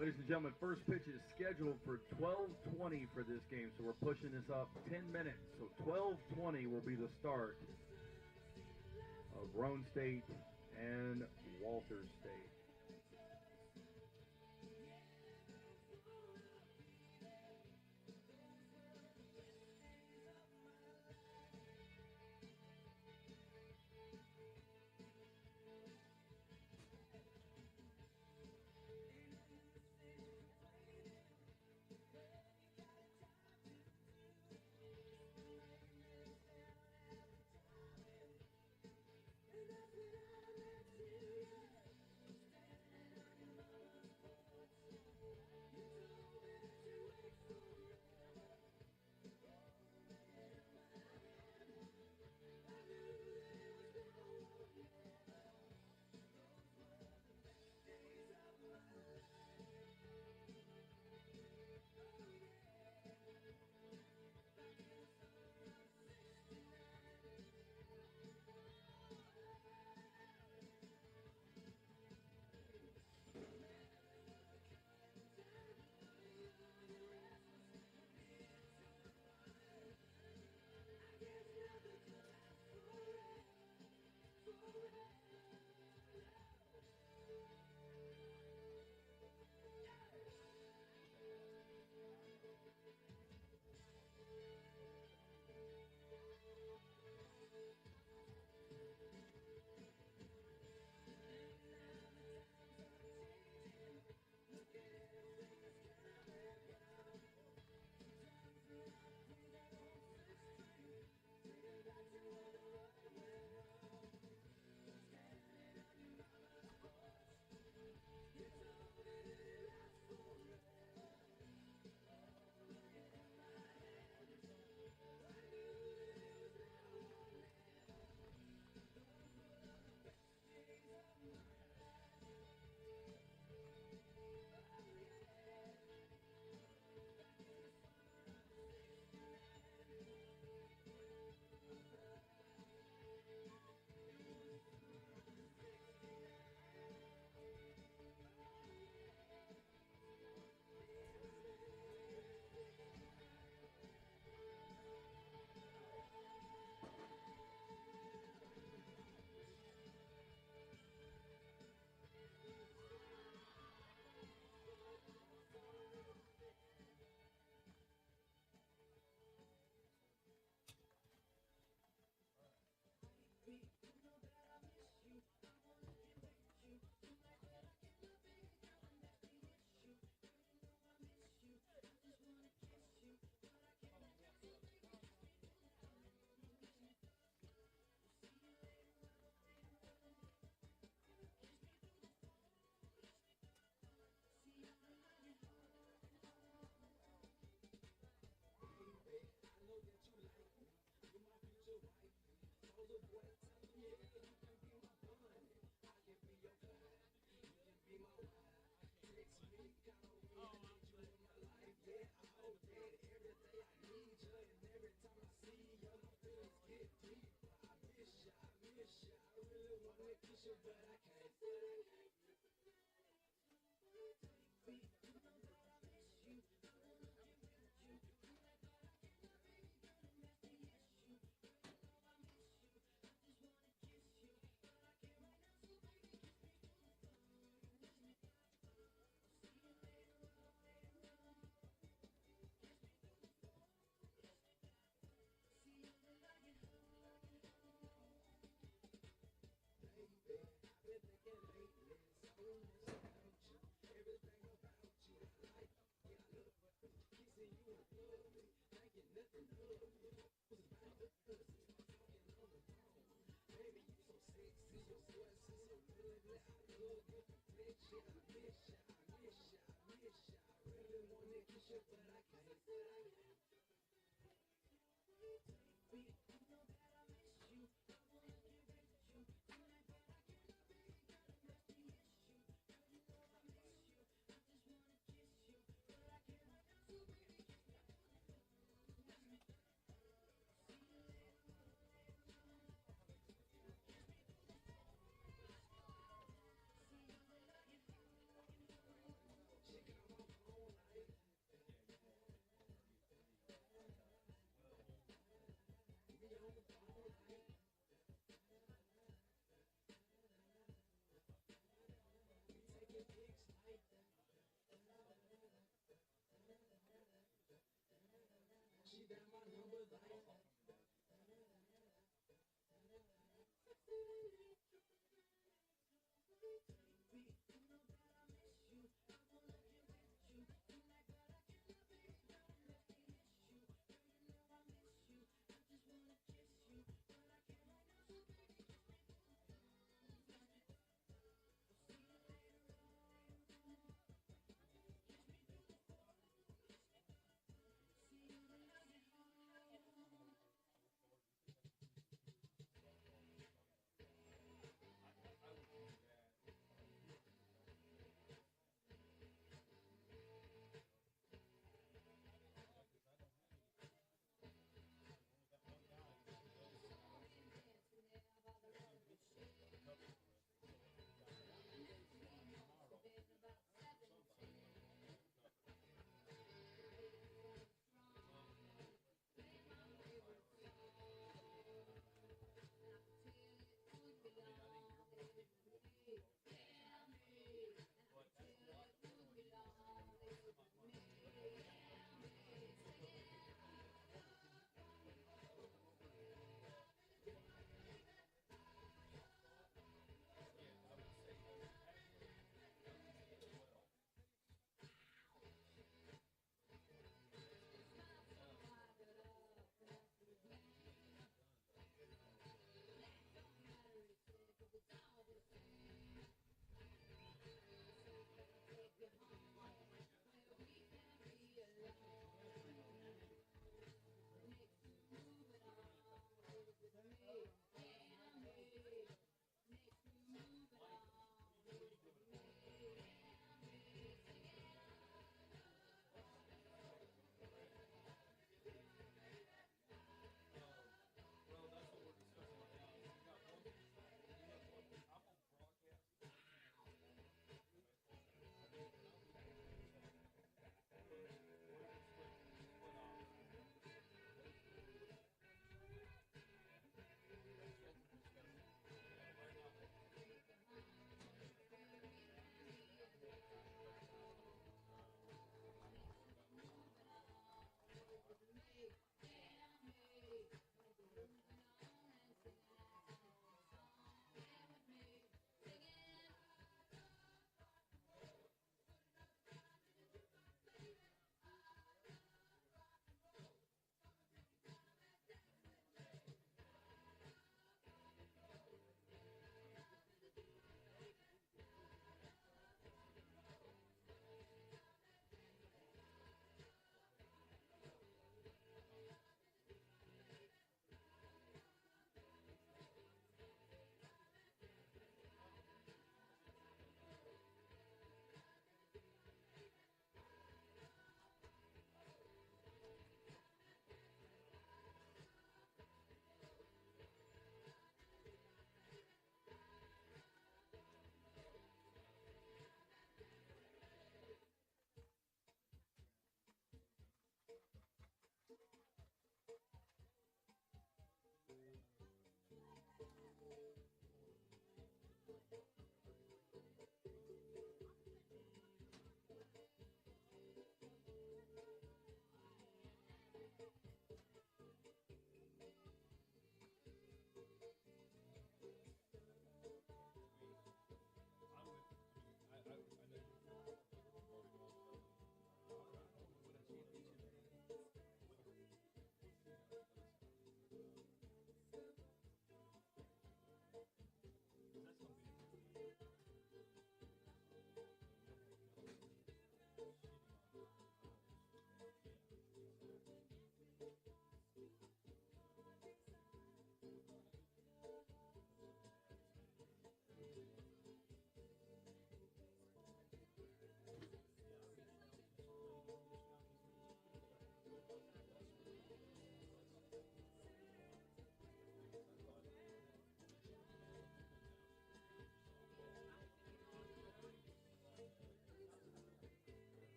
Ladies and gentlemen, first pitch is scheduled for 12:20 for this game, so we're pushing this up 10 minutes. So 12:20 will be the start of Roan State and Walters State.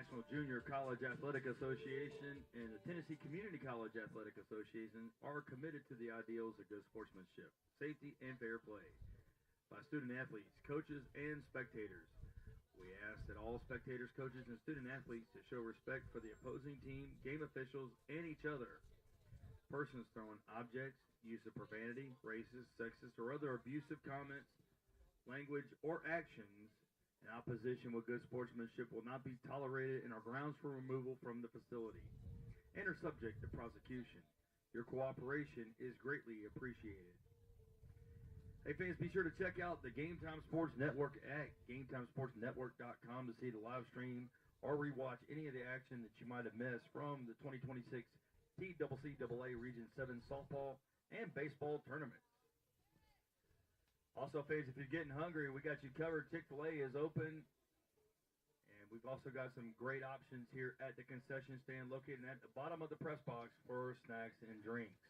National Junior College Athletic Association and the Tennessee Community College Athletic Association are committed to the ideals of good sportsmanship, safety, and fair play by student athletes, coaches, and spectators. We ask that all spectators, coaches, and student athletes to show respect for the opposing team, game officials, and each other. Persons throwing objects, use of profanity, racist, sexist, or other abusive comments, language, or actions in opposition with good sportsmanship will not be tolerated and are grounds for removal from the facility and are subject to prosecution. Your cooperation is greatly appreciated. Hey fans, be sure to check out the Game Time Sports Network at GameTimeSportsNetwork.com to see the live stream or rewatch any of the action that you might have missed from the 2026 TCCAA Region 7 Softball and Baseball Tournaments. Also, fans, if you're getting hungry, we got you covered. Chick-fil-A is open, and we've also got some great options here at the concession stand located at the bottom of the press box for snacks and drinks.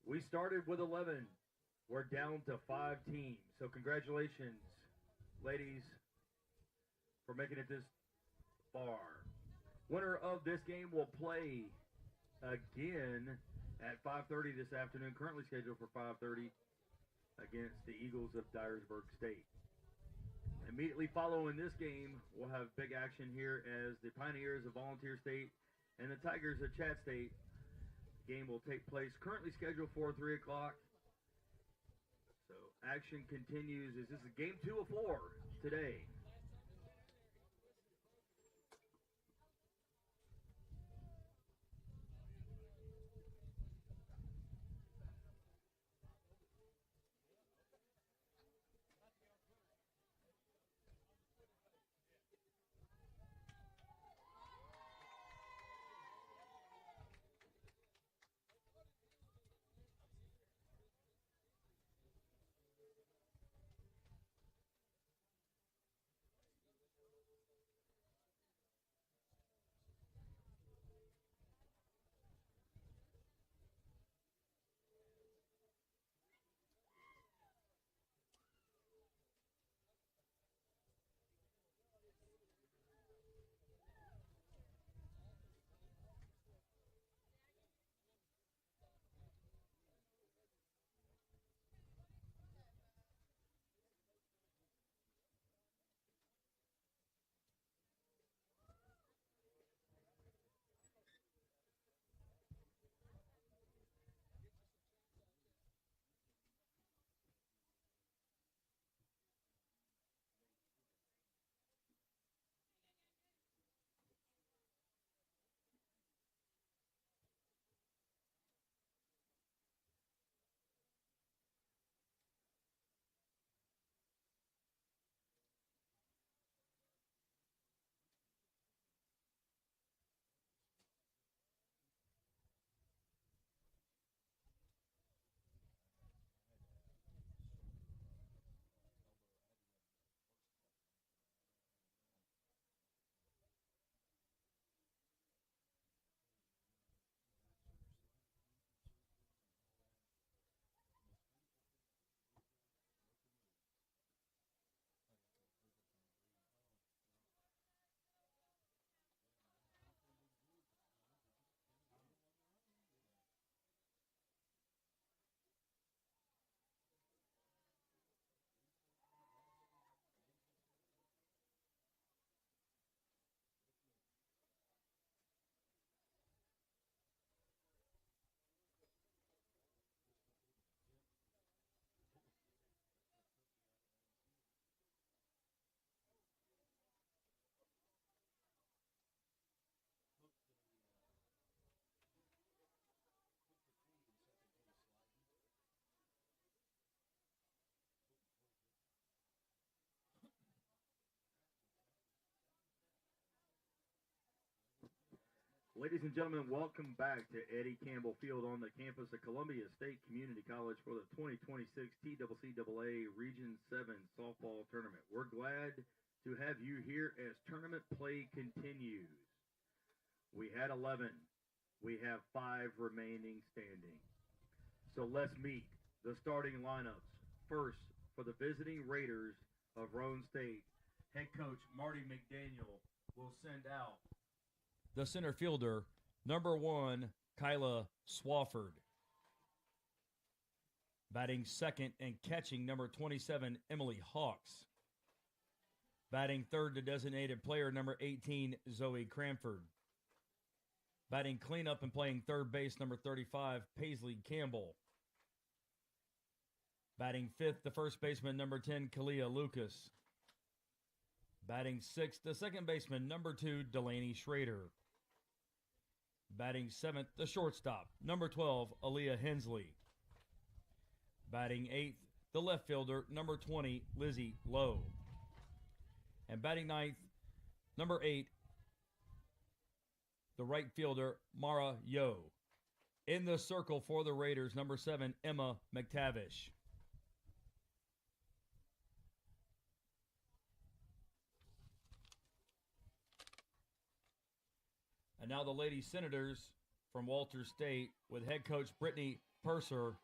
We started with 11. We're down to 5 teams. So congratulations, ladies, for making it this far. Winner of this game will play again at 5:30 this afternoon, currently scheduled for 5:30 against the Eagles of Dyersburg State. Immediately following this game, we'll have big action here as the Pioneers of Volunteer State and the Tigers of Chat State. The game will take place, currently scheduled for 3 o'clock. So action continues as this is game 2 of 4 today. Ladies and gentlemen, welcome back to Eddie Campbell Field on the campus of Columbia State Community College for the 2026 TCCAA Region 7 Softball Tournament. We're glad to have you here as tournament play continues. We had 11. We have 5 remaining standing. So let's meet the starting lineups. First, for the visiting Raiders of Roane State, Head coach Marty McDaniel will send out the center fielder, number 1, Kyla Swafford. Batting second and catching, number 27, Emily Hawks. Batting third, the designated player, number 18, Zoe Cranford. Batting cleanup and playing third base, number 35, Paisley Campbell. Batting fifth, the first baseman, number 10, Kalia Lucas. Batting sixth, the second baseman, number 2, Delaney Schrader. Batting seventh, the shortstop, number 12, Aaliyah Hensley. Batting eighth, the left fielder, number 20, Lizzie Lowe. And batting ninth, number 8, the right fielder, Mara Yo. In the circle for the Raiders, number 7, Emma McTavish. And now the Lady Senators from Walters State with head coach Brittany Purser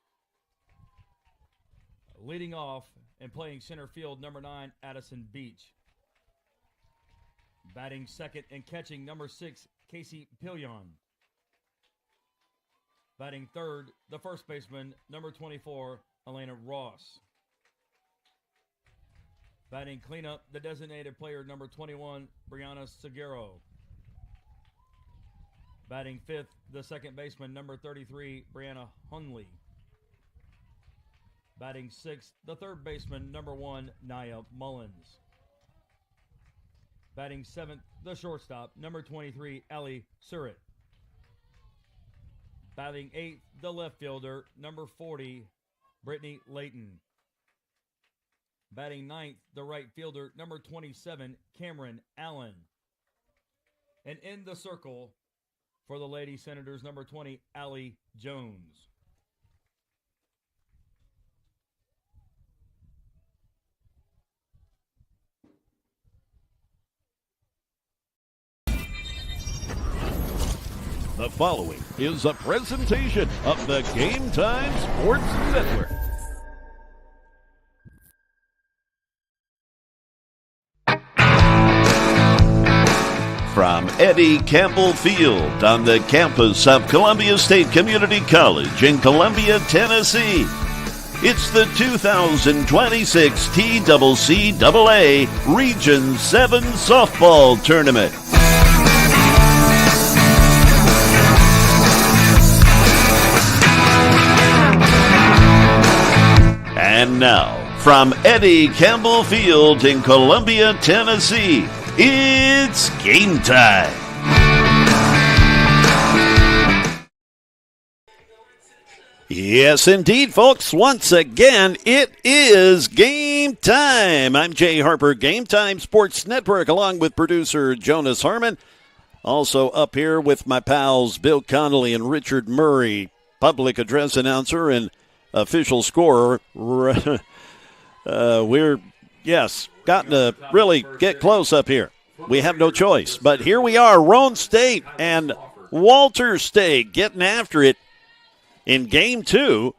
leading off and playing center field, number 9, Addison Beach. Batting second and catching, number 6, Casey Pillion. Batting third, the first baseman, number 24, Elena Ross. Batting cleanup, the designated player, number 21, Brianna Seguero. Batting fifth, the second baseman, number 33, Brianna Hunley. Batting sixth, the third baseman, number 1, Naya Mullins. Batting seventh, the shortstop, number 23, Allie Surratt. Batting eighth, the left fielder, number 40, Brittany Layton. Batting ninth, the right fielder, number 27, Cameron Allen. And in the circle for the Lady Senators, number 20, Allie Jones. The following is a presentation of the Game Time Sports Network. From Eddie Campbell Field on the campus of Columbia State Community College in Columbia, Tennessee, it's the 2026 TCCAA Region 7 Softball Tournament. And now, from Eddie Campbell Field in Columbia, Tennessee, it's game time. Yes, indeed, folks. Once again, it is game time. I'm Jay Harper, Game Time Sports Network, along with producer Jonas Harmon. Also up here with my pals Bill Connolly and Richard Murray, public address announcer and official scorer. We're gotten to really get close up here. We have no choice. But here we are, Roan State and Walters State getting after it in Game 2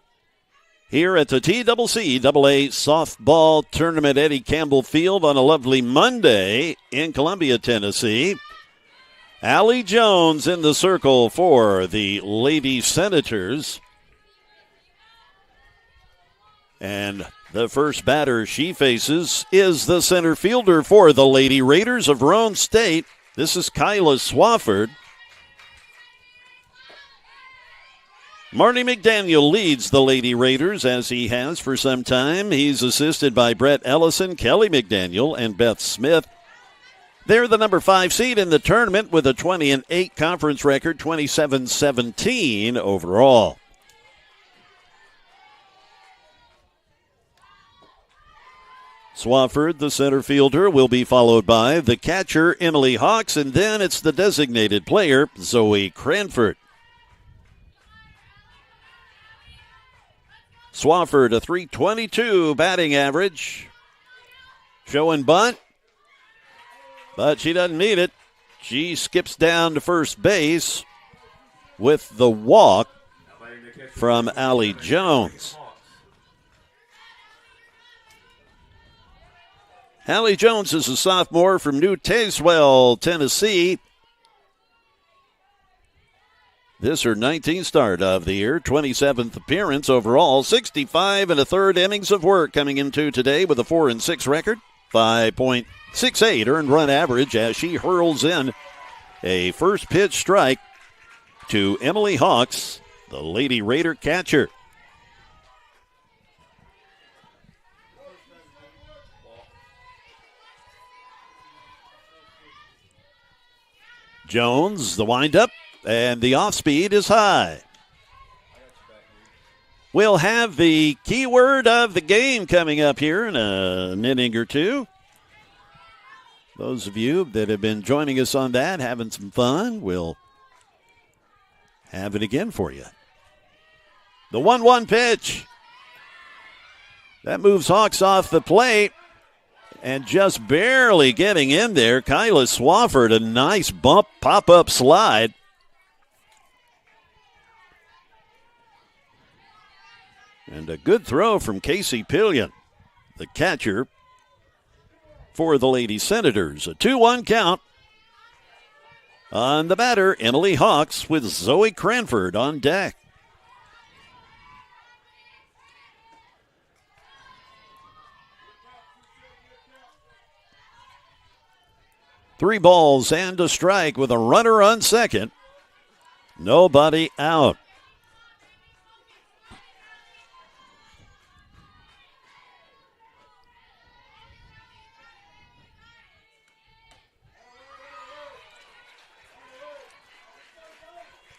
here at the TCCAA Softball Tournament, Eddie Campbell Field, on a lovely Monday in Columbia, Tennessee. Allie Jones in the circle for the Lady Senators. And the first batter she faces is the center fielder for the Lady Raiders of Roan State. This is Kyla Swafford. Marty McDaniel leads the Lady Raiders, as he has for some time. He's assisted by Brett Ellison, Kelly McDaniel, and Beth Smith. They're the number 5 seed in the tournament with a 20-8 conference record, 27-17 overall. Swafford, the center fielder, will be followed by the catcher, Emily Hawks, and then it's the designated player, Zoe Cranford. Swafford, a .322 batting average. Show and bunt, but she doesn't meet it. She skips down to first base with the walk from Allie Jones. Hallie Jones is a sophomore from New Tazewell, Tennessee. This her 19th start of the year, 27th appearance overall, 65 and a third innings of work coming into today with a 4-6 record, 5.68 earned run average as she hurls in a first pitch strike to Emily Hawks, the Lady Raider catcher. Jones, the windup, and the off speed is high. We'll have the keyword of the game coming up here in an inning or two. Those of you that have been joining us on that, having some fun, we'll have it again for you. The 1-1 pitch. That moves Hawks off the plate. And just barely getting in there, Kyla Swafford, a nice bump, pop-up slide. And a good throw from Casey Pillion, the catcher for the Lady Senators. A 2-1 count. On the batter, Emily Hawks with Zoe Cranford on deck. Three balls and a strike with a runner on second. Nobody out.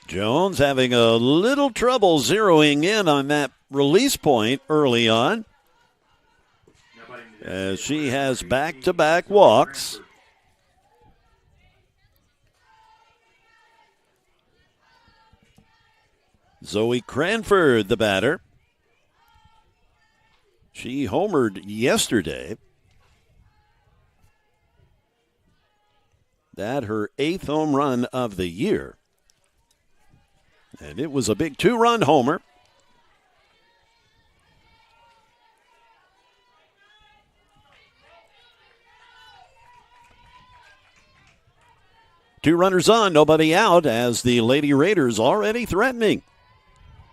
Jones having a little trouble zeroing in on that release point early on, as she has back-to-back walks. Zoe Cranford, the batter. She homered yesterday. That her 8th home run of the year. And it was a big 2-run homer. Two runners on, nobody out, as the Lady Raiders already threatening,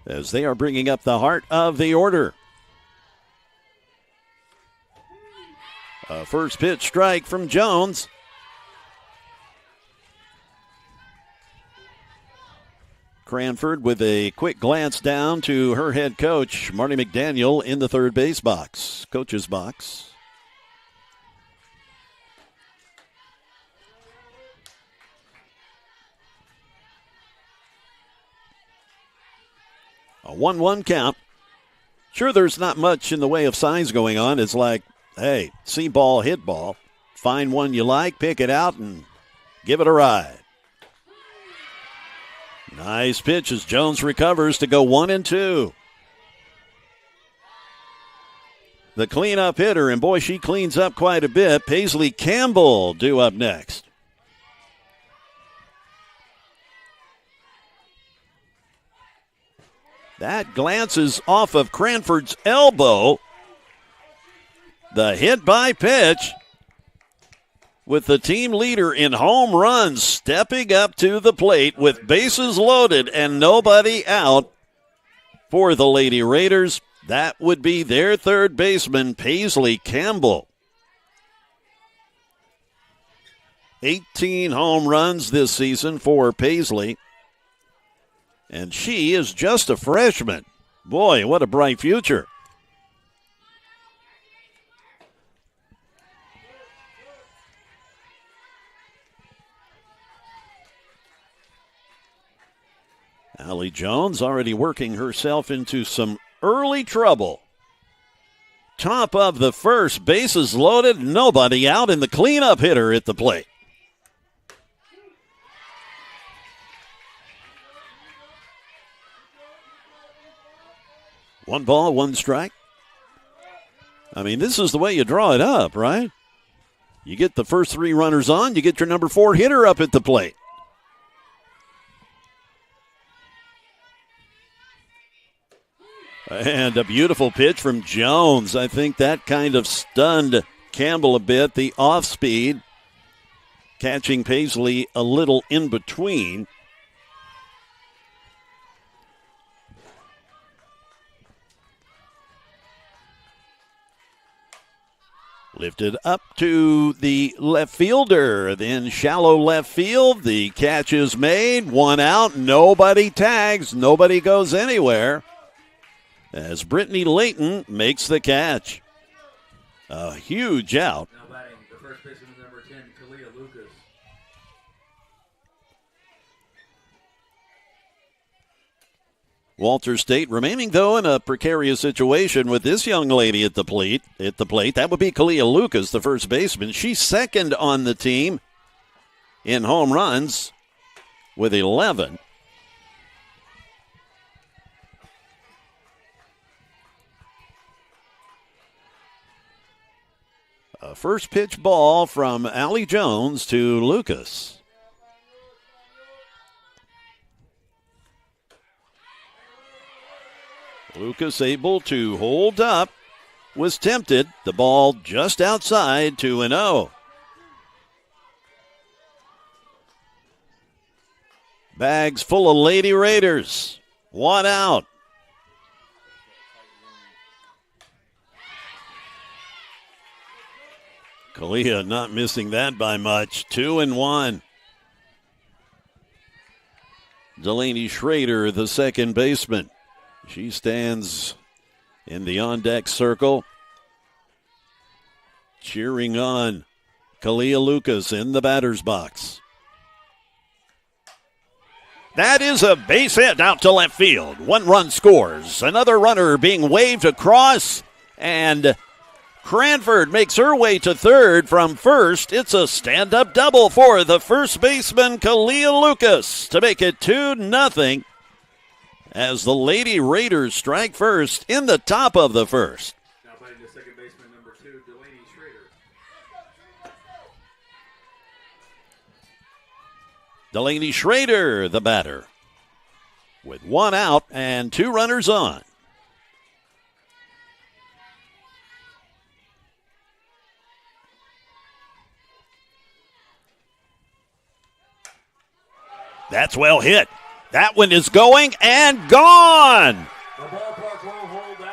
as they are bringing up the heart of the order. A first pitch strike from Jones. Cranford with a quick glance down to her head coach, Marty McDaniel, in the third base box, coach's box. A 1-1 count. Sure, there's not much in the way of signs going on. It's like, hey, see ball, hit ball. Find one you like, pick it out, and give it a ride. Nice pitch as Jones recovers to go 1-2. The cleanup hitter, and boy, she cleans up quite a bit. Paisley Campbell due up next. That glances off of Cranford's elbow. The hit by pitch, with the team leader in home runs stepping up to the plate with bases loaded and nobody out for the Lady Raiders. That would be their third baseman, Paisley Campbell. 18 home runs this season for Paisley. And she is just a freshman. Boy, what a bright future. Allie Jones already working herself into some early trouble. Top of the first, bases loaded, nobody out, and the cleanup hitter at the plate. One ball, one strike. I mean, this is the way you draw it up, right? You get the first three runners on, you get your number 4 hitter up at the plate. And a beautiful pitch from Jones. I think that kind of stunned Campbell a bit. The off speed, catching Paisley a little in between. Lifted up to the left fielder, then shallow left field. The catch is made, one out, nobody tags, nobody goes anywhere as Brittany Layton makes the catch. A huge out. Now batting the first baseman, number 10, Kalia Lucas. Walter State remaining, though, in a precarious situation with this young lady at the plate. That would be Kalia Lucas, the first baseman. She's second on the team in home runs with 11. A first pitch ball from Allie Jones to Lucas. Lucas able to hold up, was tempted. The ball just outside, 2-0. Bags full of Lady Raiders. One out. Kalia not missing that by much. 2-1. Delaney Schrader, the second baseman. She stands in the on-deck circle, cheering on Kalia Lucas in the batter's box. That is a base hit out to left field. One run scores. Another runner being waved across, and Cranford makes her way to third from first. It's a stand-up double for the first baseman, Kalia Lucas, to make it 2-0. As the Lady Raiders strike first in the top of the first. Now batting the second baseman, number 2, Delaney Schrader. Delaney Schrader, the batter, with one out and two runners on. That's well hit. That one is going and gone.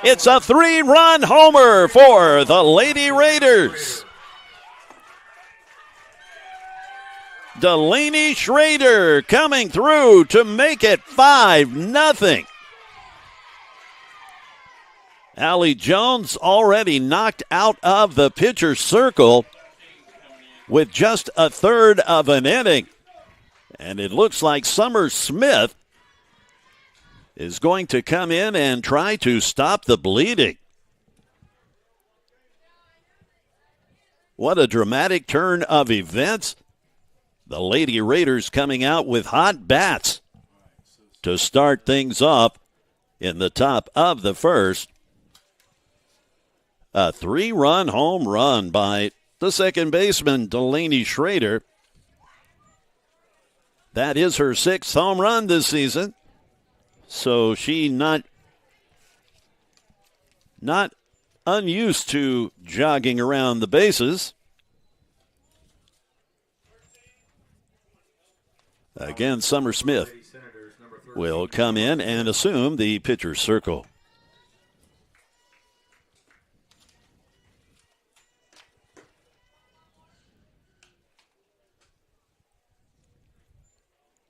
It's a 3-run homer for the Lady Raiders. Delaney Schrader coming through to make it 5-0. Allie Jones already knocked out of the pitcher's circle with just a third of an inning. And it looks like Summer Smith is going to come in and try to stop the bleeding. What a dramatic turn of events. The Lady Raiders coming out with hot bats to start things off in the top of the first. A 3-run home run by the second baseman, Delaney Schrader. That is her 6th home run this season. So she not unused to jogging around the bases. Again, Summer Smith will come in and assume the pitcher's circle.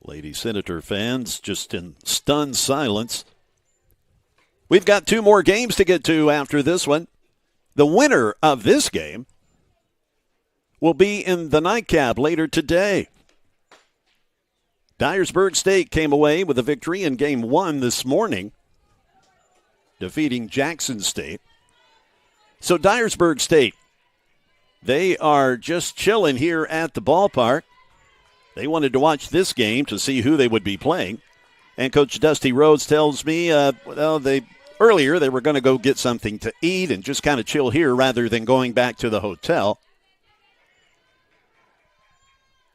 Lady Senator fans just in stunned silence. We've got 2 more games to get to after this one. The winner of this game will be in the nightcap later today. Dyersburg State came away with a victory in Game 1 this morning, defeating Jackson State. So Dyersburg State, they are just chilling here at the ballpark. They wanted to watch this game to see who they would be playing. And Coach Dusty Rhodes tells me, earlier they were going to go get something to eat and just kind of chill here rather than going back to the hotel.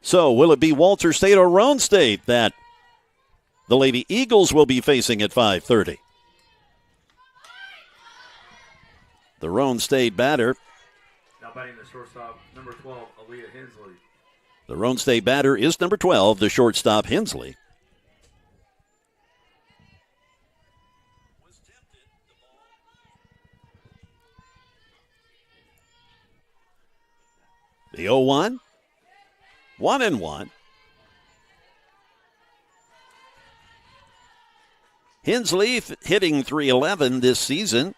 So will it be Walter State or Roan State that the Lady Eagles will be facing at 5:30? The Roan State batter batting the shortstop, number 12, Aaliyah Hensley. The Roan State batter is number 12, the shortstop Hensley. The 0-1, 1-1. Hensley hitting .311 this season.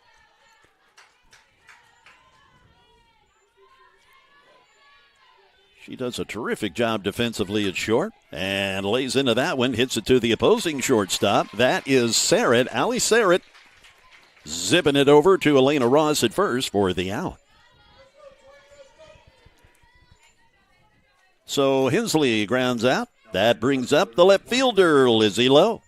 She does a terrific job defensively at short and lays into that one, hits it to the opposing shortstop. That is Sarrett, Allie Sarrett, zipping it over to Elena Ross at first for the out. So Hensley grounds out. That brings up the left fielder, Lizzie Lowe.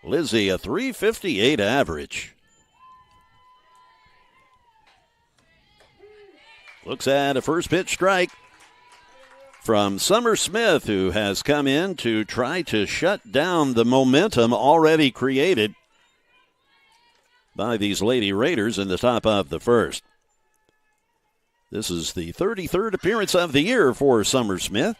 Lizzie, a .358 average. Looks at a first pitch strike from Summer Smith, who has come in to try to shut down the momentum already created by these Lady Raiders in the top of the first. This is the 33rd appearance of the year for Summer Smith.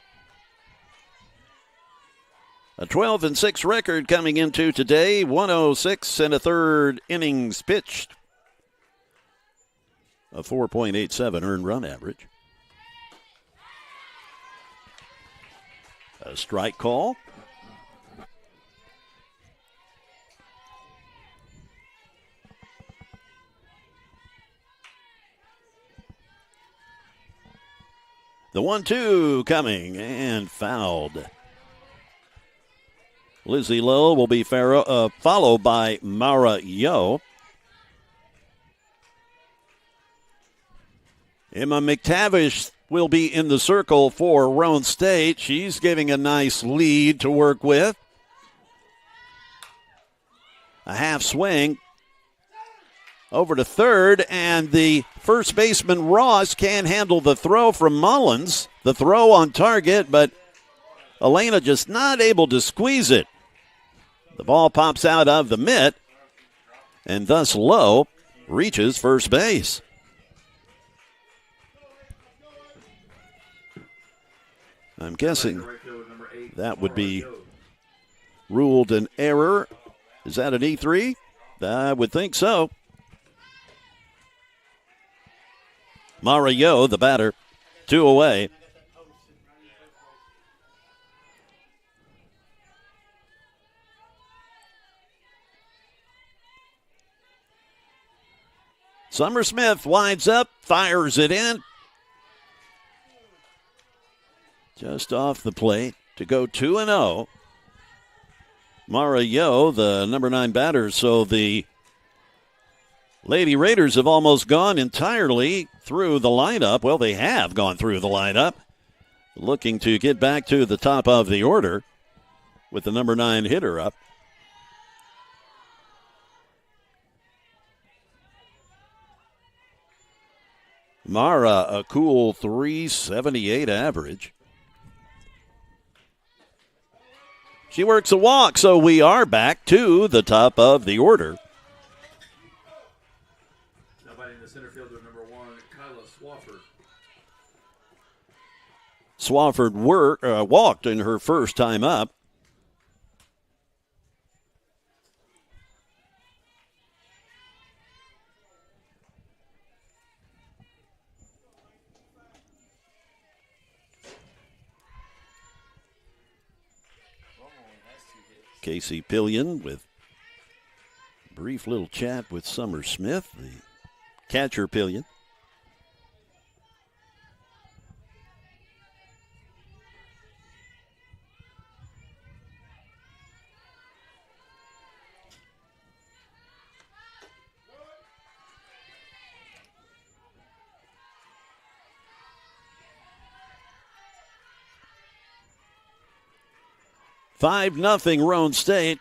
A 12-6 record coming into today, 106 and a third innings pitched. A 4.87 earned run average. A strike call. The 1-2 coming and fouled. Lizzie Lowe will be followed by Mara Yo. Emma McTavish will be in the circle for Roan State. She's giving a nice lead to work with. A half swing over to third, and the first baseman Ross can't handle the throw from Mullins. The throw on target, but Elena just not able to squeeze it. The ball pops out of the mitt, and thus Lowe reaches first base. I'm guessing that would be ruled an error. Is that an E3? I would think so. Mario, the batter, 2 away. Summer Smith winds up, fires it in. Just off the plate to go 2-0. Mario, the number 9 batter. So the Lady Raiders have almost gone entirely through the lineup. Well, they have gone through the lineup, looking to get back to the top of the order with the number 9 hitter up. Mara, a cool .378 average. She works a walk, so we are back to the top of the order. Now batting the center fielder, number 1, Kyla Swafford. Swafford walked in her first time up. Casey Pillion with a brief little chat with Summer Smith, the catcher Pillion. Five 0 Roan State,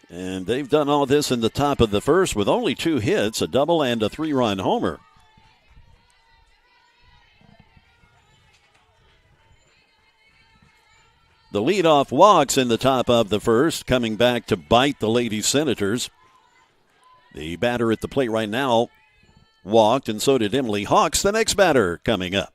and they've done all this in the top of the first with only 2 hits, a double and a 3-run homer. The leadoff walks in the top of the first, coming back to bite the Lady Senators. The batter at the plate right now walked, and so did Emily Hawks, the next batter coming up.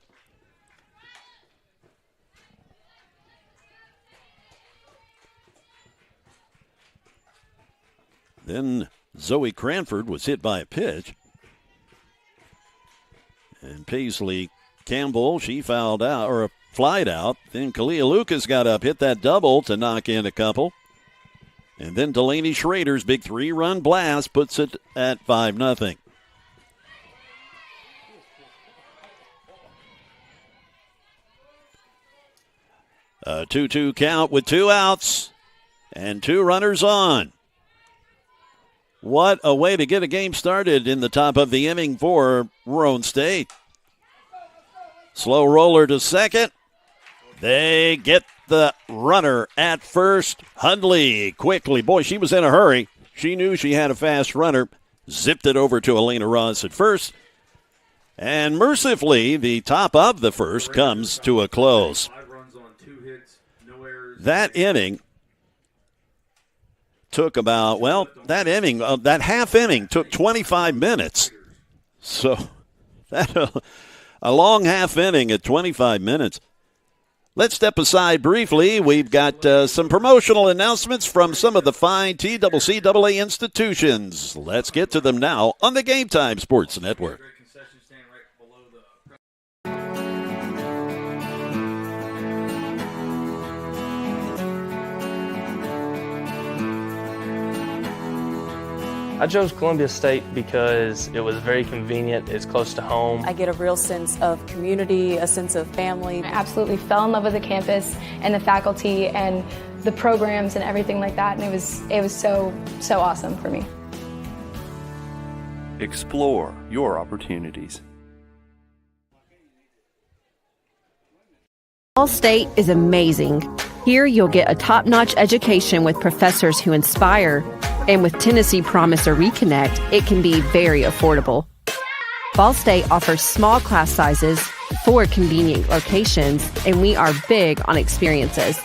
Then Zoe Cranford was hit by a pitch. And Paisley Campbell, she fouled out, or flied out. Then Kalia Lucas got up, hit that double to knock in a couple. And then Delaney Schrader's big 3-run blast puts it at 5-0. A 2-2 count with 2 outs and 2 runners on. What a way to get a game started in the top of the inning for Roan State. Slow roller to second. They get the runner at first. Hundley quickly. Boy, she was in a hurry. She knew she had a fast runner. Zipped it over to Elena Ross at first. And mercifully, the top of the first comes to a close. That inning took about, that half inning took 25 minutes. So that a long half inning at 25 minutes. Let's step aside briefly. We've got some promotional announcements from some of the fine TCCAA institutions. Let's get to them now on the Game Time Sports Network. I chose Columbia State because it was very convenient, it's close to home. I get a real sense of community, a sense of family. I absolutely fell in love with the campus and the faculty and the programs and everything like that, and it was so awesome for me. Explore your opportunities. Ball State is amazing. Here you'll get a top-notch education with professors who inspire, and with Tennessee Promise or Reconnect, it can be very affordable. Ball State offers small class sizes, 4 convenient locations, and we are big on experiences.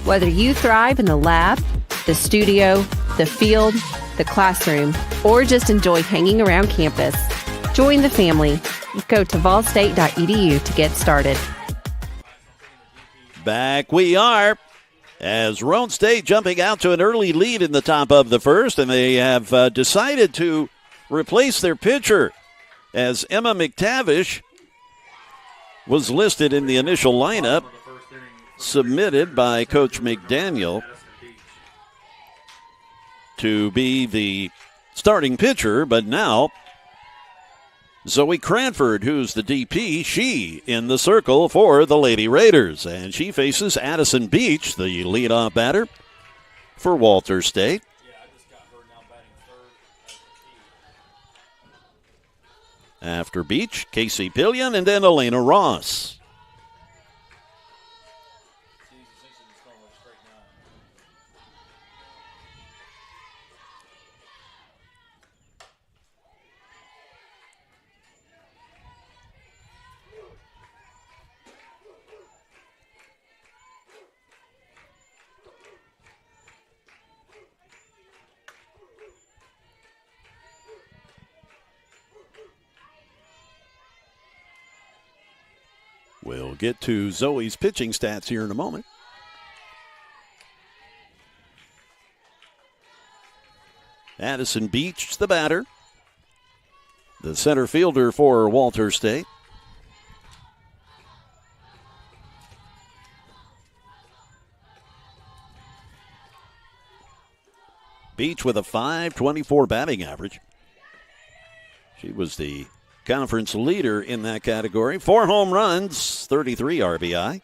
Whether you thrive in the lab, the studio, the field, the classroom, or just enjoy hanging around campus, join the family. Go to ballstate.edu to get started. Back we are as Roan State jumping out to an early lead in the top of the first, and they have decided to replace their pitcher as Emma McTavish was listed in the initial lineup submitted by Coach McDaniel to be the starting pitcher, but now Zoe Cranford, who's the DP, she in the circle for the Lady Raiders. And she faces Addison Beach, the leadoff batter for Walter State. After Beach, Casey Pillion, and then Elena Ross. We'll get to Zoe's pitching stats here in a moment. Addison Beach, the batter. The center fielder for Walter State. Beach with a .524 batting average. She was the conference leader in that category. 4 home runs, 33 RBI.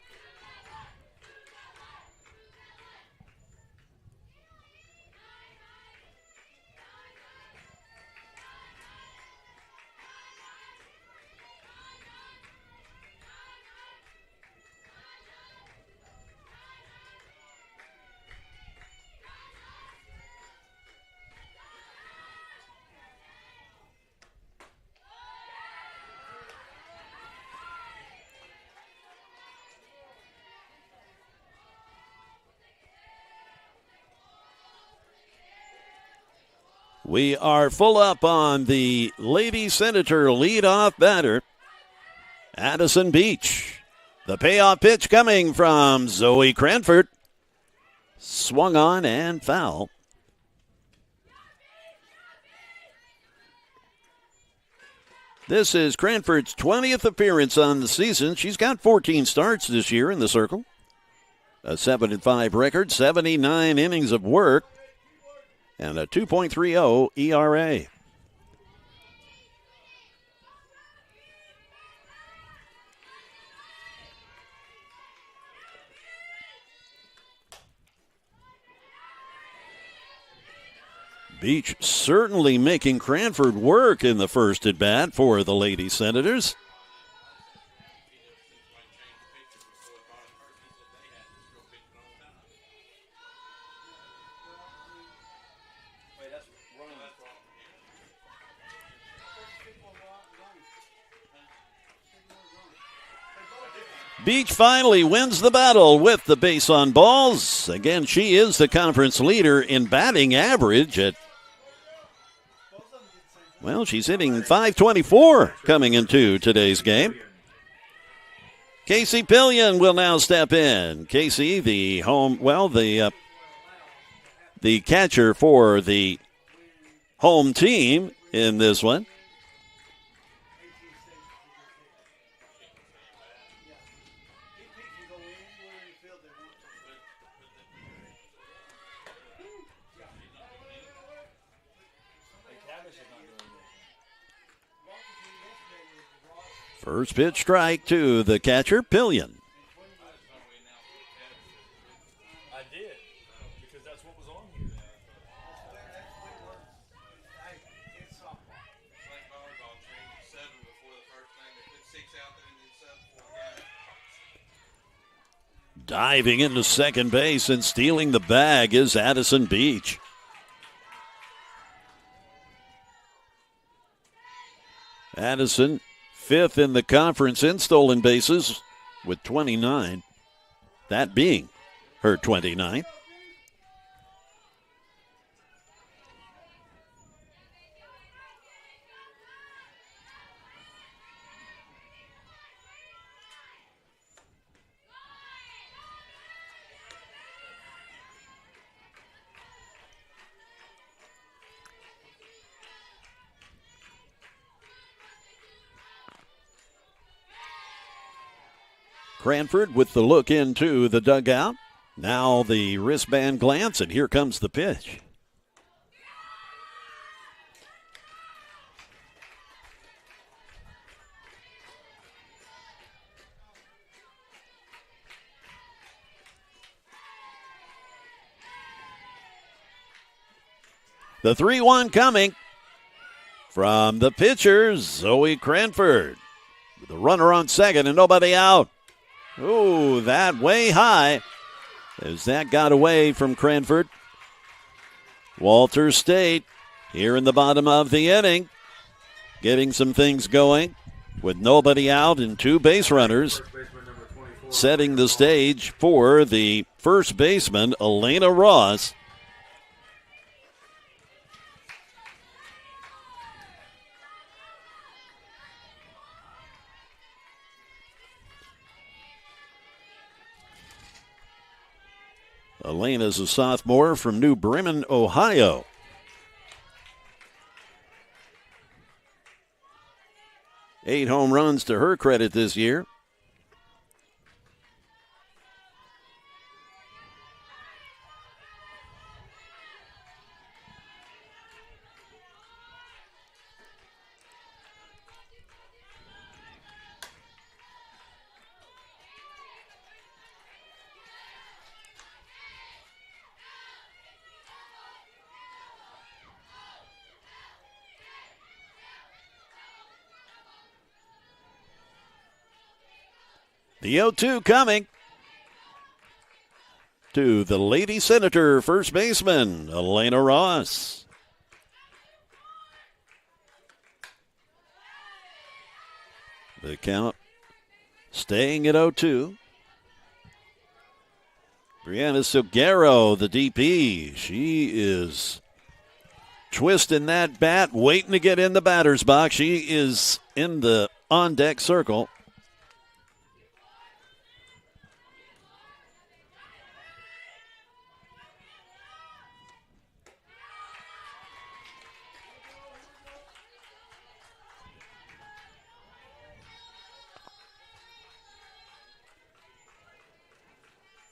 We are full up on the Lady Senator leadoff batter, Addison Beach. The payoff pitch coming from Zoe Cranford. Swung on and foul. This is Cranford's 20th appearance on the season. She's got 14 starts this year in the circle. A 7-5 record, 79 innings of work, and a 2.30 ERA. Beach certainly making Cranford work in the first at bat for the Lady Senators. Beach finally wins the battle with the base on balls. Again, she is the conference leader in batting average at, well, she's hitting .524 coming into today's game. Casey Pillion will now step in. Casey, the catcher for the home team in this one. First pitch strike to the catcher, Pillion. I did, because that's what was on here. Diving into second base and stealing the bag is Addison Beach. Addison, fifth in the conference in stolen bases with 29, that being her 29th. Cranford with the look into the dugout. Now the wristband glance, and here comes the pitch. The 3-1 coming from the pitcher, Zoe Cranford. With a runner on second and nobody out. Oh, that way high as that got away from Cranford. Walters State here in the bottom of the inning, getting some things going with nobody out and two base runners, setting the stage for the first baseman, Elena Ross. Elena's a sophomore from New Bremen, Ohio. Eight home runs to her credit this year. The 0-2 coming to the Lady Senator first baseman, Elena Ross. The count staying at 0-2. Brianna Silguero, the DP, she is twisting that bat, waiting to get in the batter's box. She is in the on-deck circle.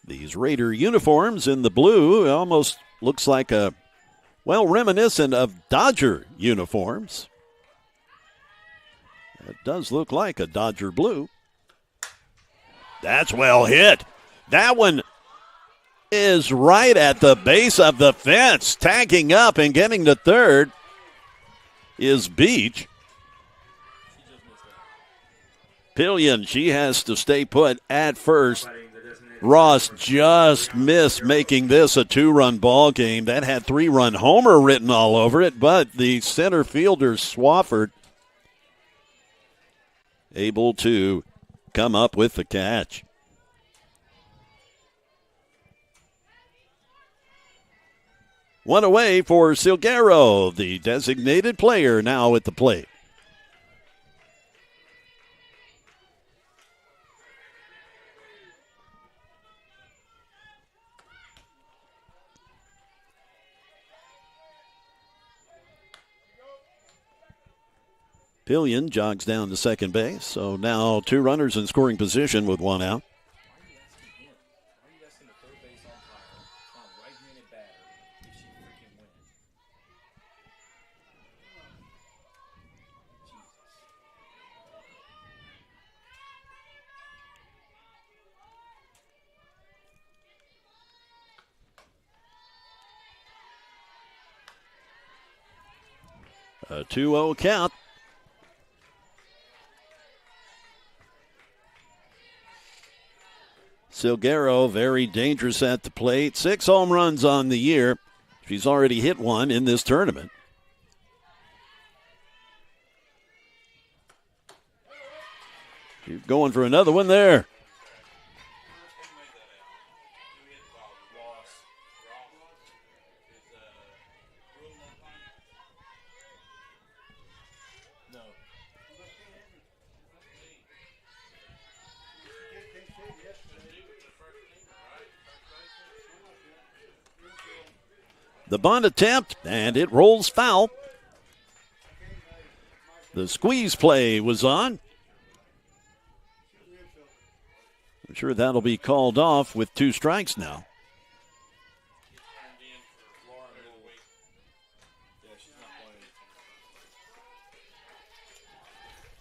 These Raider uniforms in the blue almost looks like reminiscent of Dodger uniforms. It does look like a Dodger blue. That's well hit. That one is right at the base of the fence. Tagging up and getting to third is Beach. Pillion, she has to stay put at first. Ross just missed making this a 2-run ball game. That had 3-run homer written all over it, but the center fielder, Swafford, able to come up with the catch. One away for Silguero, the designated player now at the plate. Pillion jogs down to second base, so now 2 runners in scoring position with 1 out. A 2-0 count. Silguero, very dangerous at the plate. 6 home runs on the year. She's already hit 1 in this tournament. She's going for another one there. The bunt attempt, and it rolls foul. The squeeze play was on. I'm sure that'll be called off with 2 strikes now.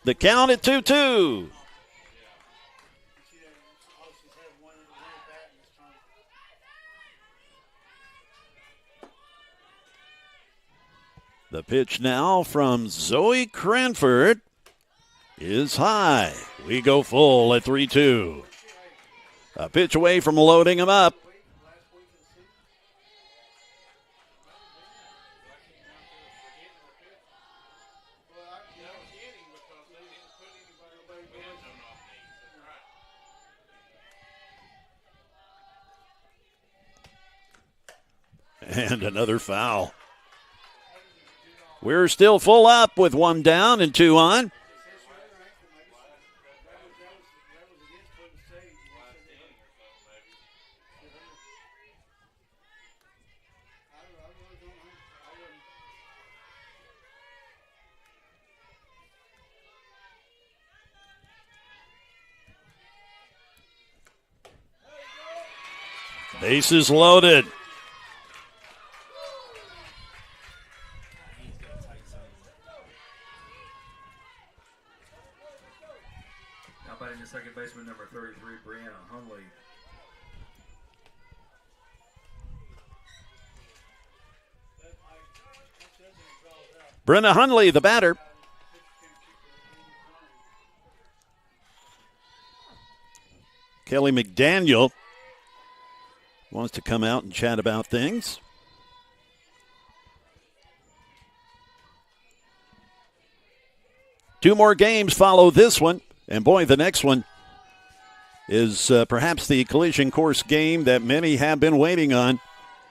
The count at 2-2. The pitch now from Zoe Cranford is high. We go full at 3-2. A pitch away from loading him up. And another foul. We're still full up with 1 down and 2 on. Bases loaded. Second baseman number 33, Brianna Hunley. Brenna Hunley, the batter. Kelly McDaniel wants to come out and chat about things. Two more games follow this one. And boy, the next one is perhaps the collision course game that many have been waiting on.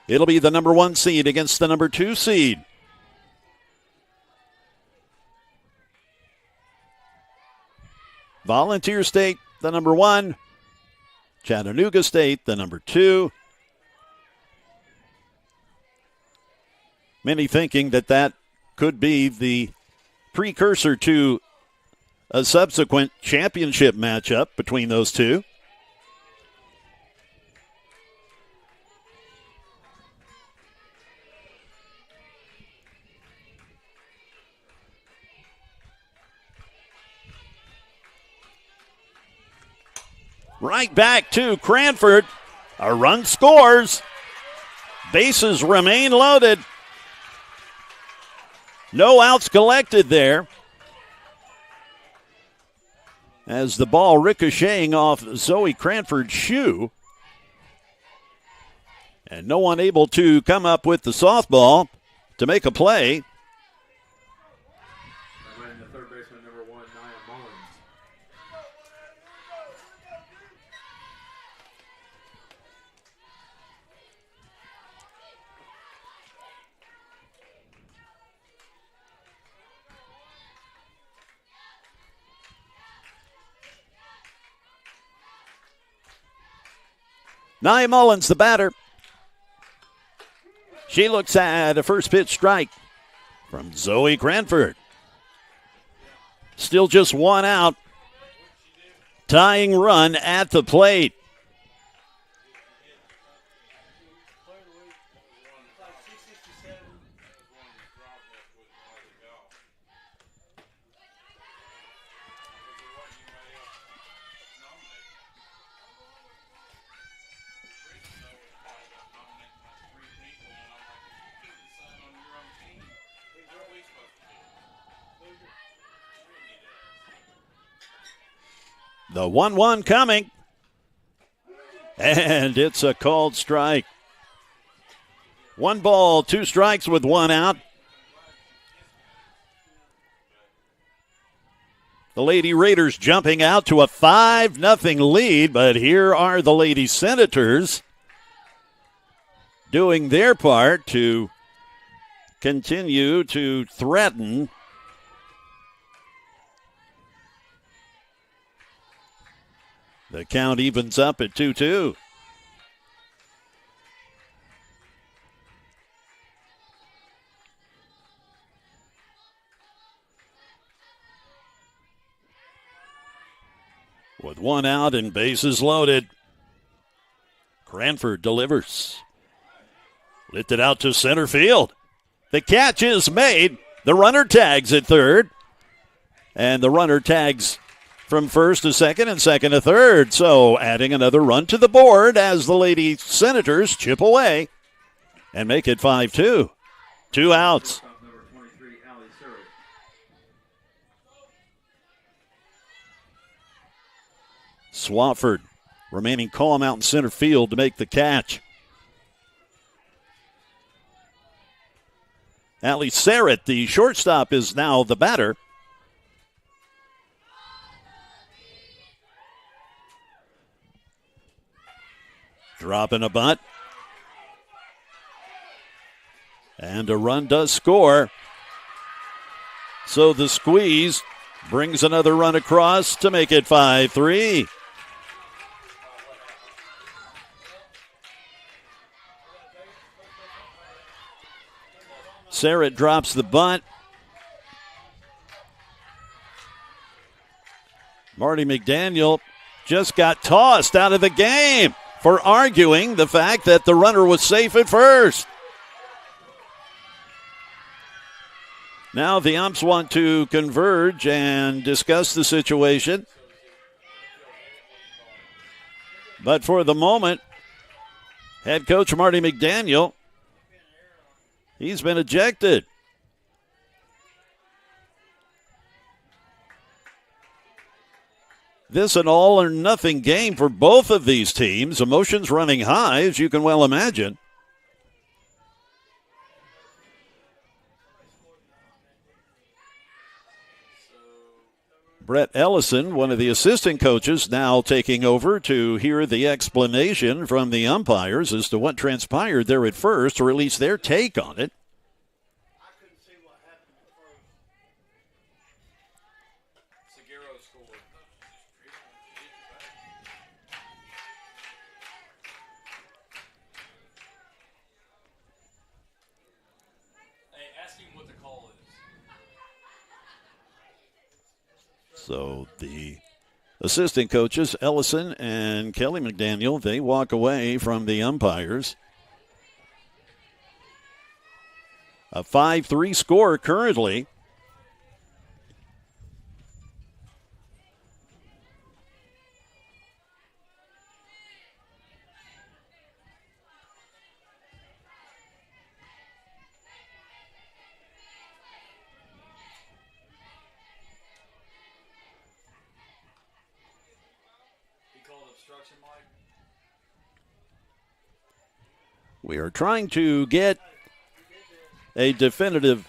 It'll be the number 1 seed against the number 2 seed. Volunteer State, the number 1. Chattanooga State, the number 2. Many thinking that that could be the precursor to a subsequent championship matchup between those two. Right back to Cranford. A run scores. Bases remain loaded. No outs collected there. As the ball ricocheting off Zoe Cranford's shoe. And no one able to come up with the softball to make a play. And the third baseman, number 1, Nia Mullins. Nia Mullins, the batter. She looks at a first pitch strike from Zoe Cranford. Still just 1 out. Tying run at the plate. The 1-1 coming. And it's a called strike. 1 ball, 2 strikes with 1 out. The Lady Raiders jumping out to a 5-0 lead, but here are the Lady Senators doing their part to continue to threaten. The count evens up at 2-2. With 1 out and bases loaded, Cranford delivers. Lifted out to center field. The catch is made. The runner tags at third. And the runner tags from first to second and second to third. So adding another run to the board as the Lady Senators chip away and make it 5-2. 2 outs. Swafford remaining calm out in center field to make the catch. Allie Sarrett, the shortstop, is now the batter. Dropping a bunt. And a run does score. So the squeeze brings another run across to make it 5-3. Sarrett drops the bunt. Marty McDaniel just got tossed out of the game for arguing the fact that the runner was safe at first. Now the umps want to converge and discuss the situation. But for the moment, head coach Marty McDaniel, he's been ejected. This an all or nothing game for both of these teams. Emotions running high, as you can well imagine. Brett Ellison, one of the assistant coaches, now taking over to hear the explanation from the umpires as to what transpired there at first, or at least their take on it. So the assistant coaches, Ellison and Kelly McDaniel, they walk away from the umpires. A 5-3 score currently. We are trying to get a definitive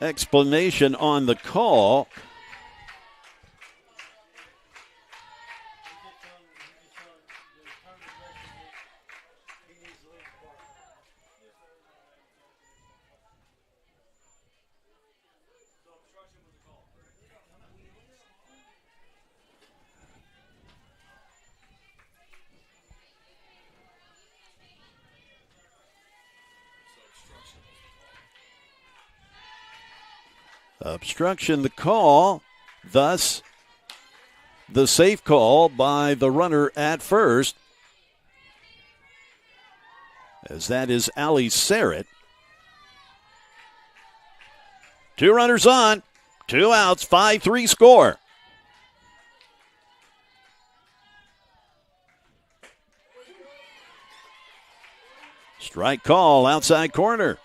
explanation on the call. Obstruction the call, thus the safe call by the runner at first, as that is Allie Sarrett. 2 runners on, 2 outs, 5-3 score. Strike call, outside corner.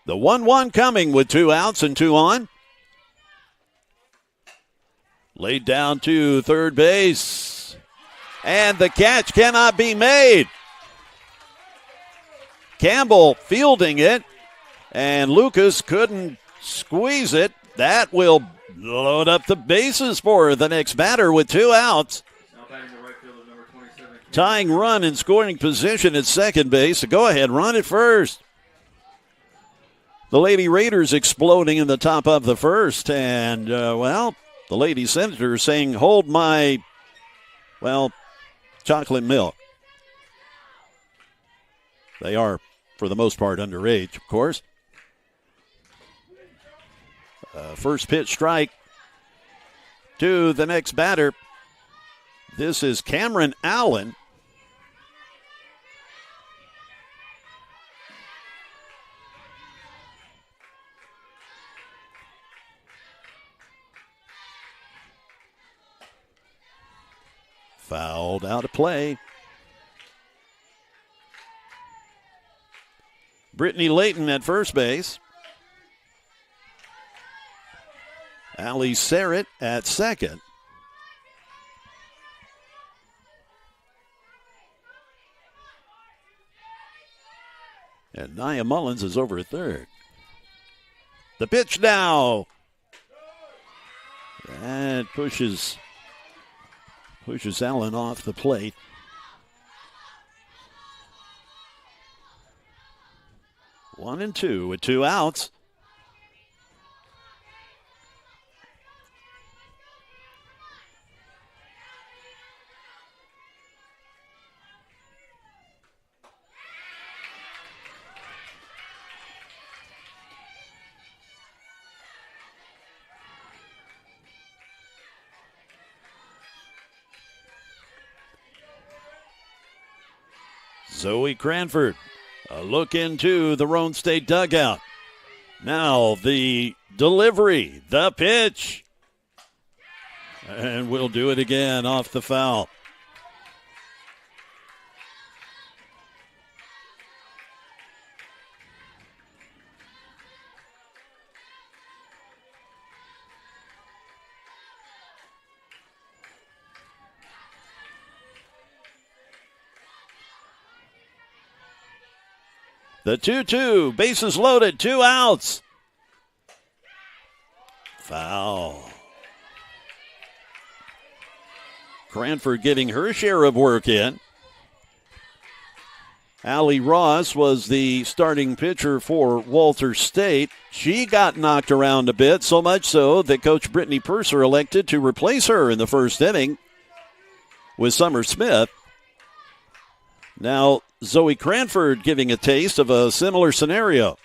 The 1-1 coming with 2 outs and 2 on. Laid down to third base. And the catch cannot be made. Campbell fielding it. And Lucas couldn't squeeze it. That will load up the bases for the next batter with 2 outs. Tying run in scoring position at second base. A go-ahead run at first. The Lady Raiders exploding in the top of the first. And, the Lady Senators saying, hold my, chocolate milk. They are, for the most part, underage, of course. First pitch strike to the next batter. This is Cameron Allen. Fouled out of play. Brittany Layton at first base. Allie Sarrett at second. And Nia Mullins is over at third. The pitch now. That pushes Allen off the plate. One and two with 2 outs. Zoe Cranford, a look into the Roan State dugout. Now the delivery, the pitch. And we'll do it again off the foul. The 2-2, bases loaded, 2 outs. Foul. Cranford getting her share of work in. Allie Ross was the starting pitcher for Walter State. She got knocked around a bit, so much so that Coach Brittany Purser elected to replace her in the first inning with Summer Smith. Now, Zoe Cranford giving a taste of a similar scenario.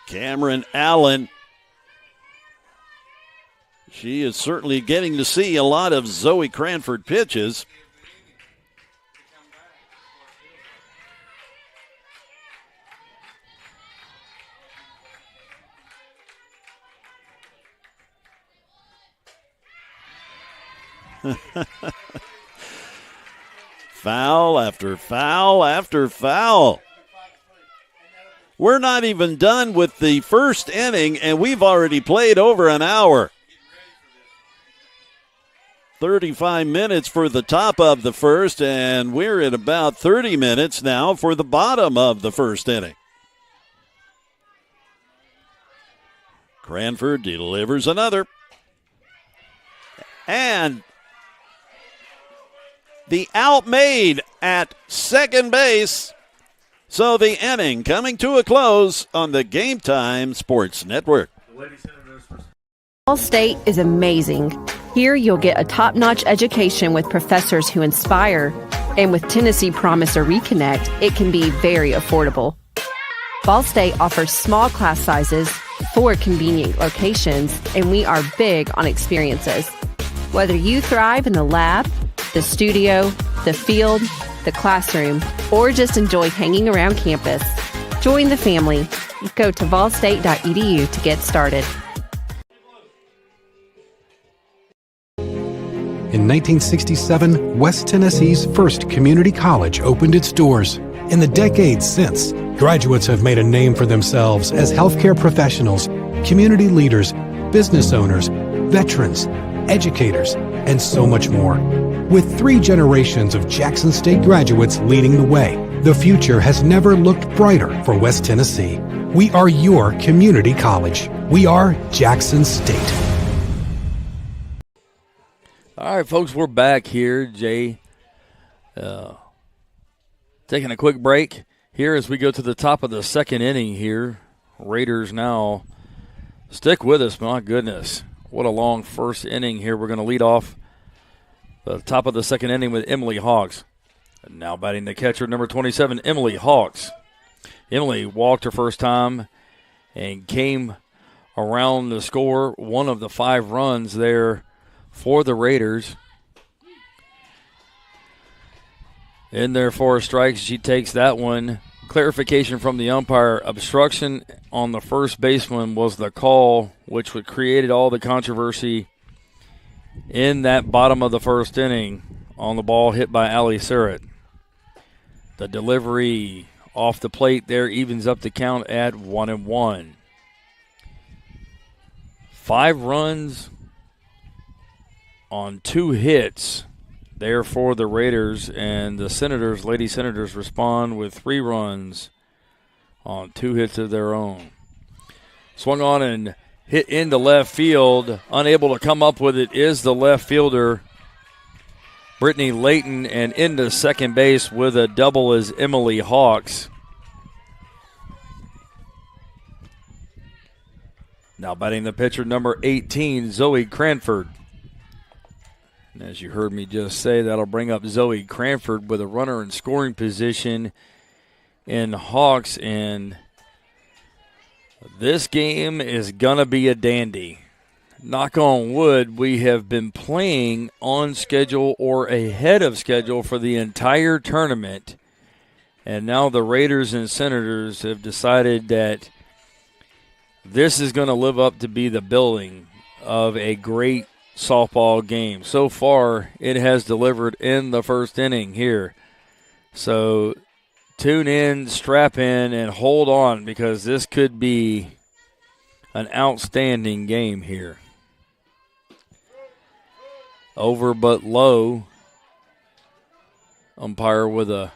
Cameron Allen. She is certainly getting to see a lot of Zoe Cranford pitches. Foul after foul after foul. We're not even done with the first inning, and we've already played over an hour. 35 minutes for the top of the first, and we're at about 30 minutes now for the bottom of the first inning. Cranford delivers another. And the out made at second base. So the inning coming to a close on the Game Time Sports Network. Ball State is amazing. Here you'll get a top-notch education with professors who inspire. And with Tennessee Promise or Reconnect, it can be very affordable. Ball State offers small class sizes, 4 convenient locations, and we are big on experiences. Whether you thrive in the lab, the studio, the field, the classroom, or just enjoy hanging around campus, join the family. Go to ballstate.edu to get started. In 1967, West Tennessee's first community college opened its doors. In the decades since, graduates have made a name for themselves as healthcare professionals, community leaders, business owners, veterans, educators, and so much more. With 3 generations of Jackson State graduates leading the way, the future has never looked brighter for West Tennessee. We are your community college. We are Jackson State. All right, folks, we're back here. Jay taking a quick break here as we go to the top of the second inning here. Raiders now stick with us. My goodness, what a long first inning here. We're going to lead off the top of the second inning with Emily Hawks. And now batting the catcher, number 27, Emily Hawks. Emily walked her first time and came around the score, one of the 5 runs there for the Raiders. In there 4 strikes, she takes that one. Clarification from the umpire, obstruction on the first baseman was the call, which would created all the controversy in that bottom of the first inning on the ball hit by Allie Surratt. The delivery off the plate there evens up the count at 1-1. 5 runs on 2 hits there for the Raiders, and the Senators, Lady Senators, respond with 3 runs on 2 hits of their own. Swung on and hit into left field. Unable to come up with it is the left fielder, Brittany Layton, and into second base with a double is Emily Hawks. Now batting the pitcher, number 18, Zoe Cranford. And as you heard me just say, that'll bring up Zoe Cranford with a runner in scoring position in Hawks. And this game is going to be a dandy. Knock on wood, we have been playing on schedule or ahead of schedule for the entire tournament. And now the Raiders and Senators have decided that this is going to live up to be the billing of a great softball game. So far, it has delivered in the first inning here. So tune in, strap in, and hold on, because this could be an outstanding game here. Over but low. Umpire with a,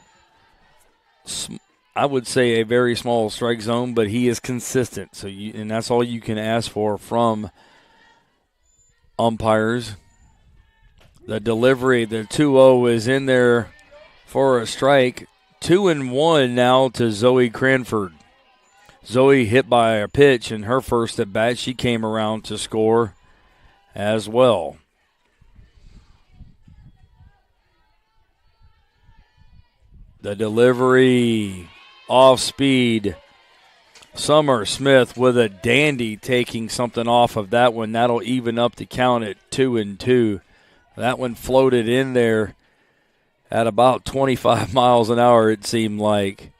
I would say, a very small strike zone, but he is consistent. So and that's all you can ask for from umpires. The delivery, the 2-0 is in there for a strike. 2-1 now to Zoe Cranford. Zoe hit by a pitch in her first at bat. She came around to score as well. The delivery off speed. Summer Smith with a dandy taking something off of that one. That'll even up the count at 2-2. That one floated in there at about 25 miles an hour, it seemed like.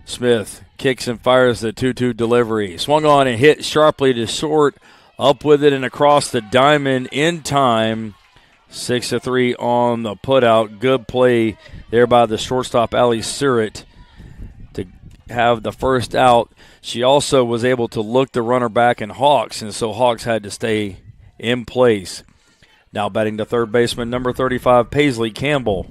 Smith kicks and fires the 2-2 delivery. Swung on and hit sharply to short. Up with it and across the diamond in time. 6-3 on the putout. Good play there by the shortstop, Allie Surratt, to have the first out. She also was able to look the runner back in Hawks, and so Hawks had to stay in place. Now batting to third baseman, number 35, Paisley Campbell.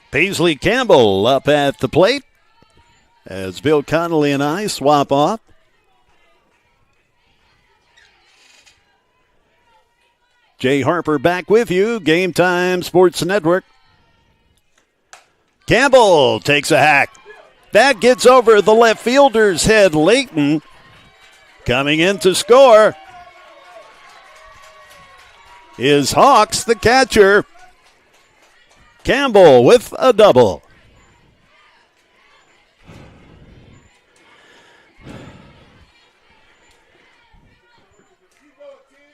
Paisley Campbell up at the plate as Bill Connolly and I swap off. Jay Harper back with you, Game Time Sports Network. Campbell takes a hack. That gets over the left fielder's head. Layton coming in to score is Hawks, the catcher. Campbell with a double.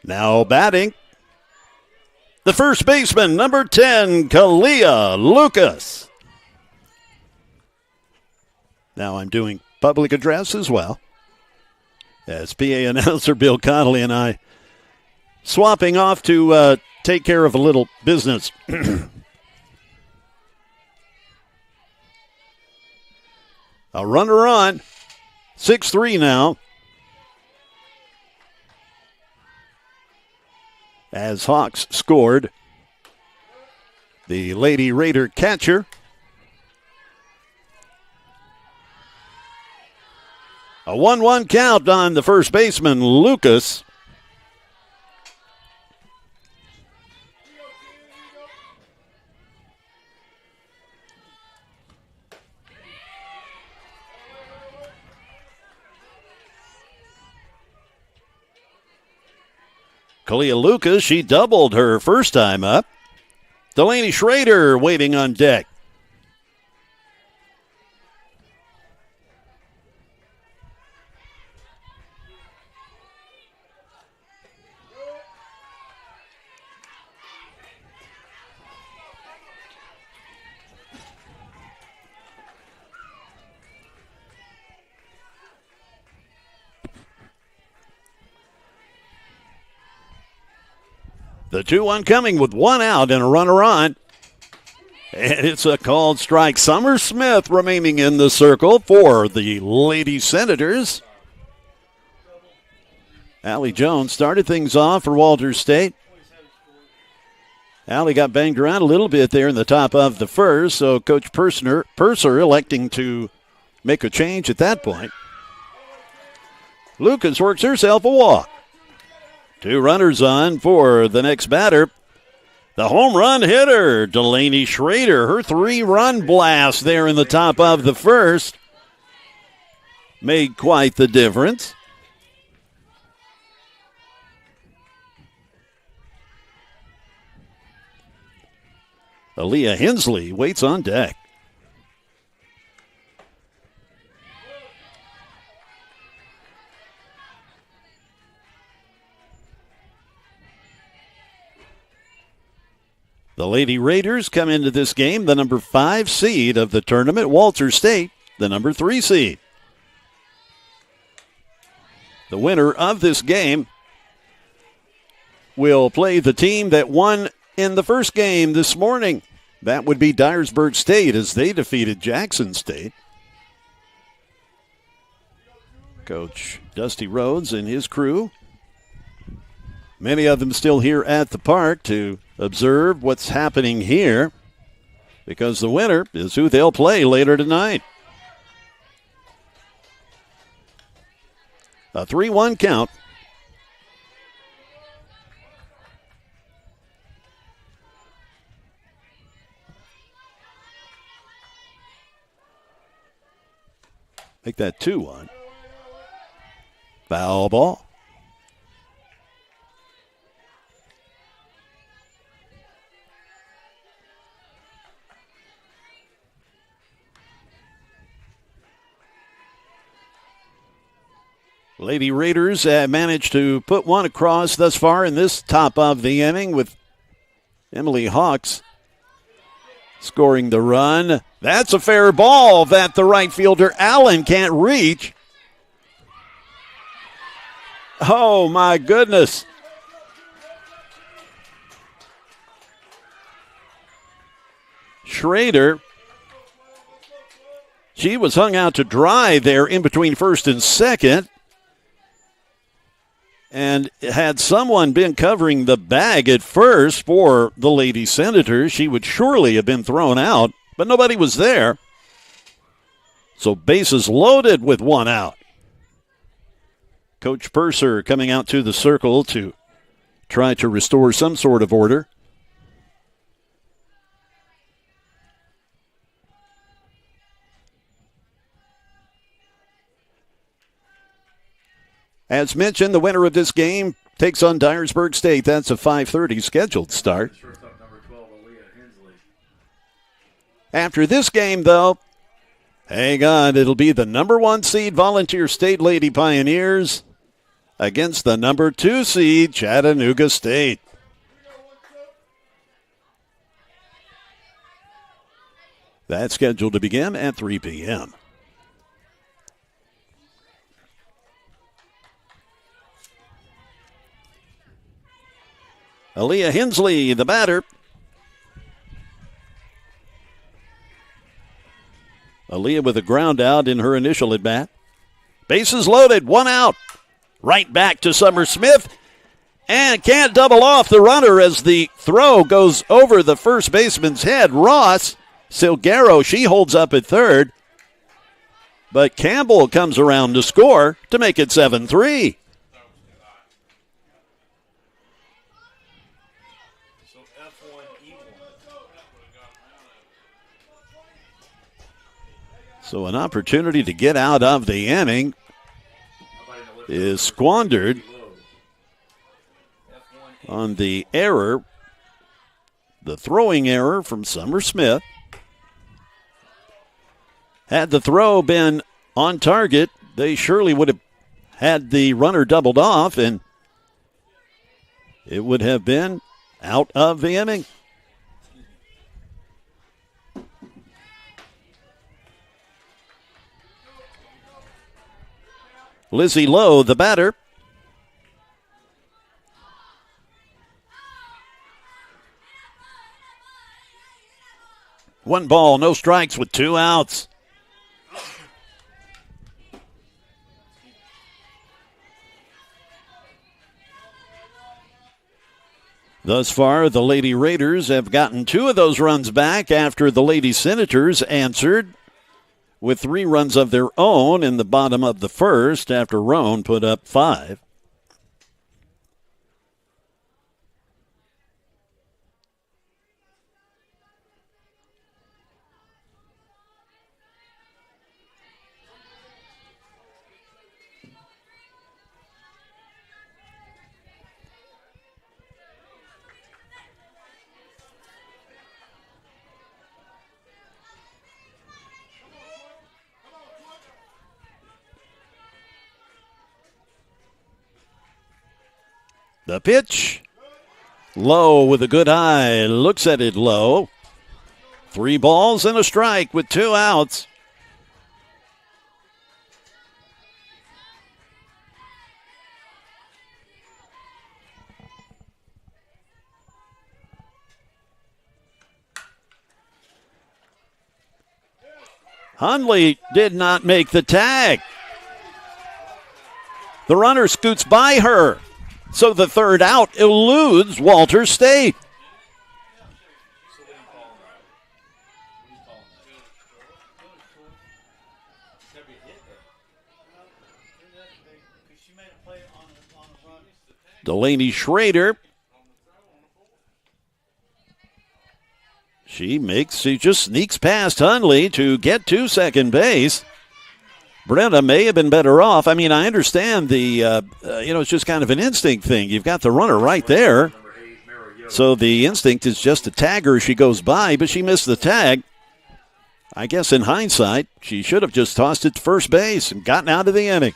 Now batting, the first baseman, number 10, Kalia Lucas. Now I'm doing public address as well, as PA announcer Bill Connolly and I swapping off to take care of a little business. A runner on, 6-3 now. As Hawks scored, the Lady Raider catcher. A 1-1 count on the first baseman, Lucas. Kalia Lucas, she doubled her first time up. Delaney Schrader waiting on deck. The 2-1 coming with one out and a runner on. And it's a called strike. Summer Smith remaining in the circle for the Lady Senators. Allie Jones started things off for Walters State. Allie got banged around a little bit there in the top of the first, so Coach Purser electing to make a change at that point. Lucas works herself a walk. 2 runners on for the next batter. The home run hitter, Delaney Schrader. Her 3-run blast there in the top of the first made quite the difference. Aaliyah Hensley waits on deck. The Lady Raiders come into this game the number 5 seed of the tournament. Walters State, the number 3 seed. The winner of this game will play the team that won in the first game this morning. That would be Dyersburg State as they defeated Jackson State. Coach Dusty Rhodes and his crew, many of them still here at the park to observe what's happening here, because the winner is who they'll play later tonight. A 3-1 count. Make that 2-1. Foul ball. Lady Raiders managed to put one across thus far in this top of the inning with Emily Hawks scoring the run. That's a fair ball that the right fielder Allen can't reach. Oh, my goodness. Schrader, she was hung out to dry there in between first and second. And had someone been covering the bag at first for the Lady Senators, she would surely have been thrown out, but nobody was there. So bases loaded with one out. Coach Purser coming out to the circle to try to restore some sort of order. As mentioned, the winner of this game takes on Dyersburg State. That's a 5:30 scheduled start. After this game, though, hang on, it'll be the number 1 seed Volunteer State Lady Pioneers against the number 2 seed Chattanooga State. That's scheduled to begin at 3 p.m. Aaliyah Hensley, the batter. Aaliyah with a ground out in her initial at bat. Bases loaded, one out. Right back to Summer Smith. And can't double off the runner as the throw goes over the first baseman's head. Ross Silguero, she holds up at third. But Campbell comes around to score to make it 7-3. So an opportunity to get out of the inning is squandered on the error, the throwing error from Summer Smith. Had the throw been on target, they surely would have had the runner doubled off, and it would have been out of the inning. Lizzie Lowe, the batter. One ball, no strikes with 2 outs. Thus far, the Lady Raiders have gotten 2 of those runs back after the Lady Senators answered with 3 runs of their own in the bottom of the first after Roan put up 5. The pitch. Low with a good eye. Looks at it low. 3 balls and a strike with 2 outs. Hundley did not make the tag. The runner scoots by her. So the third out eludes Walter State. Delaney Schrader. She just sneaks past Hundley to get to second base. Brenda may have been better off. I mean, I understand it's just kind of an instinct thing. You've got the runner right there. So the instinct is just to tag her as she goes by, but she missed the tag. I guess in hindsight, she should have just tossed it to first base and gotten out of the inning.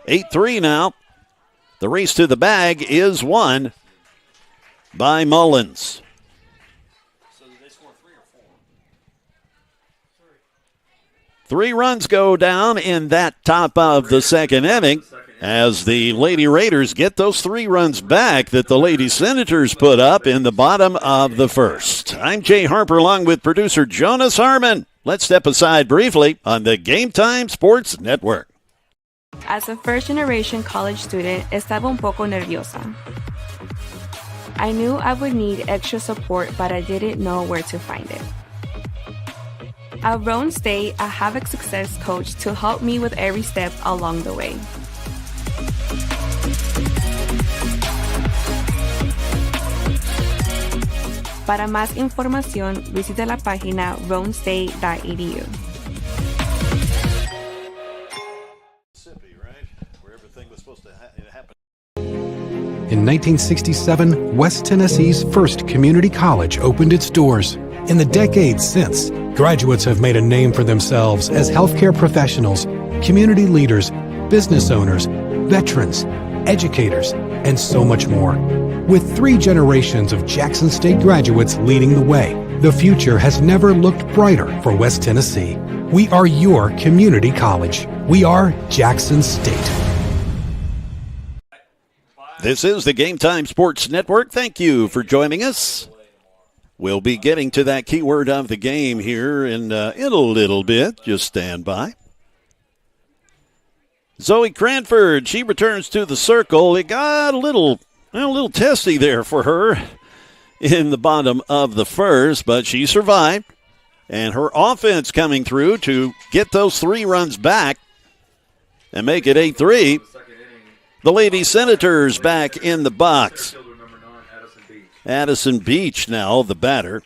8-3 now. The race to the bag is won by Mullins. So did they score 3 or 4? 3 runs go down in that top of the second inning as the Lady Raiders get those 3 runs back that the Lady Senators put up in the bottom of the first. I'm Jay Harper along with producer Jonas Harmon. Let's step aside briefly on the Game Time Sports Network. As a first-generation college student, estaba un poco nerviosa. I knew I would need extra support, but I didn't know where to find it. At Roan State, I have a success coach to help me with every step along the way. Para más información, visita la página roanstate.edu. In 1967, West Tennessee's first community college opened its doors. In the decades since, graduates have made a name for themselves as healthcare professionals, community leaders, business owners, veterans, educators, and so much more. With 3 generations of Jackson State graduates leading the way, the future has never looked brighter for West Tennessee. We are your community college. We are Jackson State. This is the Game Time Sports Network. Thank you for joining us. We'll be getting to that keyword of the game here in a little bit. Just stand by. Zoe Cranford, she returns to the circle. It got a little testy there for her in the bottom of the first, but she survived. And her offense coming through to get those 3 runs back and make it 8-3. The Lady Senators back in the box. Addison Beach now the batter.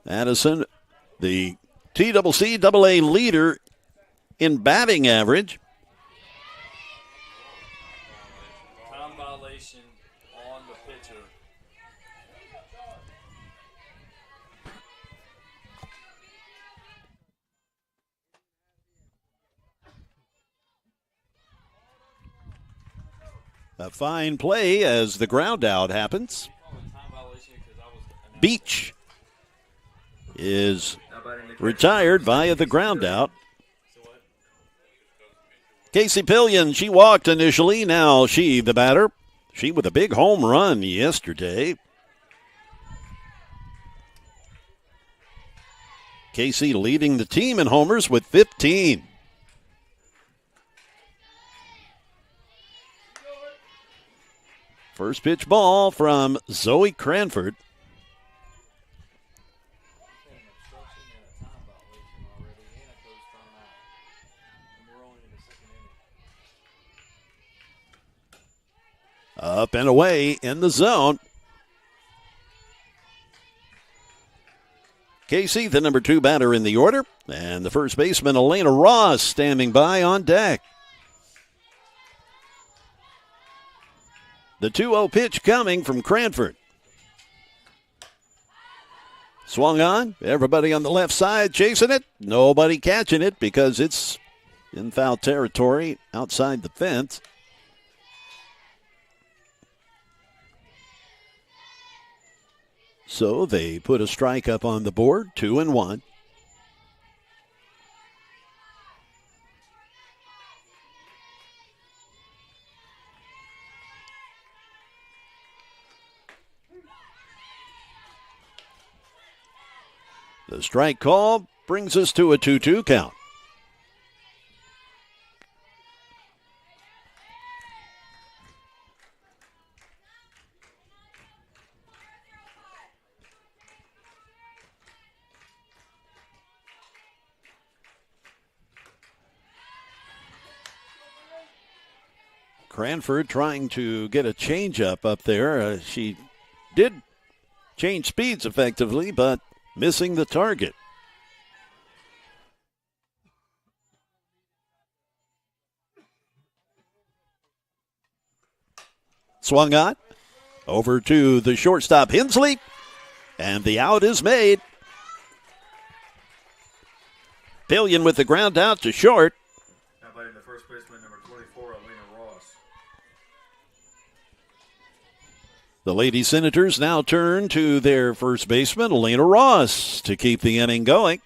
Addison, the TCCAA leader in batting average. Time violation on the pitcher. A fine play as the ground out happens. Beach is retired via the ground out. Casey Pillion, she walked initially. Now she, the batter. She with a big home run yesterday. Casey leading the team in homers with 15. First pitch ball from Zoe Cranford. Up and away in the zone. Casey, the number 2 batter in the order, and the first baseman, Elena Ross, standing by on deck. The 2-0 pitch coming from Cranford. Swung on. Everybody on the left side chasing it. Nobody catching it because it's in foul territory outside the fence. So they put a strike up on the board, 2-1. The strike call brings us to a 2-2 count. Cranford trying to get a changeup up there. She did change speeds effectively, but missing the target. Swung on over to the shortstop Hensley, and the out is made. Pillion with the ground out to short. Now batting the first baseman, number 24, Elena Ross. The Lady Senators now turn to their first baseman, Elena Ross, to keep the inning going.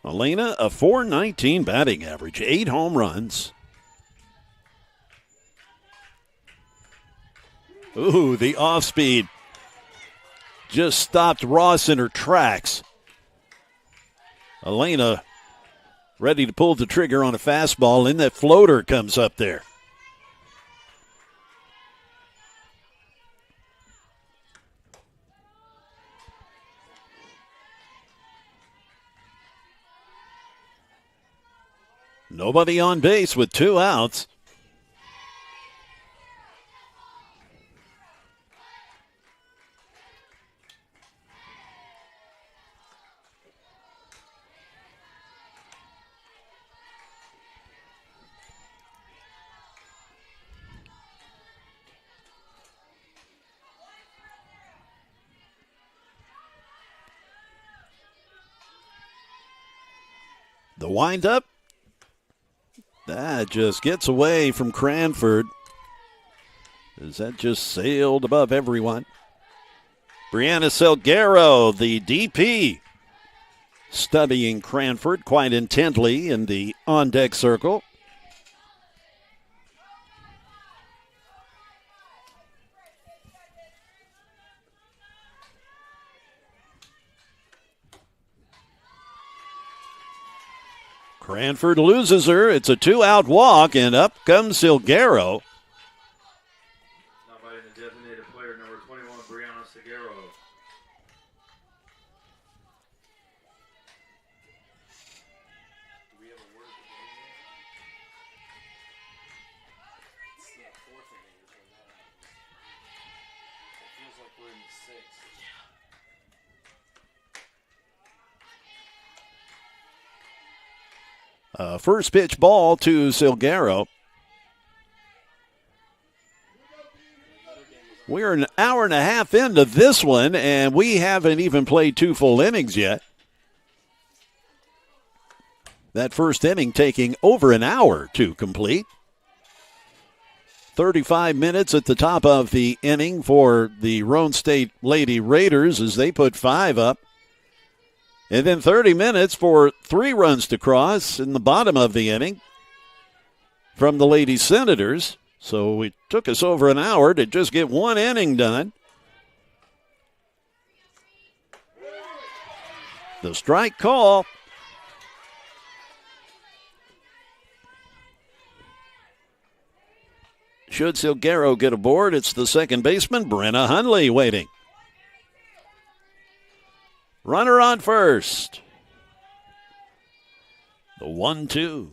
Elena, a .419 batting average, 8 home runs. Ooh, the off speed just stopped Ross in her tracks. Elena ready to pull the trigger on a fastball, and that floater comes up there. Nobody on base with 2 outs. The windup. That just gets away from Cranford, as that just sailed above everyone. Brianna Salguero, the DP, studying Cranford quite intently in the on-deck circle. Cranford loses her. It's a 2-out walk, and up comes Salguero. Now batting the designated player, number 21, Brianna Salguero. Do we have a word for game yet? It's the 4th inning is when that happens. It feels like we're in the 6th. First pitch ball to Salguero. We're an hour and a half into this one, and we haven't even played 2 full innings yet. That first inning taking over an hour to complete. 35 minutes at the top of the inning for the Roan State Lady Raiders as they put 5 up. And then 30 minutes for 3 runs to cross in the bottom of the inning from the Lady Senators. So it took us over an hour to just get 1 inning done. The strike call. Should Salguero get aboard, it's the second baseman, Brenna Hunley, waiting. Runner on first. The 1-2.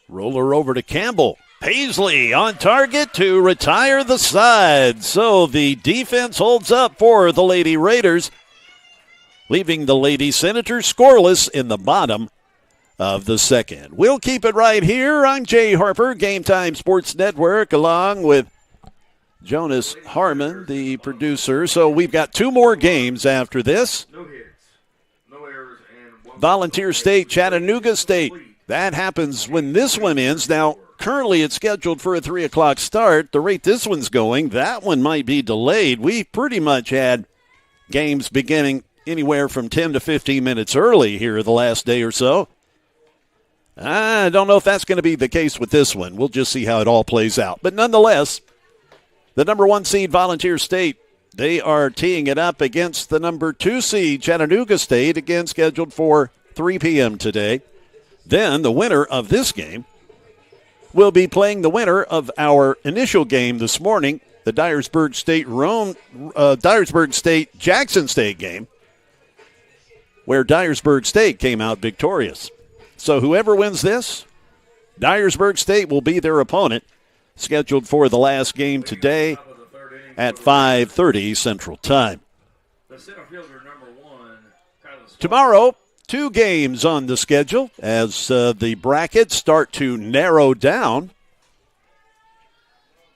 Roller over to Campbell. Paisley on target to retire the side. So the defense holds up for the Lady Raiders, leaving the Lady Senators scoreless in the bottom of the second. We'll keep it right here on Jay Harper, Game Time Sports Network, along with Jonas Harmon, the producer. So we've got 2 more games after this. No hits, no errors, and Volunteer State, Chattanooga State. That happens when this one ends. Now, currently it's scheduled for a 3 o'clock start. The rate this one's going, that one might be delayed. We pretty much had games beginning anywhere from 10 to 15 minutes early here the last day or so. I don't know if that's going to be the case with this one. We'll just see how it all plays out. But nonetheless, the number 1 seed Volunteer State They are teeing it up against the number 2 seed, Chattanooga State, again scheduled for 3 p.m. today. Then the winner of this game will be playing the winner of our initial game this morning, the Dyersburg State Jackson State game, where Dyersburg State came out victorious. So whoever wins this, Dyersburg State will be their opponent, scheduled for the last game today at 5:30 Central Time. Tomorrow, 2 games on the schedule as the brackets start to narrow down.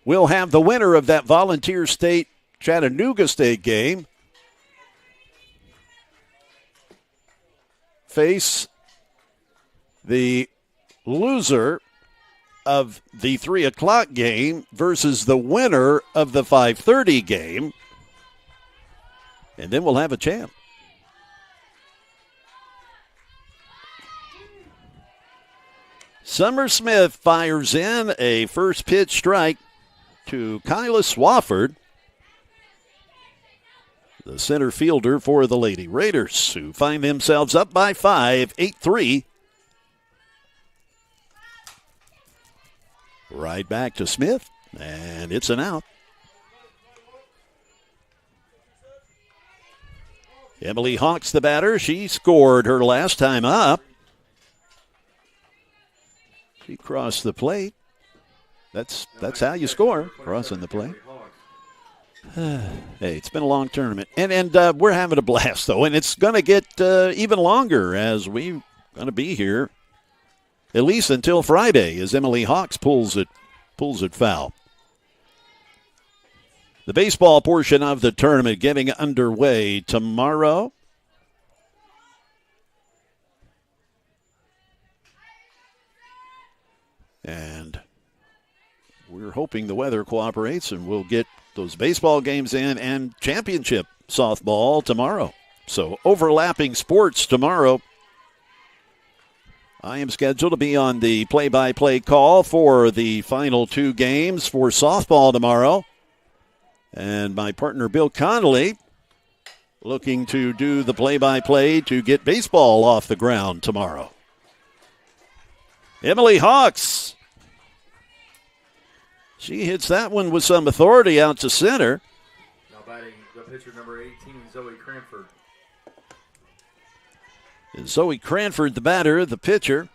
We'll have the winner of that Volunteer State Chattanooga State game face the loser of the 3 o'clock game versus the winner of the 5:30 game. And then we'll have a champ. Summer Smith fires in a first pitch strike to Kyla Swafford, the center fielder for the Lady Raiders, who find themselves up by 5, 8-3. Right back to Smith, and it's an out. Emily Hawks, the batter. She scored her last time up. She crossed the plate. That's how you score, crossing the plate. Hey, it's been a long tournament. And we're having a blast, though, and it's going to get even longer as we're going to be here at least until Friday as Emily Hawks pulls it foul. The baseball portion of the tournament getting underway tomorrow. And we're hoping the weather cooperates and we'll get those baseball games in and championship softball tomorrow. So overlapping sports tomorrow. I am scheduled to be on the play-by-play call for the final 2 games for softball tomorrow. And my partner, Bill Connolly, looking to do the play-by-play to get baseball off the ground tomorrow. Emily Hawks. She hits that one with some authority out to center. Now batting the pitcher number 18, Zoe Cranford. Zoe Cranford, the batter, the pitcher.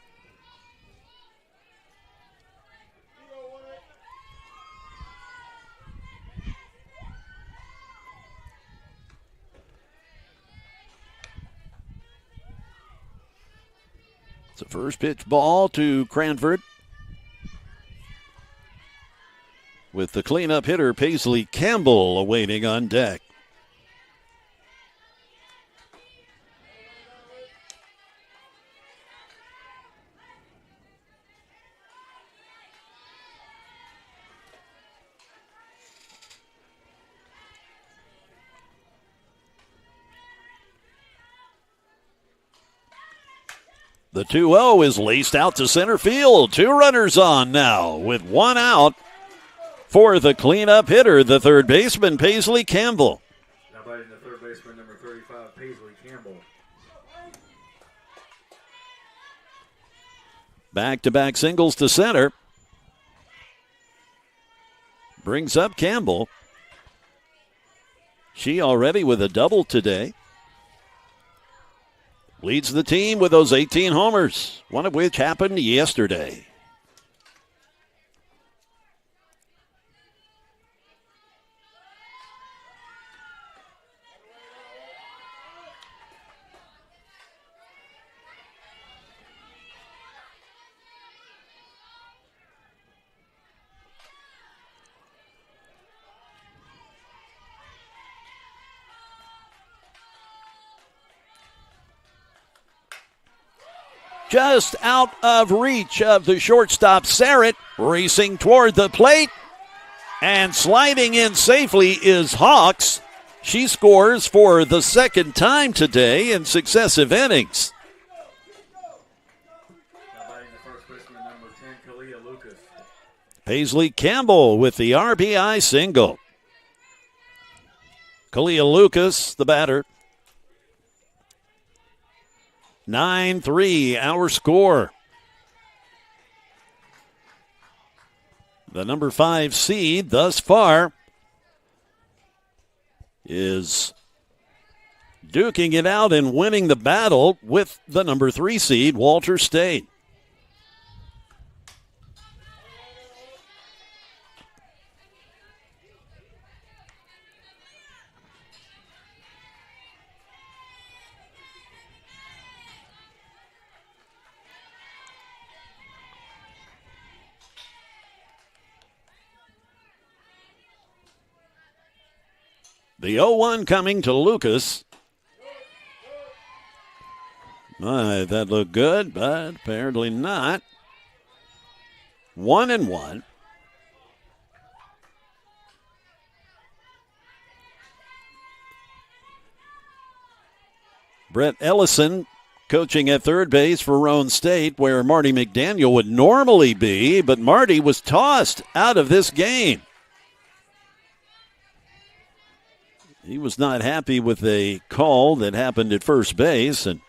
It's a first pitch ball to Cranford. With the cleanup hitter, Paisley Campbell, awaiting on deck. The 2-0 is laced out to center field. 2 runners on now with 1 out for the cleanup hitter, the third baseman, Paisley Campbell. Now batting the third baseman, number 35, Paisley Campbell. Back-to-back singles to center. Brings up Campbell. She already with a double today. Leads the team with those 18 homers, one of which happened yesterday. Just out of reach of the shortstop, Sarrett, racing toward the plate. And sliding in safely is Hawks. She scores for the second time today in successive innings. Now batting the first baseman, number 10, Kalia Lucas. Paisley Campbell with the RBI single. Kalia Lucas, the batter. 9-3, our score. The number 5 seed thus far is duking it out and winning the battle with the number 3 seed, Walter State. The 0-1 coming to Lucas. That looked good, but apparently not. 1-1. Brett Ellison coaching at third base for Roan State, where Marty McDaniel would normally be, but Marty was tossed out of this game. He was not happy with a call that happened at first base, and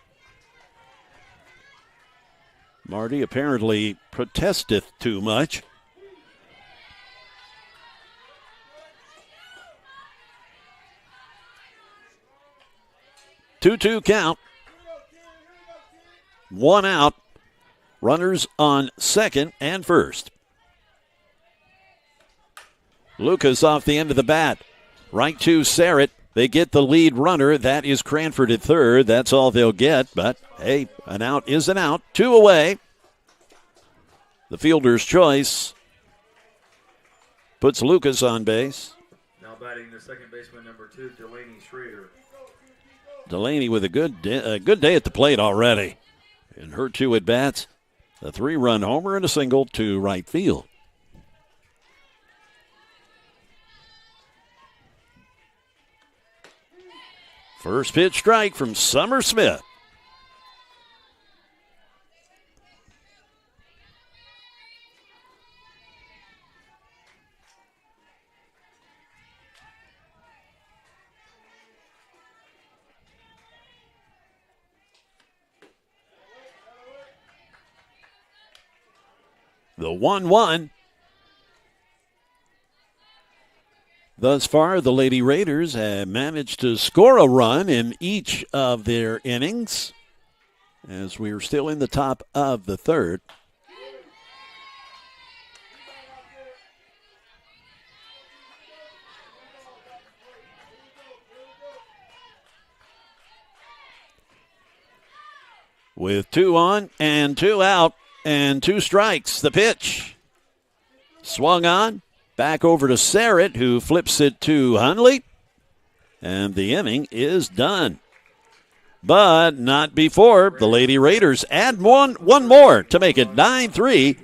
Marty apparently protesteth too much. Two-two count. 1 out. Runners on second and first. Lucas off the end of the bat. Right to Sarrett. They get the lead runner. That is Cranford at third. That's all they'll get. But, hey, an out is an out. 2 away. The fielder's choice puts Lucas on base. Now batting the second baseman, number 2, Delaney Schrader. Delaney with a good day at the plate already. In her 2 at-bats, a 3-run homer and a single to right field. First pitch strike from Summer Smith. The 1-1. Thus far, the Lady Raiders have managed to score a run in each of their innings, as we are still in the top of the third. With 2 on and 2 out and 2 strikes, the pitch swung on. Back over to Sarrett, who flips it to Hunley. And the inning is done. But not before the Lady Raiders add one more to make it 9-3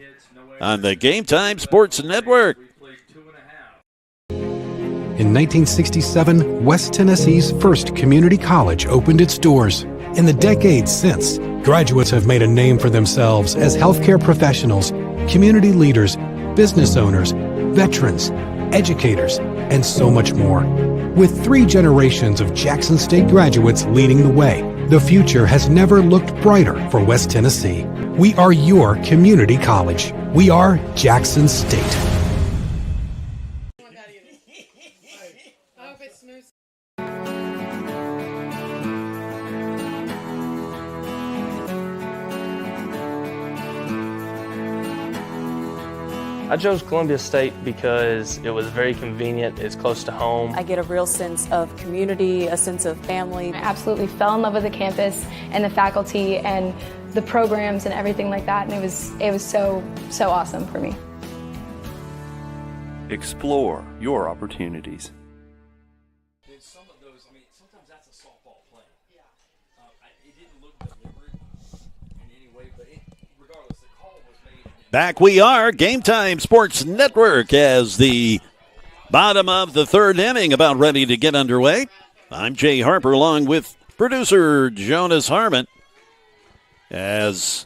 on the Game Time Sports Network. In 1967, West Tennessee's first community college opened its doors. In the decades since, graduates have made a name for themselves as healthcare professionals, community leaders, business owners, veterans, educators, and so much more. With 3 generations of Jackson State graduates leading the way, the future has never looked brighter for West Tennessee. We are your community college. We are Jackson State. I chose Columbia State because it was very convenient, it's close to home. I get a real sense of community, a sense of family. I absolutely fell in love with the campus and the faculty and the programs and everything like that, and it was so awesome for me. Explore your opportunities. Some of those, sometimes that's a softball play. Yeah. It didn't look deliberate in any way, but regardless, the call was made. Back we are, Game Time Sports Network, as the bottom of the third inning about ready to get underway. I'm Jay Harper along with producer Jonas Harmon as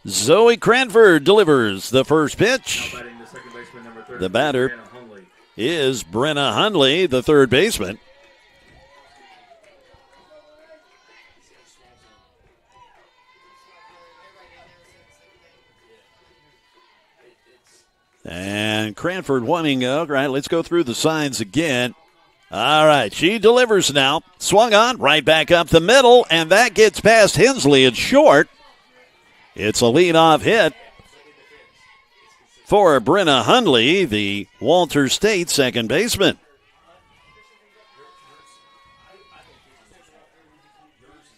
Zoe Cranford delivers the first pitch. The batter is Brenna Hundley, the third baseman. And Cranford wanting, all right, let's go through the signs again. All right, she delivers now. Swung on, right back up the middle, and that gets past Hensley. It's short. It's a leadoff hit for Brenna Hundley, the Walter State second baseman.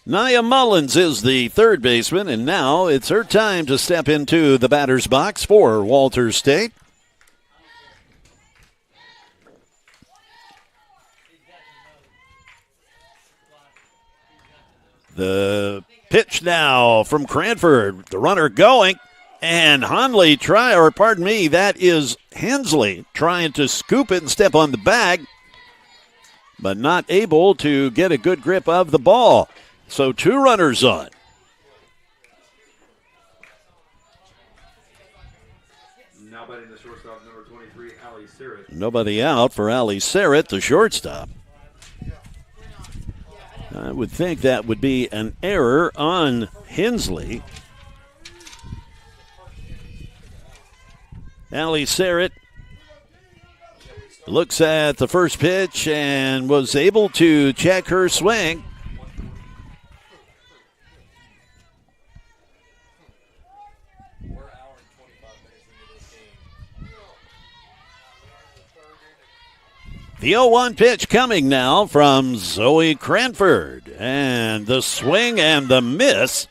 Nia Mullins is the third baseman, and now it's her time to step into the batter's box for Walter State. The pitch now from Cranford. The runner going, and Hensley that is Hensley trying to scoop it and step on the bag, but not able to get a good grip of the ball. So 2 runners on. Now batting the shortstop, number 23, Allie Surratt. Nobody out for Allie Surratt, the shortstop. I would think that would be an error on Hensley. Allie Surratt looks at the first pitch and was able to check her swing. The 0-1 pitch coming now from Zoe Cranford. And the swing and the miss.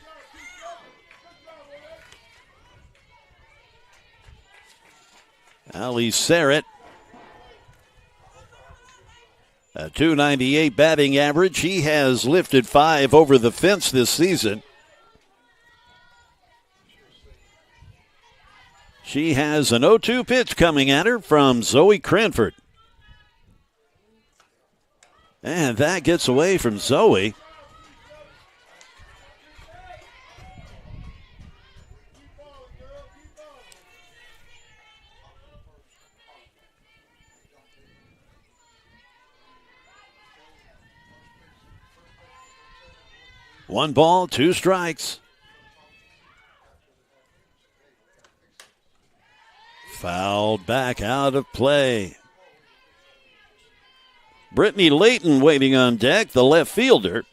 Allie Surratt, a .298 batting average. He has lifted 5 over the fence this season. She has an 0-2 pitch coming at her from Zoe Cranford. And that gets away from Zoe. One ball, 2 strikes. Fouled back out of play. Brittany Layton waiting on deck, the left fielder.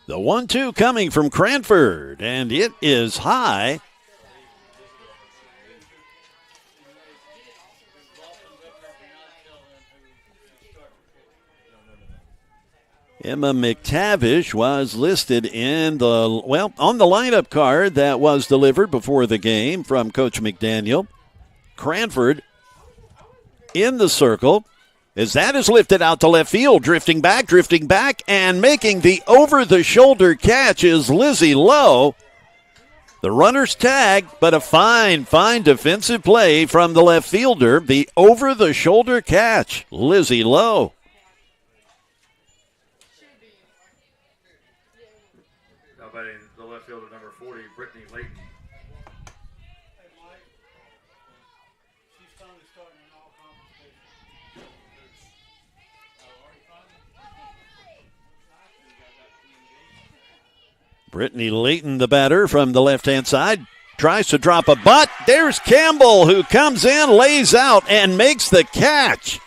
The 1-2 coming from Cranford, and it is high. Emma McTavish was listed on the lineup card that was delivered before the game from Coach McDaniel. Cranford in the circle as that is lifted out to left field, drifting back, and making the over-the-shoulder catch is Lizzie Lowe. The runner's tag, but a fine defensive play from the left fielder. The over-the-shoulder catch, Lizzie Lowe. Batting the left fielder, number 40, Brittany Layton. Brittany Layton, the batter from the left-hand side, tries to drop a butt. There's Campbell, who comes in, lays out, and makes the catch.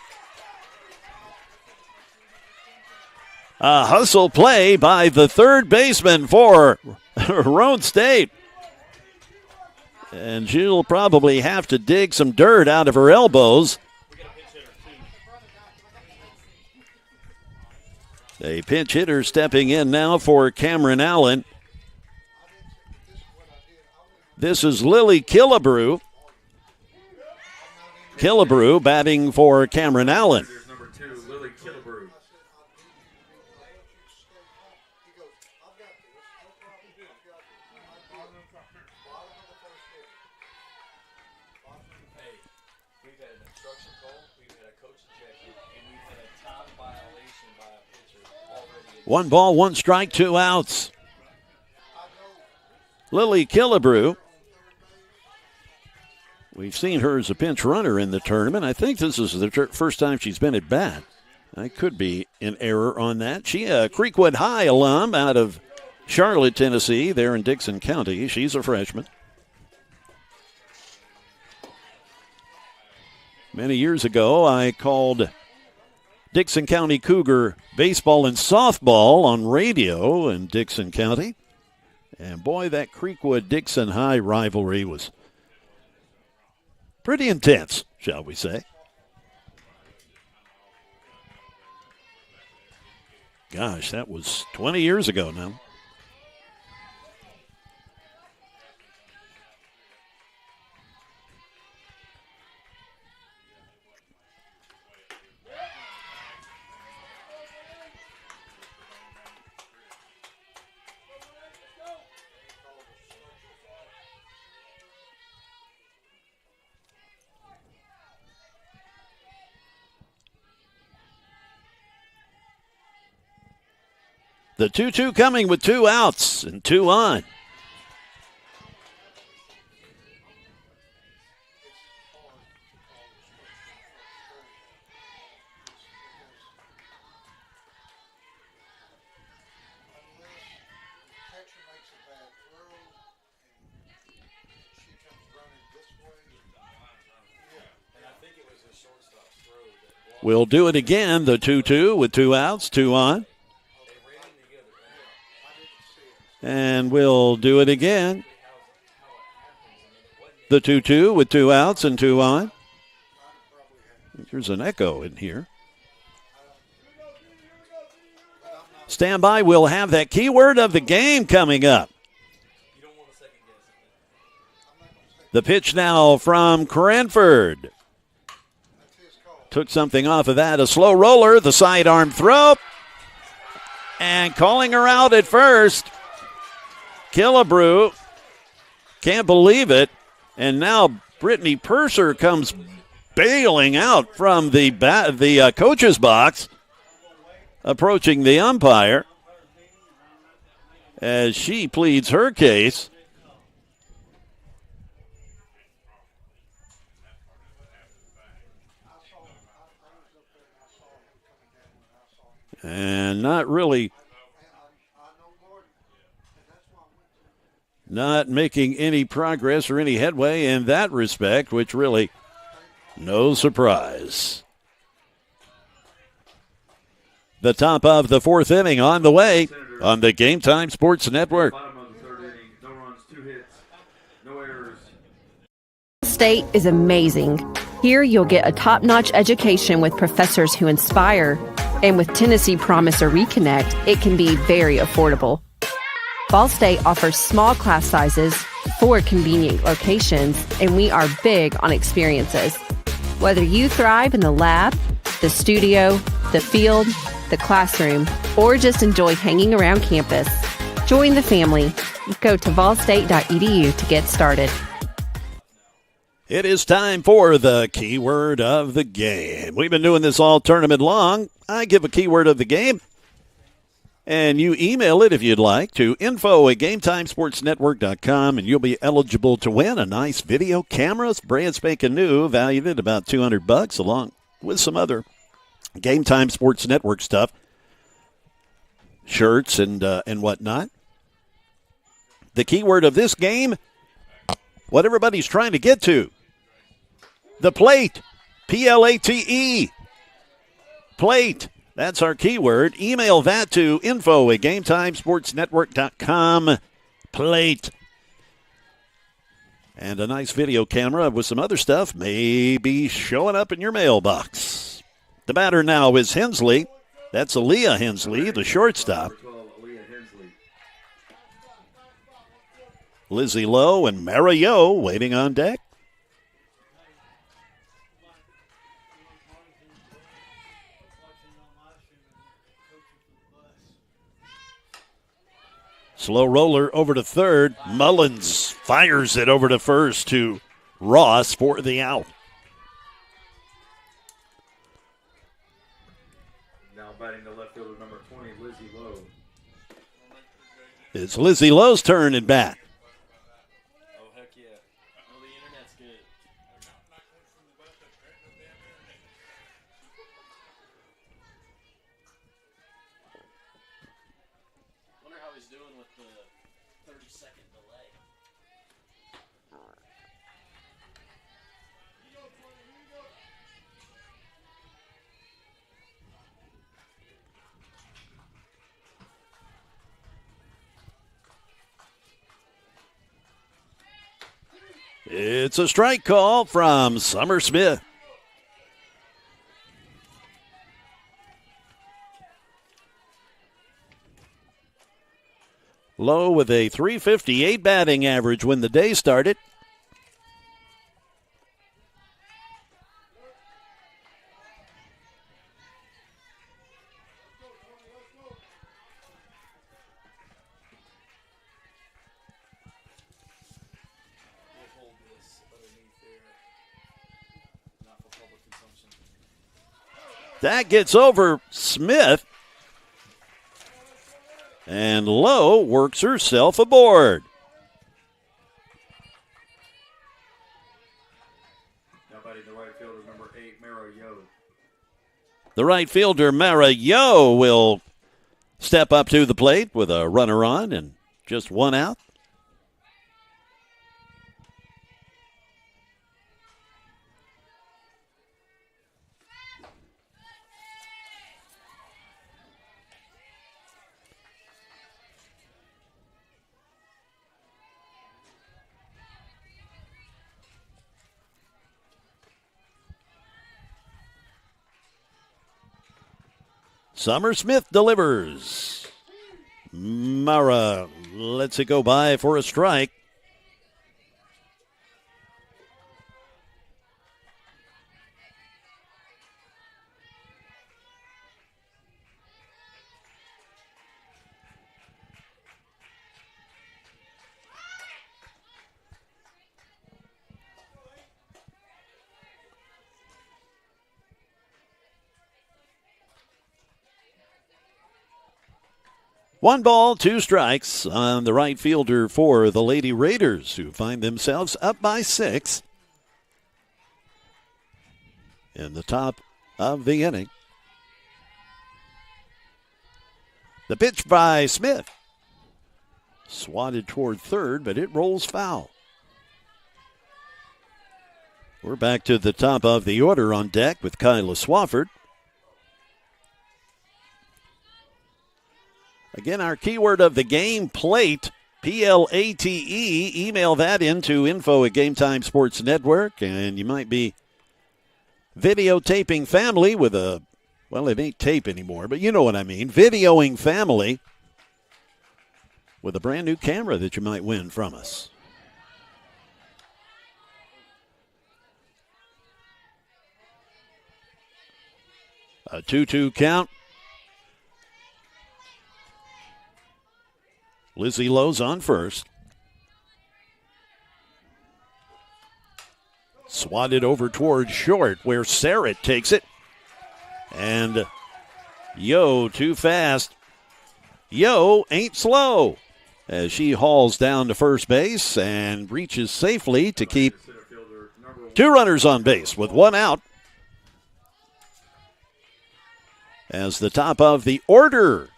A hustle play by the third baseman for Roan State. And she'll probably have to dig some dirt out of her elbows. A pinch hitter stepping in now for Cameron Allen. This is Lily Killebrew. Killebrew batting for Cameron Allen. There's number 2, Lily Killebrew. One ball, 1 strike, 2 outs. Lily Killebrew We've seen her as a pinch runner in the tournament. I think this is the first time she's been at bat. I could be in error on that. She a Creekwood High alum out of Charlotte, Tennessee, there in Dixon County. She's a freshman. Many years ago, I called Dixon County Cougar baseball and softball on radio in Dixon County. And boy, that Creekwood-Dixon High rivalry was pretty intense, shall we say. Gosh, that was 20 years ago now. The 2-2 coming with 2 outs and 2 on. We'll do it again, the 2-2 with 2 outs, 2 on. And we'll do it again. The 2-2 with 2 outs and 2 on. I think there's an echo in here. Stand by. We'll have that keyword of the game coming up. The pitch now from Cranford. Took something off of that. A slow roller. The sidearm throw. And calling her out at first. Killebrew can't believe it, and now Brittany Purser comes bailing out from the coach's box, approaching the umpire as she pleads her case. And not making any progress or any headway in that respect, which really, no surprise. The top of the 4th inning on the way on the Game Time Sports Network. Bottom of the 3rd inning, no runs, 2 hits, no errors. State is amazing. Here you'll get a top-notch education with professors who inspire. And with Tennessee Promise or Reconnect, it can be very affordable. Ball State offers small class sizes, 4 convenient locations, and we are big on experiences. Whether you thrive in the lab, the studio, the field, the classroom, or just enjoy hanging around campus, join the family. Go to ballstate.edu to get started. It is time for the keyword of the game. We've been doing this all tournament long. I give a keyword of the game, and you email it if you'd like to info@GameTimeSportsNetwork.com, and you'll be eligible to win a nice video camera. It's brand spanking new, valued at about $200, along with some other Game Time Sports Network stuff, shirts and whatnot. The keyword of this game, what everybody's trying to get to, the plate, Plate. Plate. That's our keyword. Email that to info@GameTimeSportsNetwork.com. Plate. And a nice video camera with some other stuff may be showing up in your mailbox. The batter now is Hensley. That's Aaliyah Hensley, the shortstop. Lizzie Lowe and Mario waiting on deck. Slow roller over to third. Mullins fires it over to first to Ross for the out. Now batting the left fielder, number 20, Lizzie Lowe. It's Lizzie Lowe's turn at bat. Oh, heck yeah. Oh, the internet's good. doing with the 30-second delay. It's a strike call from Summer Smith. Lowe with a .358 batting average when the day started. That gets over Smith. And Lowe works herself aboard. Now batting the right fielder, number 8, Mara Yo. The right fielder, Mara Yo, will step up to the plate with a runner on and just one out. Summer Smith delivers. Mara lets it go by for a strike. One ball, two strikes on the right fielder for the Lady Raiders, who find themselves up by 6 in the top of the inning. The pitch by Smith. Swatted toward third, but it rolls foul. We're back to the top of the order on deck with Kyla Swafford. Again, our keyword of the game, plate, P-L-A-T-E. Email that into info@Gametime Sports Network, and you might be videotaping family with a, well, it ain't tape anymore, but you know what I mean, videoing family with a brand new camera that you might win from us. A 2-2 count. Lizzie Lowe's on first. Swatted over towards short where Sarrett takes it. And Yo too fast. Yo ain't slow as she hauls down to first base and reaches safely to keep 2 runners on base with 1 out. As the top of the order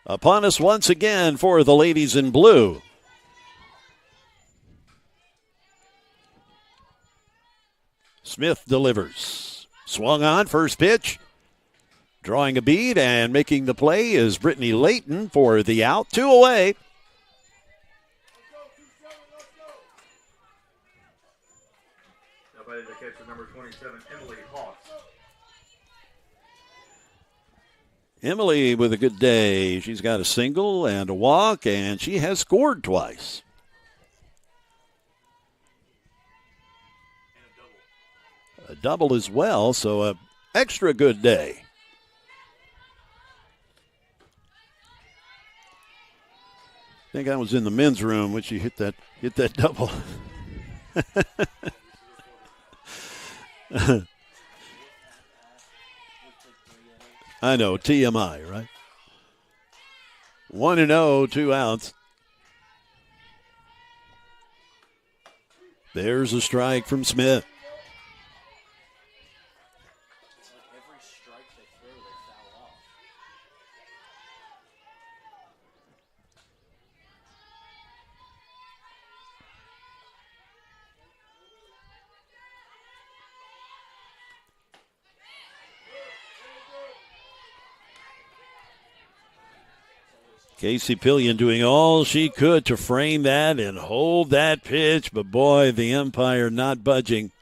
upon us once again for the ladies in blue. Smith delivers. Swung on, first pitch. Drawing a bead and making the play is Brittany Layton for the out. 2 away. Now batting the catcher, number 27, Emily Hawks. Emily with a good day. She's got a single and a walk, and she has scored twice. A double as well, so a extra good day. I think I was in the men's room when she hit that double. I know, TMI, right? 1-0, 2 outs. There's a strike from Smith. Casey Pillion doing all she could to frame that and hold that pitch, but boy, the umpire not budging.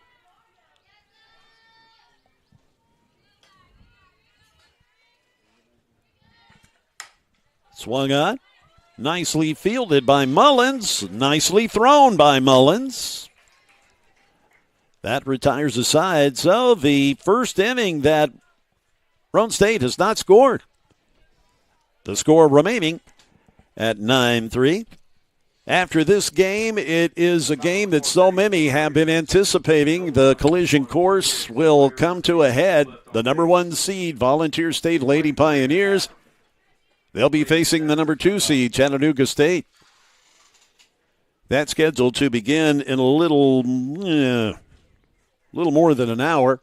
Swung on. Nicely fielded by Mullins. Nicely thrown by Mullins. That retires the side. So the first inning that Roan State has not scored. The score remaining at 9-3. After this game, it is a game that so many have been anticipating. The collision course will come to a head. The number 1 seed, Volunteer State Lady Pioneers. They'll be facing the number 2 seed, Chattanooga State. That's scheduled to begin in a little more than an hour.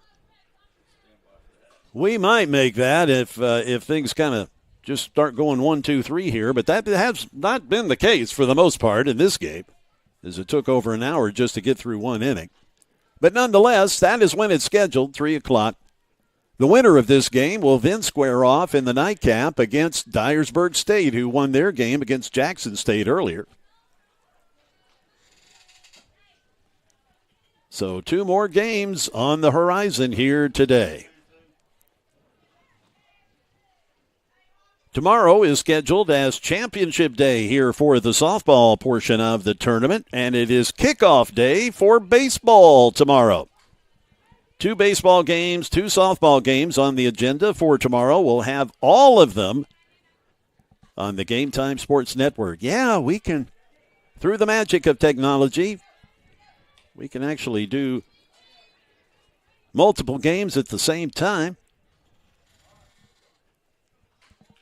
We might make that if things kind of just start going 1, 2, 3 here, but that has not been the case for the most part in this game, as it took over an hour just to get through one inning. But nonetheless, that is when it's scheduled, 3 o'clock. The winner of this game will then square off in the nightcap against Dyersburg State, who won their game against Jackson State earlier. So 2 more games on the horizon here today. Tomorrow is scheduled as championship day here for the softball portion of the tournament, and it is kickoff day for baseball tomorrow. 2 baseball games, 2 softball games on the agenda for tomorrow. We'll have all of them on the Game Time Sports Network. Yeah, we can, through the magic of technology, we can actually do multiple games at the same time.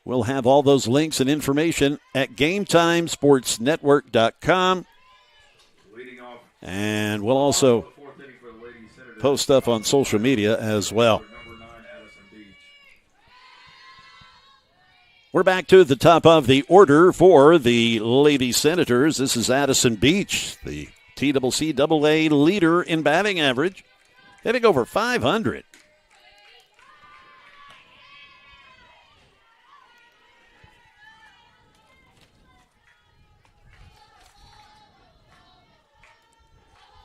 We'll have all those links and information at GameTimeSportsNetwork.com. And we'll also post stuff on social media as well. We're back to the top of the order for the Lady Senators. This is Addison Beach, the TCCAA leader in batting average, hitting over 500.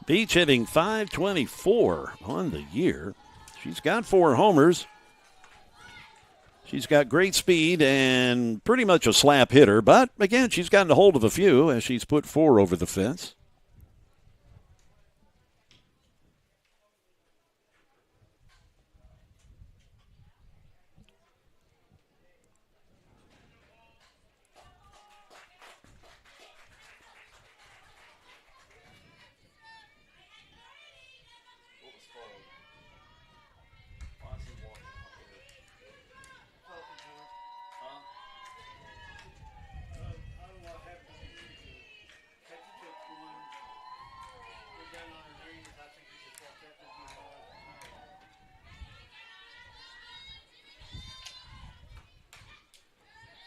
Beach hitting .524 on the year. She's got 4 homers. She's got great speed and pretty much a slap hitter, but again, she's gotten a hold of a few as she's put 4 over the fence.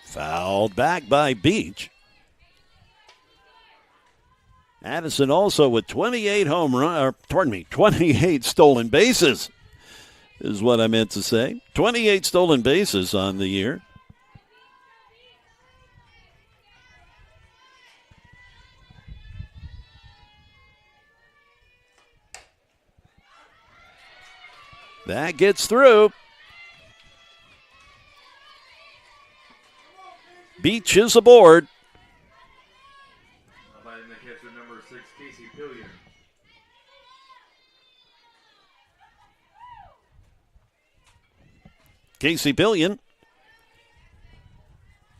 Fouled back by Beach. Addison also with 28 stolen bases is what I meant to say. 28 stolen bases on the year. That gets through. Beach is aboard. Batting the catcher, number 6, Casey Pillion. Casey Pillion,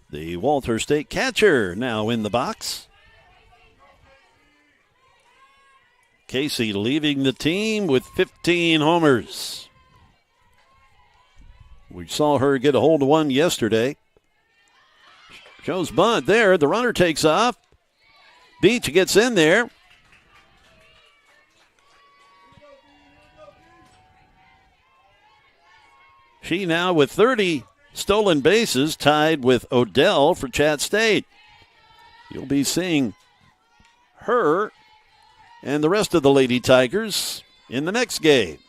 the Walter State catcher, now in the box. Casey leaving the team with 15 homers. We saw her get a hold of one yesterday. Shows bunt there. The runner takes off. Beach gets in there. She now with 30 stolen bases, tied with Odell for Chat State. You'll be seeing her and the rest of the Lady Tigers in the next game.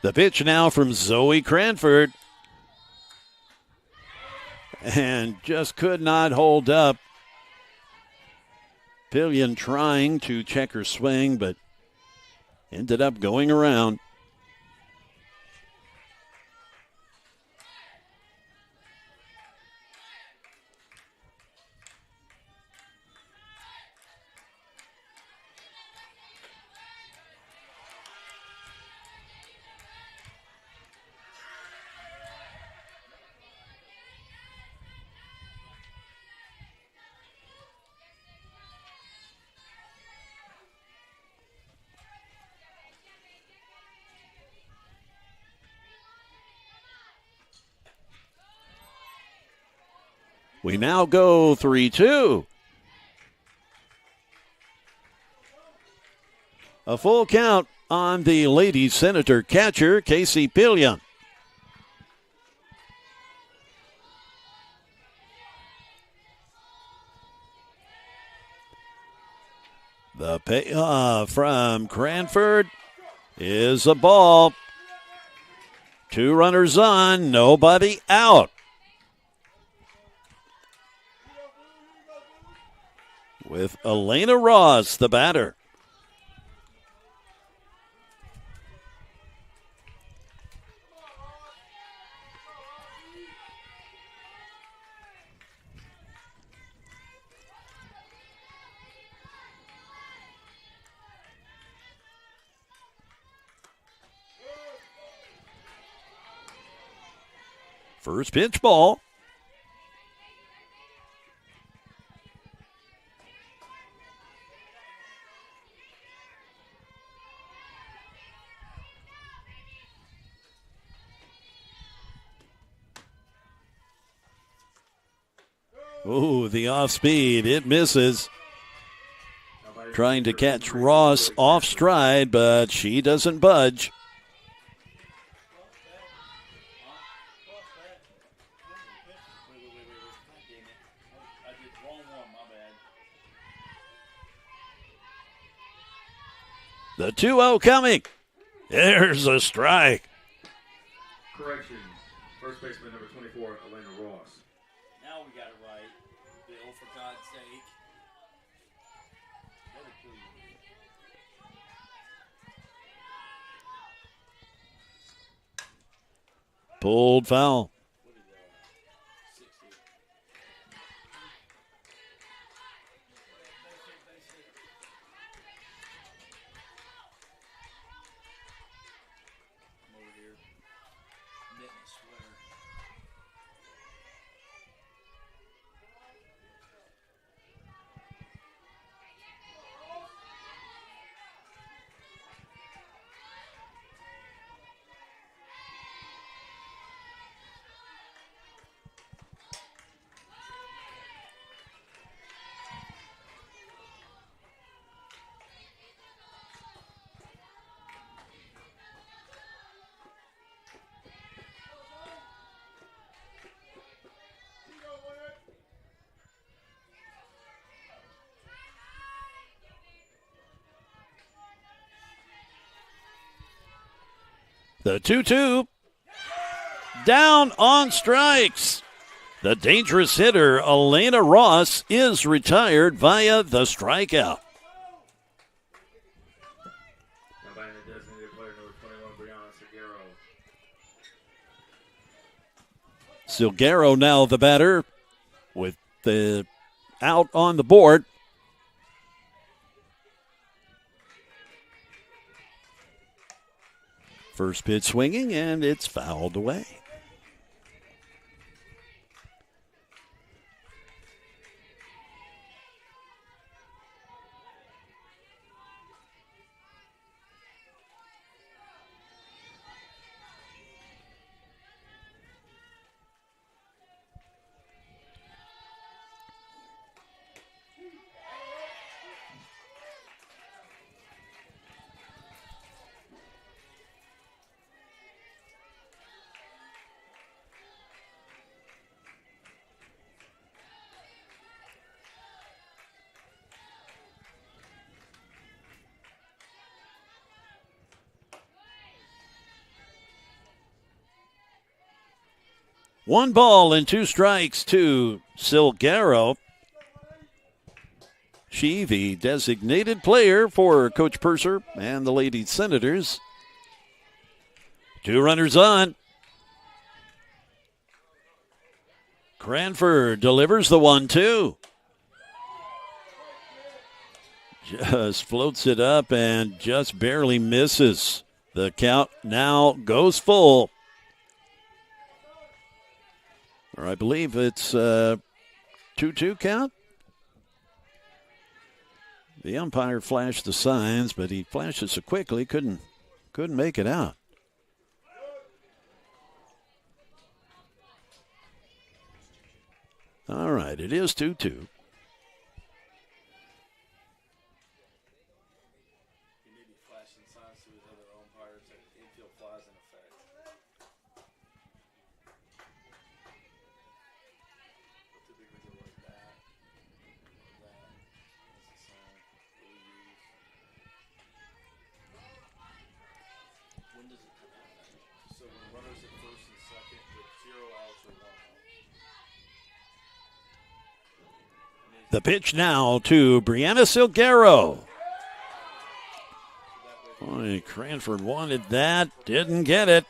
The pitch now from Zoe Cranford. And just could not hold up. Pillion trying to check her swing, but ended up going around. We now go 3-2. A full count on the Lady Senator catcher, Casey Pillion. The payoff from Cranford is a ball. 2 runners on, nobody out. With Elena Ross, the batter. First pitch ball. Ooh, the off speed. It misses. Trying to catch Ross off stride, but she doesn't budge. The 2-0 coming. There's a strike. Correction. First baseman number 24, Elena Ross. Now we got it right. Bill, for God's sake. Pulled foul. The 2-2. Down on strikes. The dangerous hitter, Elena Ross, is retired via the strikeout. Now batting the designated player number 21, Brianna Silguero. Silguero now the batter with the out on the board. First pitch swinging, and it's fouled away. 1 ball and 2 strikes to Silguero. She, the designated player for Coach Purser and the Lady Senators. 2 runners on. Cranford delivers the 1-2. Just floats it up and just barely misses. The count now goes full. Or I believe it's 2-2 count. The umpire flashed the signs, but he flashed it so quickly couldn't make it out. All right, it is 2-2. The pitch now to Brianna Silguero. Boy, Cranford wanted that, didn't get it.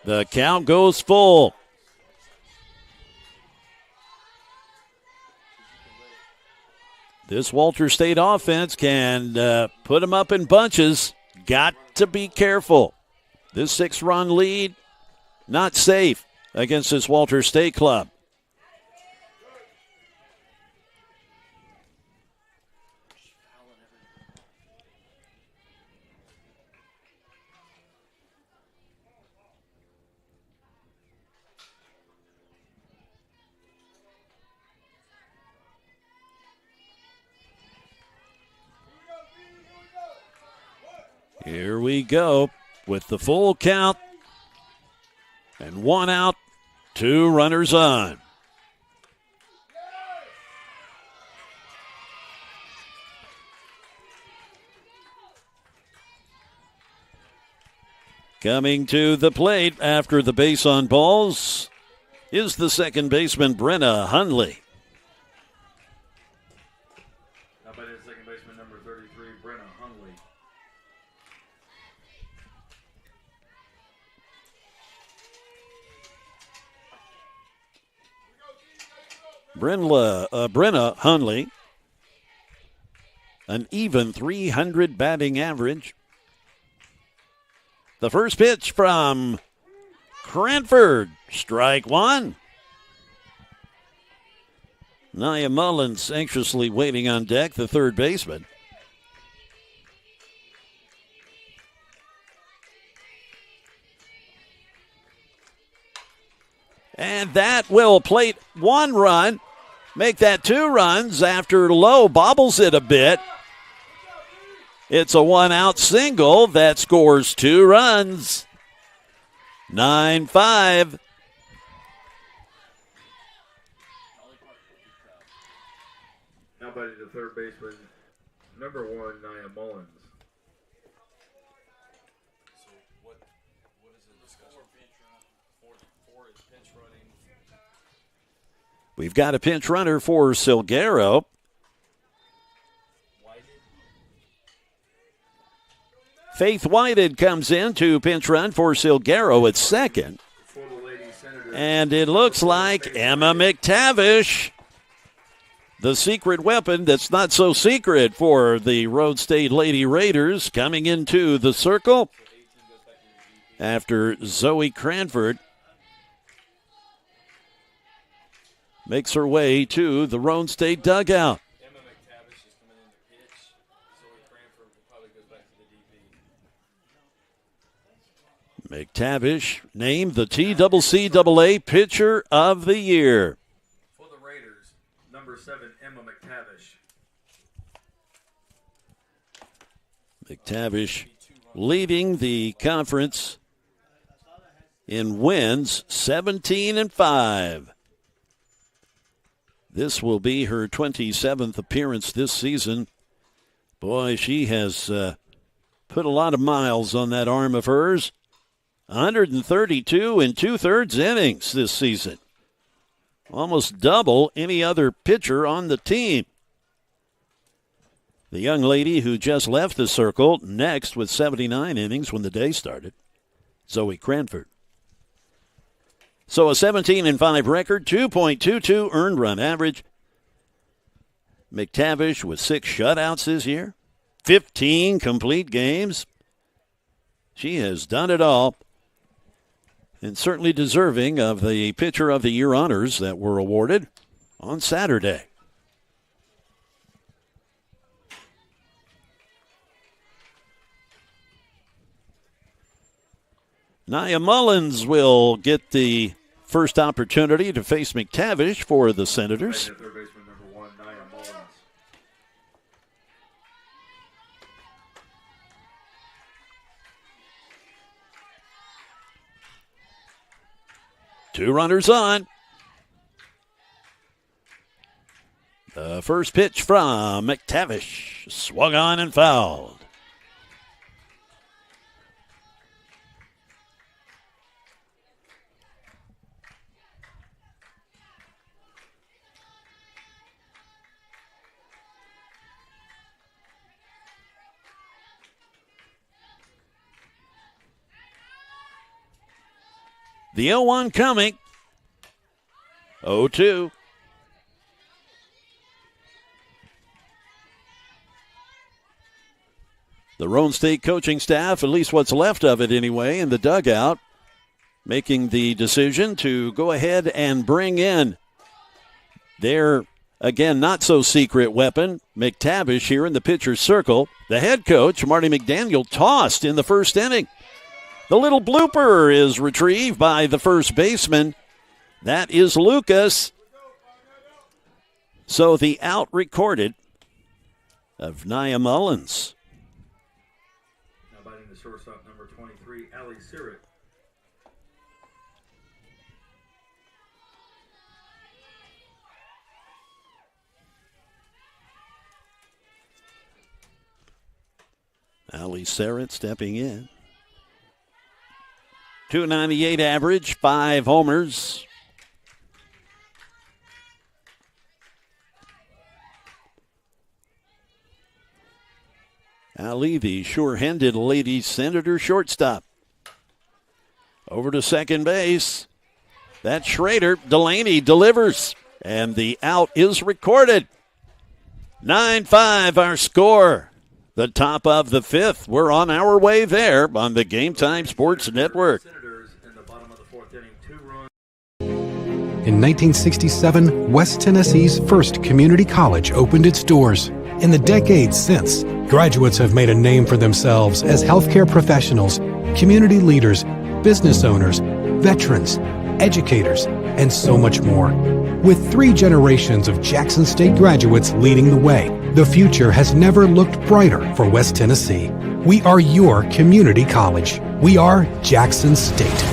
The count goes full. This Walter State offense can put them up in bunches. Got to be careful. This 6-run lead, not safe against this Walter State club. Here we go with the full count and 1 out, 2 runners on. Coming to the plate after the base on balls is the second baseman, Brenna Hundley. Now by the second baseman, number 33, Brenna Hundley. Brenna Hundley, an even .300 batting average. The first pitch from Cranford, strike 1. Nia Mullins anxiously waiting on deck, the third baseman. And that will plate 1 run, make that 2 runs after Lowe bobbles it a bit. It's a 1-out single that scores 2 runs. 9-5. Now by the third baseman, number 1, Nia Mullins. We've got a pinch runner for Silguero. Faith Whited comes in to pinch run for Silguero at second. And it looks like Emma McTavish, the secret weapon that's not so secret for the Road State Lady Raiders, coming into the circle after Zoe Cranford makes her way to the Roan State dugout. Emma McTavish is coming in to pitch. Zoe Cranford will probably go back to the DP. McTavish named the TCCAA Pitcher of the Year. For the Raiders, number 7, Emma McTavish. McTavish leading the conference in wins, 17-5. This will be her 27th appearance this season. Boy, she has put a lot of miles on that arm of hers. 132 and 2/3 innings this season. Almost double any other pitcher on the team. The young lady who just left the circle next with 79 innings when the day started, Zoe Cranford. So a 17-5 record, 2.22 earned run average. McTavish with 6 shutouts this year, 15 complete games. She has done it all, and certainly deserving of the Pitcher of the Year honors that were awarded on Saturday. Nia Mullins will get the first opportunity to face McTavish for the Senators. Third baseman number 1, Nia Mullins. Two runners on. The first pitch from McTavish. Swung on and fouled. The 0-1 coming. 0-2. The Roan State coaching staff, at least what's left of it anyway, in the dugout, making the decision to go ahead and bring in their, again, not so secret weapon, McTavish, here in the pitcher's circle. The head coach, Marty McDaniel, tossed in the first inning. The little blooper is retrieved by the first baseman. That is Lucas. So the out recorded of Nia Mullins. Now batting the shortstop, number 23, Ali Sirit. Ali Sirit stepping in. 298 average, 5 homers. Ali, the sure-handed lady Senator shortstop. Over to second base. That's Schrader. Delaney delivers, and the out is recorded. 9-5 our score. The top of the 5th. We're on our way there on the Game Time Sports Network. In 1967, West Tennessee's first community college opened its doors. In the decades since, graduates have made a name for themselves as healthcare professionals, community leaders, business owners, veterans, educators, and so much more. With 3 generations of Jackson State graduates leading the way, the future has never looked brighter for West Tennessee. We are your community college. We are Jackson State.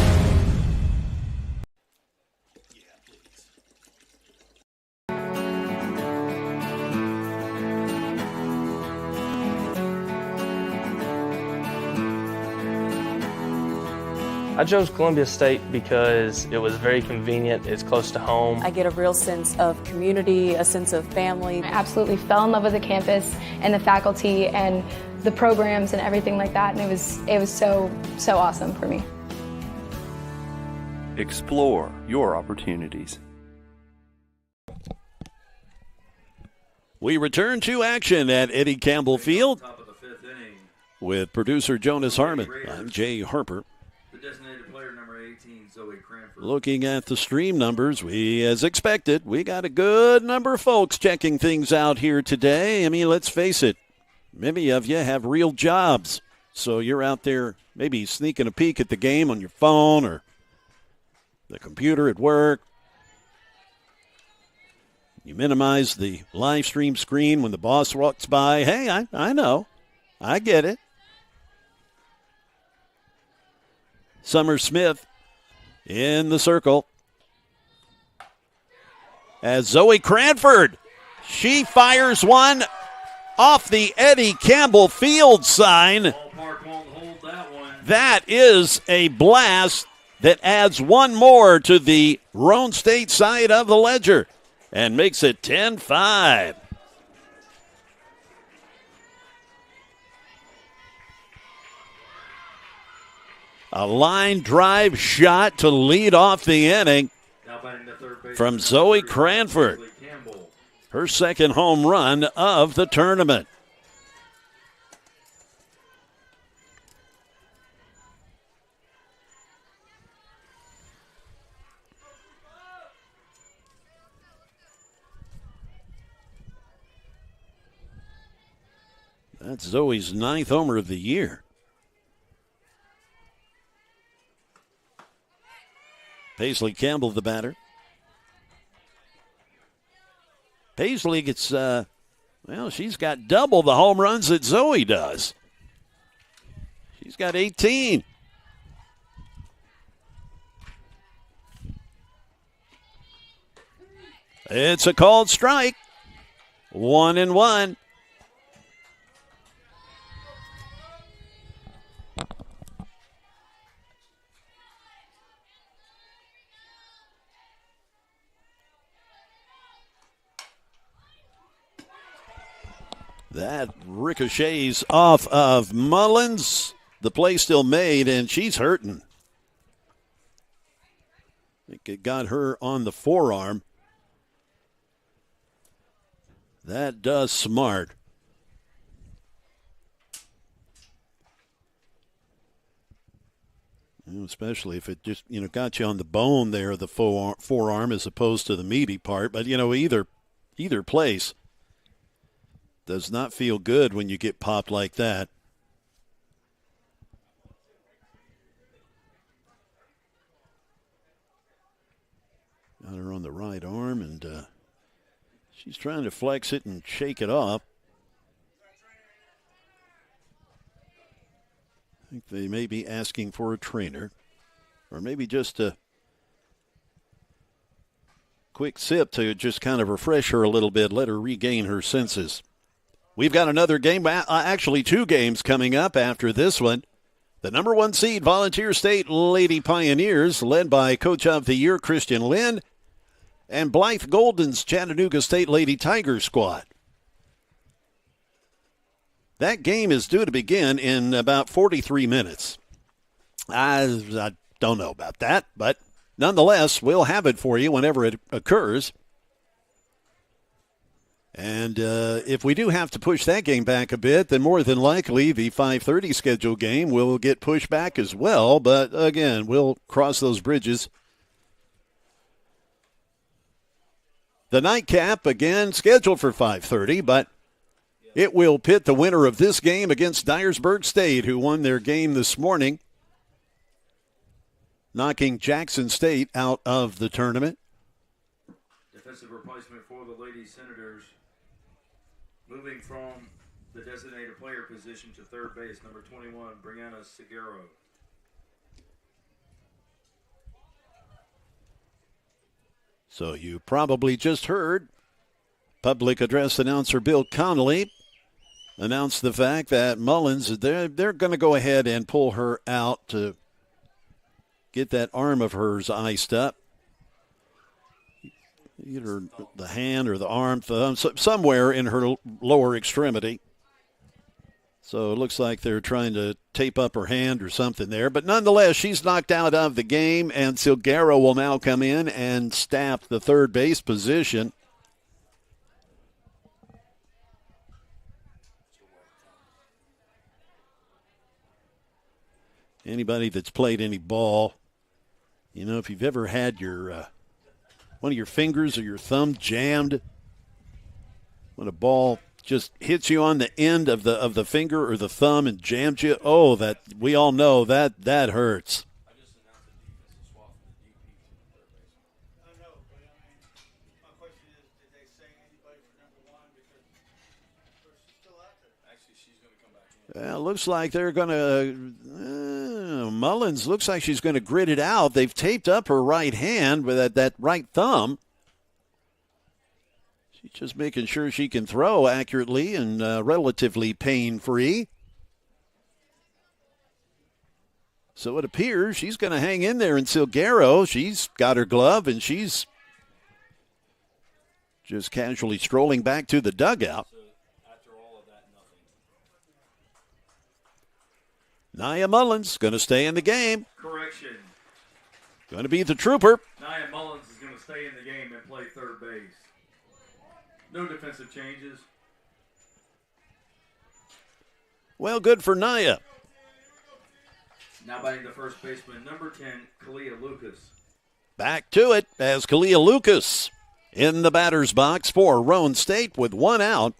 I chose Columbia State because it was very convenient, it's close to home. I get a real sense of community, a sense of family. I absolutely fell in love with the campus and the faculty and the programs and everything like that, and it was so awesome for me. Explore your opportunities. We return to action at Eddie Campbell Field with producer Jonas Harmon. I'm Jay Harper. Designated player number 18, Zoe Cranford. Looking at the stream numbers, as expected, we got a good number of folks checking things out here today. I mean, let's face it, many of you have real jobs. So you're out there maybe sneaking a peek at the game on your phone or the computer at work. You minimize the live stream screen when the boss walks by. Hey, I know. I get it. Summer Smith in the circle. As Zoe Cranford, she fires one off the Eddie Campbell Field sign. Ballpark won't hold that one. That is a blast that adds one more to the Roan State side of the ledger and makes it 10-5. A line drive shot to lead off the inning from Zoe Cranford. Her second home run of the tournament. That's Zoe's 9th homer of the year. Paisley Campbell, the batter. Paisley gets, she's got double the home runs that Zoe does. She's got 18. It's a called strike. 1-1. That ricochets off of Mullins. The play still made, and she's hurting. I think it got her on the forearm. That does smart. Especially if it just, got you on the bone there, the forearm, as opposed to the meaty part. But, either place does not feel good when you get popped like that. Got her on the right arm, and she's trying to flex it and shake it off. I think they may be asking for a trainer, or maybe just a quick sip to just kind of refresh her a little bit, let her regain her senses. We've got another game, actually 2 games coming up after this one. The number 1 seed Volunteer State Lady Pioneers, led by Coach of the Year Christian Lynn, and Blythe Golden's Chattanooga State Lady Tiger squad. That game is due to begin in about 43 minutes. I don't know about that, but nonetheless, we'll have it for you whenever it occurs. And if we do have to push that game back a bit, then more than likely the 5:30 scheduled game will get pushed back as well. But again, we'll cross those bridges. The nightcap, again, scheduled for 5:30, but it will pit the winner of this game against Dyersburg State, who won their game this morning, knocking Jackson State out of the tournament. Defensive replacement for the Lady Senators, moving from the designated player position to third base, number 21, Brianna Seguero. So you probably just heard public address announcer Bill Connolly announce the fact that Mullins, they're going to go ahead and pull her out to get that arm of hers iced up. Either the hand or the arm, thumb, somewhere in her lower extremity. So it looks like they're trying to tape up her hand or something there. But nonetheless, she's knocked out of the game, and Silguero will now come in and staff the third base position. Anybody that's played any ball, if you've ever had your one of your fingers or your thumb jammed, when a ball just hits you on the end of the finger or the thumb and jams you, that we all know that hurts. Looks like they're going to Mullins looks like she's going to grit it out. They've taped up her right hand with that right thumb. She's just making sure she can throw accurately and relatively pain-free. So it appears she's going to hang in there until Garrow. She's got her glove, and she's just casually strolling back to the dugout. Nia Mullins going to stay in the game. Correction. Going to be the trooper. Nia Mullins is going to stay in the game and play third base. No defensive changes. Well, good for Nia. Now batting the first baseman, number 10, Kalia Lucas. Back to it as Kalia Lucas in the batter's box for Roan State with one out.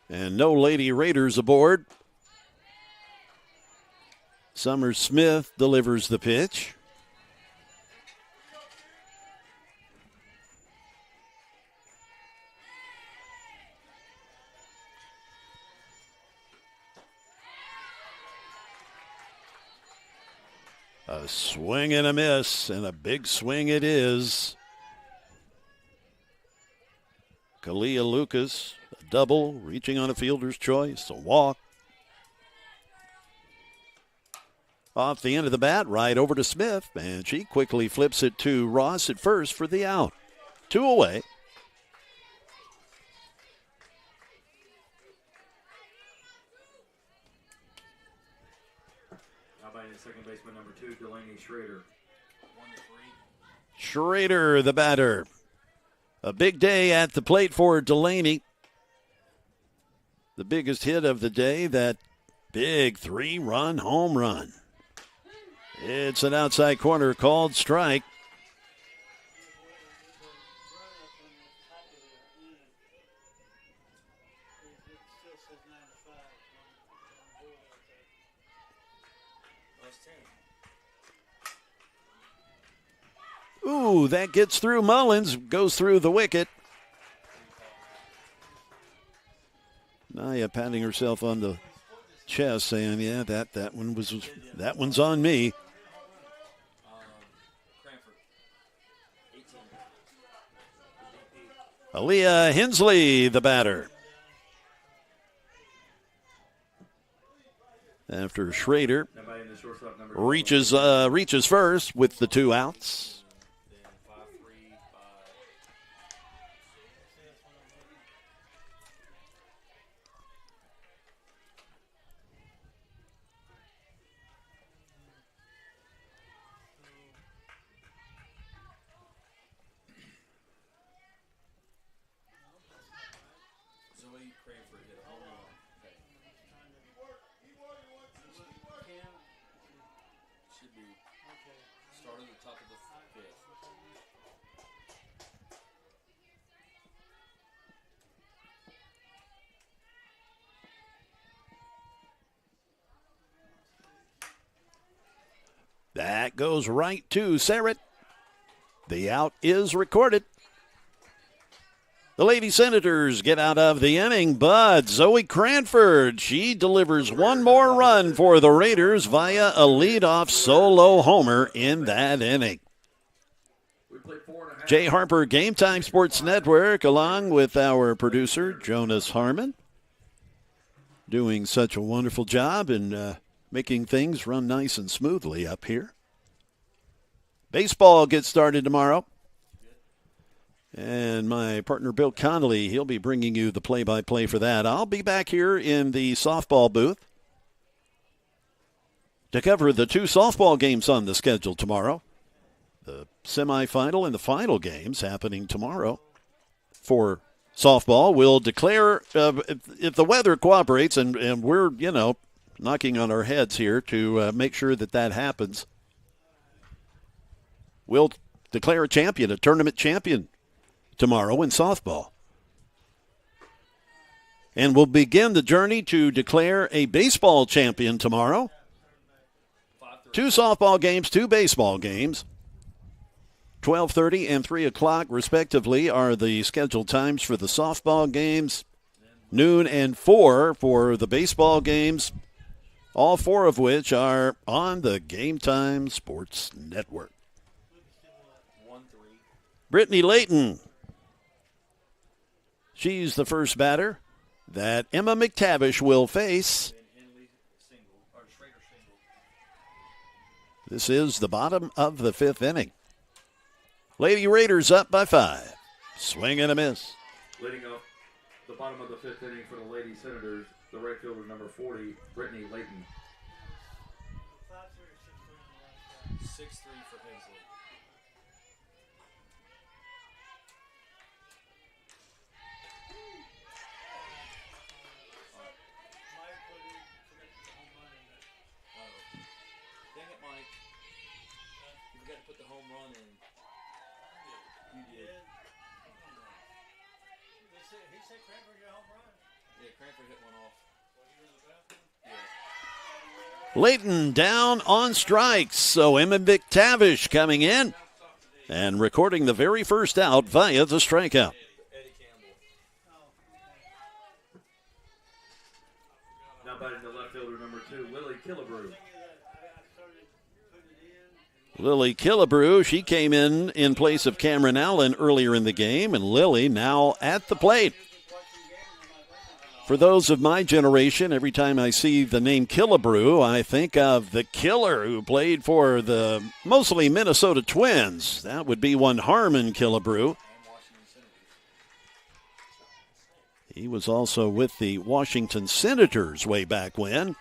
And no Lady Raiders aboard. Summer Smith delivers the pitch. A swing and a miss, and a big swing it is. Kalia Lucas, a double, reaching on a fielder's choice, a walk. Off the end of the bat, right over to Smith, and she quickly flips it to Ross at first for the out. 2 away. Second baseman, number 2, Delaney Schrader. 1-3. Schrader, the batter. A big day at the plate for Delaney. The biggest hit of the day, that big 3-run home run. It's an outside corner called strike. Ooh, that gets through Mullins, goes through the wicket. Nia patting herself on the chest, saying, "Yeah, that one's on me." Aaliyah Hensley, the batter. After Schrader reaches first with the 2 outs. That goes right to Serrett. The out is recorded. The Lady Senators get out of the inning, but Zoe Cranford, she delivers one more run for the Raiders via a leadoff solo homer in that inning. Jay Harper, Game Time Sports Network, along with our producer, Jonas Harmon, doing such a wonderful job in making things run nice and smoothly up here. Baseball gets started tomorrow. And my partner, Bill Connolly, he'll be bringing you the play-by-play for that. I'll be back here in the softball booth to cover the 2 softball games on the schedule tomorrow. The semifinal and the final games happening tomorrow for softball. We'll declare, if the weather cooperates, and we're, knocking on our heads here to make sure that happens, we'll declare a champion, a tournament champion tomorrow in softball. And we'll begin the journey to declare a baseball champion tomorrow. 2 softball games, 2 baseball games. 12:30 and 3 o'clock, respectively, are the scheduled times for the softball games. Noon and 4 for the baseball games. All 4 of which are on the Game Time Sports Network. Brittany Layton. She's the first batter that Emma McTavish will face. This is the bottom of the 5th inning. Lady Raiders up by 5. Swing and a miss. Leading up the bottom of the 5th inning for the Lady Senators, the right fielder number 40, Brittany Layton. 6-3 for Hensley. Dang it, Mike. You forgot to put the home run in. You did. He said Cranford hit a home run. Yeah, Cranford hit one off. Yeah. Layton down on strikes, so Emma McTavish coming in and recording the very first out via the strikeout. Now batting the left fielder number 2, Lily Killebrew. Lily Killebrew, she came in place of Cameron Allen earlier in the game, and Lily now at the plate. For those of my generation, every time I see the name Killebrew, I think of the killer who played for the mostly Minnesota Twins. That would be one Harmon Killebrew. He was also with the Washington Senators way back when,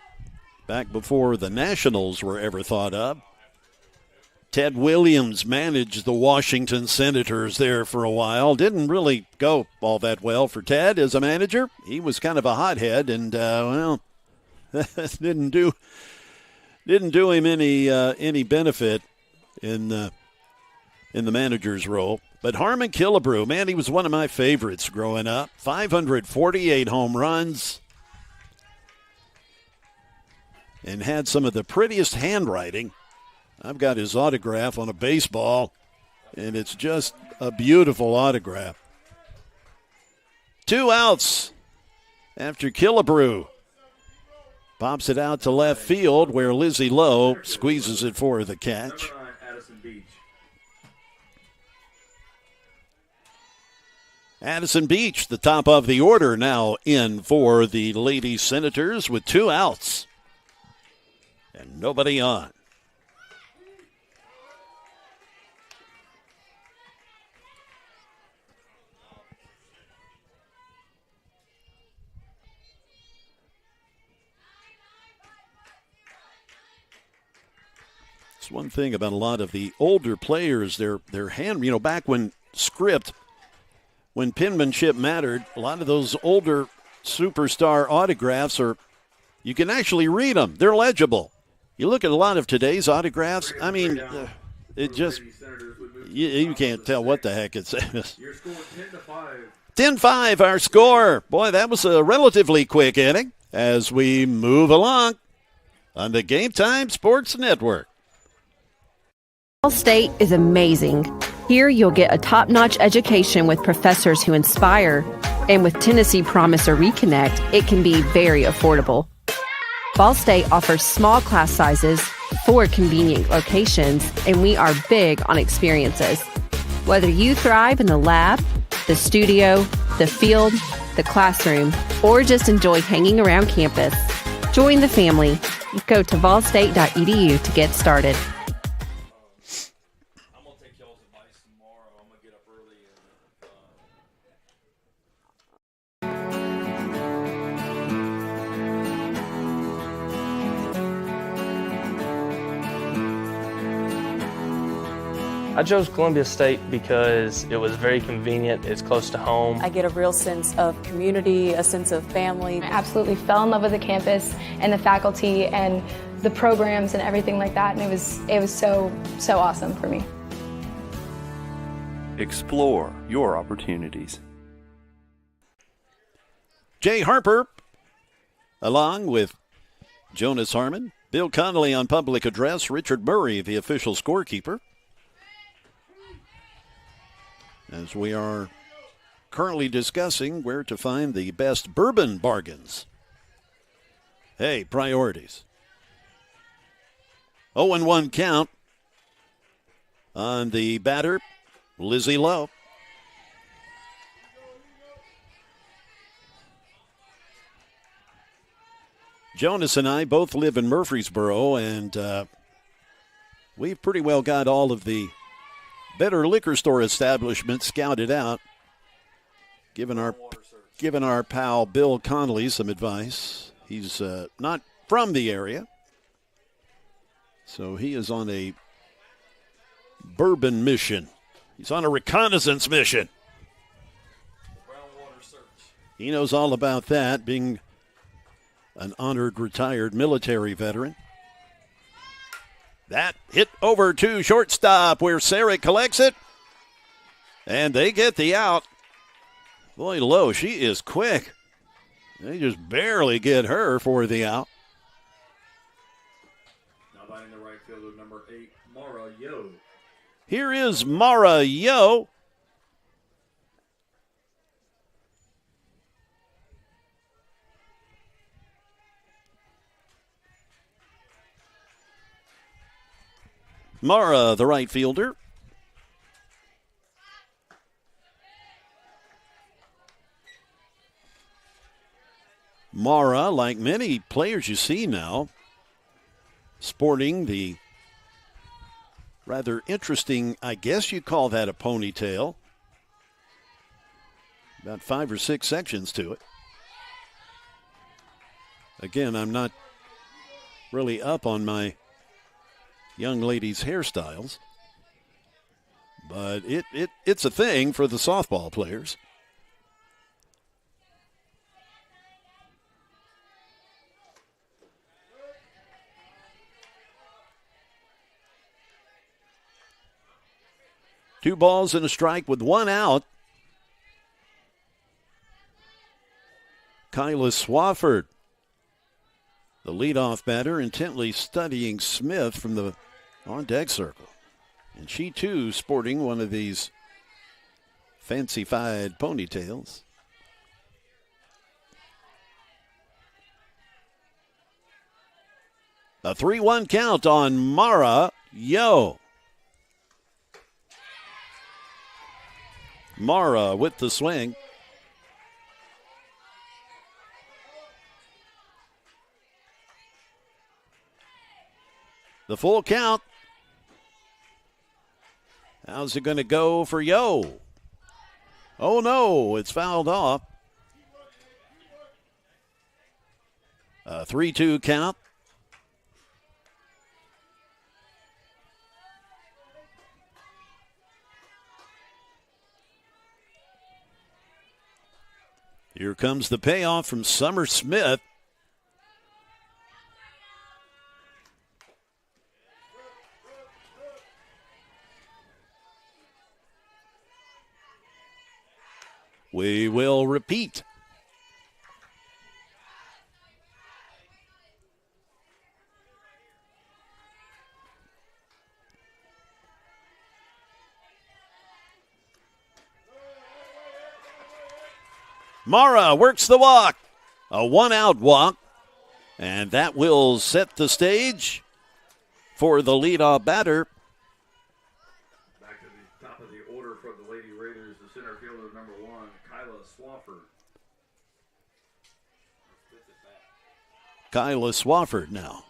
back before the Nationals were ever thought of. Ted Williams managed the Washington Senators there for a while. Didn't really go all that well for Ted as a manager. He was kind of a hothead, and didn't do him any benefit in the manager's role. But Harmon Killebrew, man, he was one of my favorites growing up. 548 home runs, and had some of the prettiest handwriting. I've got his autograph on a baseball, and it's just a beautiful autograph. 2 outs after Killebrew pops it out to left field, where Lizzie Lowe squeezes it for the catch. Addison Beach, the top of the order, now in for the Lady Senators with 2 outs and nobody on. It's one thing about a lot of the older players, their hand, back when when penmanship mattered, a lot of those older superstar autographs you can actually read them. They're legible. You look at a lot of today's autographs, I mean, it just, you can't tell what the heck it says. 10-5 our score. Boy, that was a relatively quick inning as we move along on the Game Time Sports Network. Ball State is amazing. Here you'll get a top-notch education with professors who inspire. And with Tennessee Promise or Reconnect, it can be very affordable. Ball State offers small class sizes, 4 convenient locations, and we are big on experiences. Whether you thrive in the lab, the studio, the field, the classroom, or just enjoy hanging around campus, join the family. Go to ballstate.edu to get started. I chose Columbia State because it was very convenient, it's close to home. I get a real sense of community, a sense of family. I absolutely fell in love with the campus and the faculty and the programs and everything like that, and it was so awesome for me. Explore your opportunities. Jay Harper, along with Jonas Harmon, Bill Connolly on public address, Richard Murray, the official scorekeeper, as we are currently discussing where to find the best bourbon bargains. Hey, priorities. 0-1 count on the batter, Lizzie Lowe. Jonas and I both live in Murfreesboro, and We've pretty well got all of the better liquor store establishments scouted out. Given our pal Bill Connolly some advice. He's not from the area, so he is on a bourbon mission. He's on a reconnaissance mission. He knows all about that, being an honored retired military veteran. That hit over to shortstop where Sarah collects it, and they get the out. Boy, Lowe, she is quick. They just barely get her for the out. Now batting the right fielder, number 8, Mara Yo. Here is Mara Yo. Mara, the right fielder. Mara, like many players you see now, sporting the rather interesting, I guess you call that a ponytail. About 5 or 6 sections to it. Again, I'm not really up on my young ladies' hairstyles, but it's a thing for the softball players. Two balls and a strike with one out. Kyla Swafford, the leadoff batter, intently studying Smith from the on-deck circle. And she, too, sporting one of these fancy-fied ponytails. A 3-1 count on Mara Yo. Mara with the swing. The full count. How's it going to go for Yo? Oh, no, it's fouled off. A 3-2 count. Here comes the payoff from Summer Smith. We will repeat. Mara works the walk. A one-out walk. And that will set the stage for the leadoff batter. Back to the top of the order for the Lady Raiders, the center fielder, number 1, Kyla Swafford. Kyla Swafford now.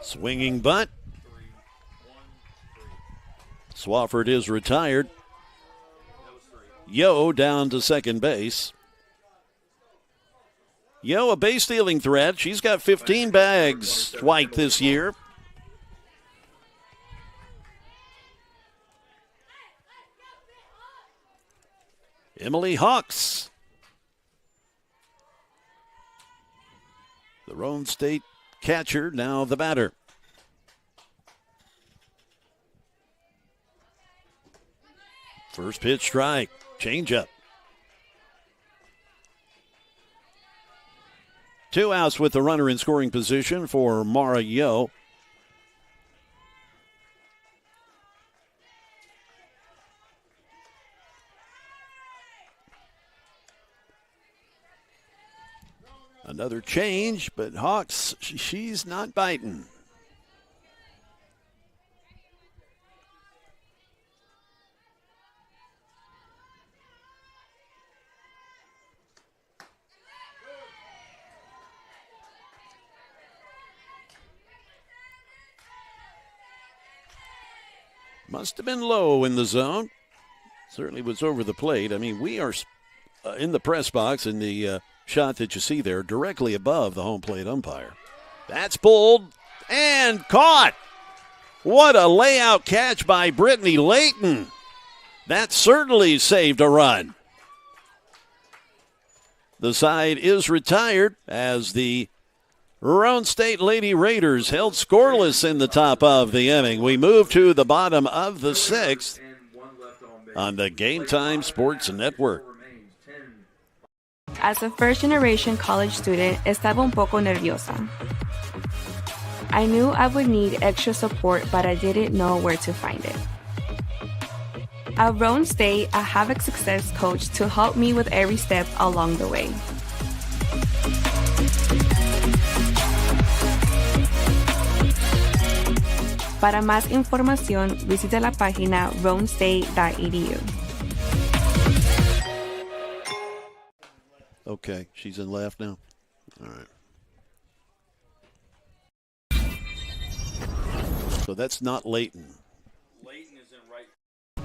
Swinging bunt. Swafford is retired. Yo down to second base. Yo, a base stealing threat. She's got 15 bags white this year. Emily Hawks, the Roan State catcher, now the batter. First pitch strike, changeup. 2 outs with the runner in scoring position for Mara Yo. Another change, but Hawks, she's not biting. Must have been low in the zone. Certainly was over the plate. I mean, we are in the press box in the shot that you see there, directly above the home plate umpire. That's pulled and caught. What a layout catch by Brittany Layton. That certainly saved a run. The side is retired as the Roan State Lady Raiders held scoreless in the top of the inning. We move to the bottom of the sixth on the Game Time Sports Network. As a first-generation college student, estaba un poco nerviosa. I knew I would need extra support, but I didn't know where to find it. At Roan State, I have a success coach to help me with every step along the way. Para más información, visita la página roanstate.edu. Okay, she's in left now. All right. So that's not Layton. Layton is in right.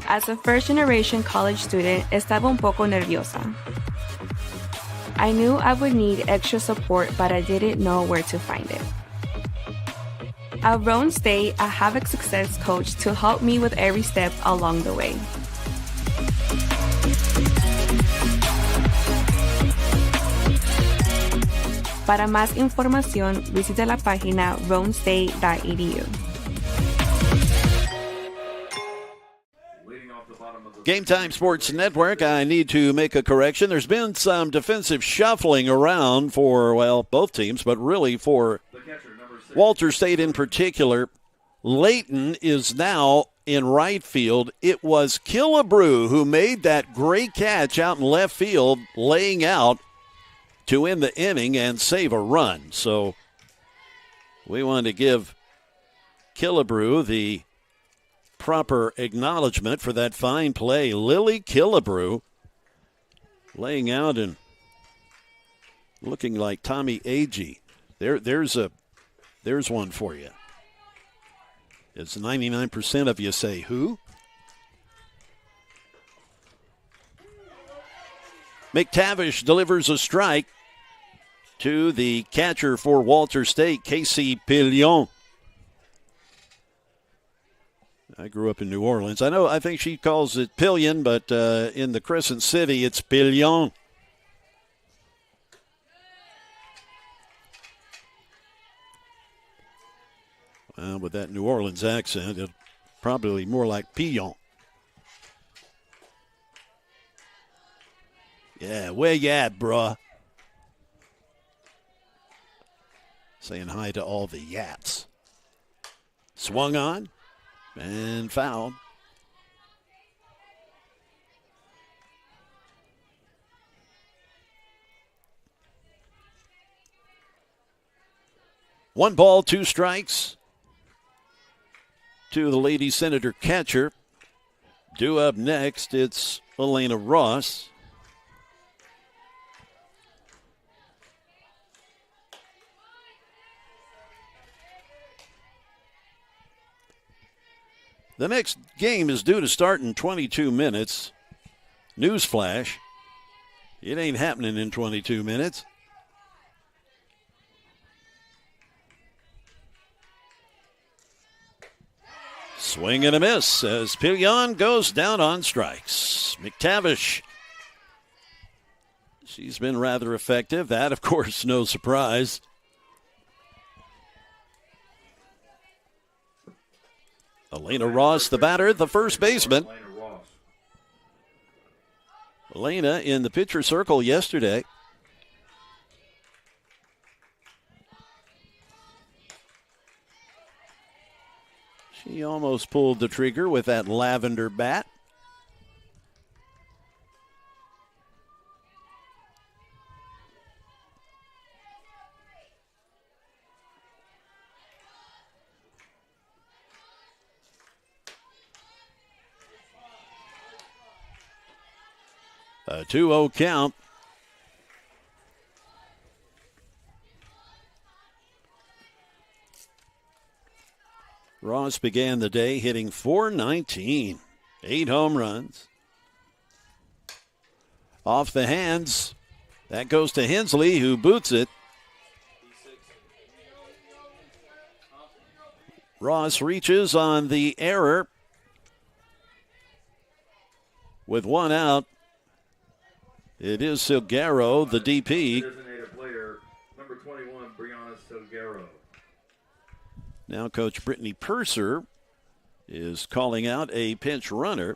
As a first-generation college student, estaba un poco nerviosa. I knew I would need extra support, but I didn't know where to find it. At Roan State, I have a success coach to help me with every step along the way. Para más información, visita la página roanstate.edu. Game Time Sports Network, I need to make a correction. There's been some defensive shuffling around for, well, both teams, but really for Walter State in particular. Layton is now in right field. It was Killebrew who made that great catch out in left field, laying out to end the inning and save a run. So we wanted to give Killebrew the proper acknowledgement for that fine play. Lily Killebrew laying out and looking like Tommy Agee. There's one for you. It's 99% of you say who? McTavish delivers a strike to the catcher for Walter State, Casey Pillon. I grew up in New Orleans. I think she calls it Pillion, but in the Crescent City, it's Pillon. Well, with that New Orleans accent, it's probably more like Pillon. Yeah, where you at, bruh? Saying hi to all the Yats. Swung on and fouled. One ball, two strikes to the Lady Senator catcher. Due up next, it's Elena Ross. The next game is due to start in 22 minutes. Newsflash, it ain't happening in 22 minutes. Swing and a miss as Pillon goes down on strikes. McTavish, she's been rather effective. That, of course, no surprise. Elena Ross, the batter, the first baseman. Elena in the pitcher circle yesterday. She almost pulled the trigger with that lavender bat. A 2-0 count. Ross Ross began the day hitting .419, 8 home runs. Off the hands, that goes to Hensley, who boots it. Ross reaches on the error with 1 out. It is Silguero, the DP. Designated player, number 21, Brianna Silguero. Now Coach Brittany Purser is calling out a pinch runner.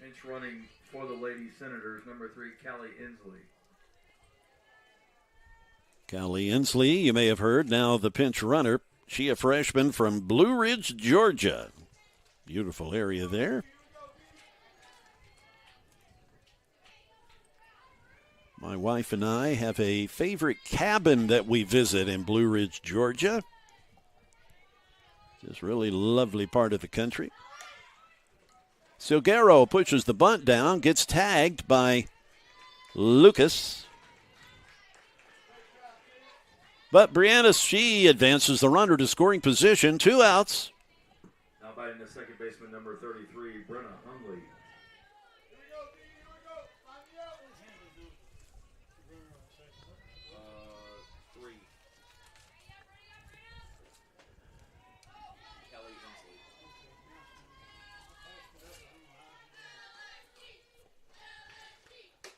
Pinch running for the Lady Senators, number 3, Callie Inslee. Callie Inslee, you may have heard, now the pinch runner. She a freshman from Blue Ridge, Georgia. Beautiful area there. My wife and I have a favorite cabin that we visit in Blue Ridge, Georgia. Just really lovely part of the country. Silguero pushes the bunt down, gets tagged by Lucas. But Brianna, she advances the runner to scoring position, 2 outs. Now batting the second baseman, number 33, Brenna Hungley.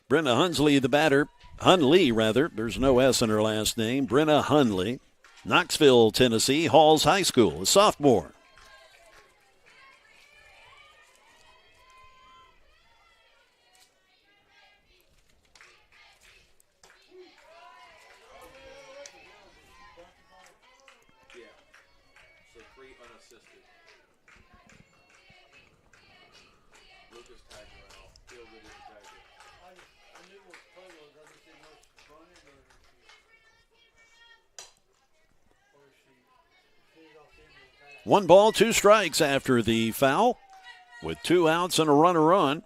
Brenna Hunsley, the batter. Hunley, rather. There's no S in her last name. Brenna Hunley. Knoxville, Tennessee. Halls High School, a sophomore. One ball, 2 strikes after the foul, with 2 outs and a runner on.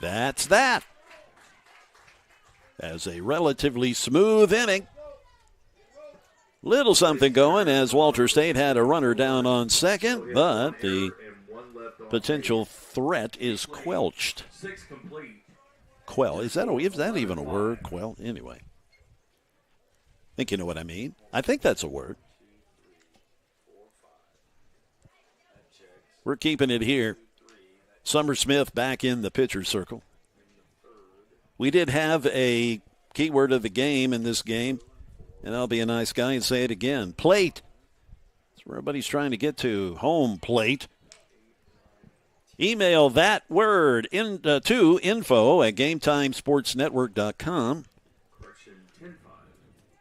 That's that. As a relatively smooth inning. Little something going as Walter State had a runner down on second, but the potential threat is quelched. Quell, is that even a word? Quell? Anyway. I think you know what I mean. I think that's a word. We're keeping it here. Summer Smith back in the pitcher circle. We did have a keyword of the game in this game. And I'll be a nice guy and say it again. Plate. That's where everybody's trying to get to. Home plate. Email that word to info@GameTimeSportsNetwork.com.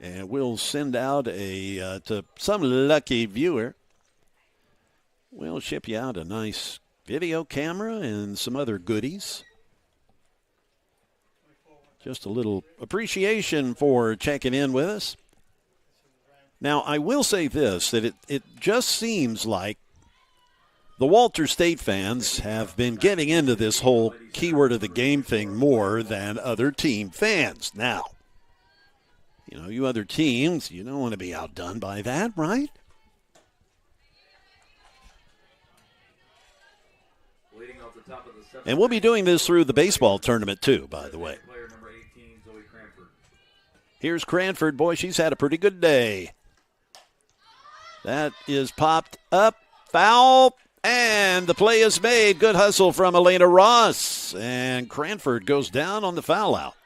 And we'll send out to some lucky viewer. We'll ship you out a nice video camera and some other goodies. Just a little appreciation for checking in with us. Now, I will say this, that it just seems like the Walter State fans have been getting into this whole keyword of the game thing more than other team fans. Now, you other teams, you don't want to be outdone by that, right? And we'll be doing this through the baseball tournament, too, by the way. Here's Cranford. Boy, she's had a pretty good day. That is popped up. Foul. And the play is made. Good hustle from Elena Ross. And Cranford goes down on the foul out.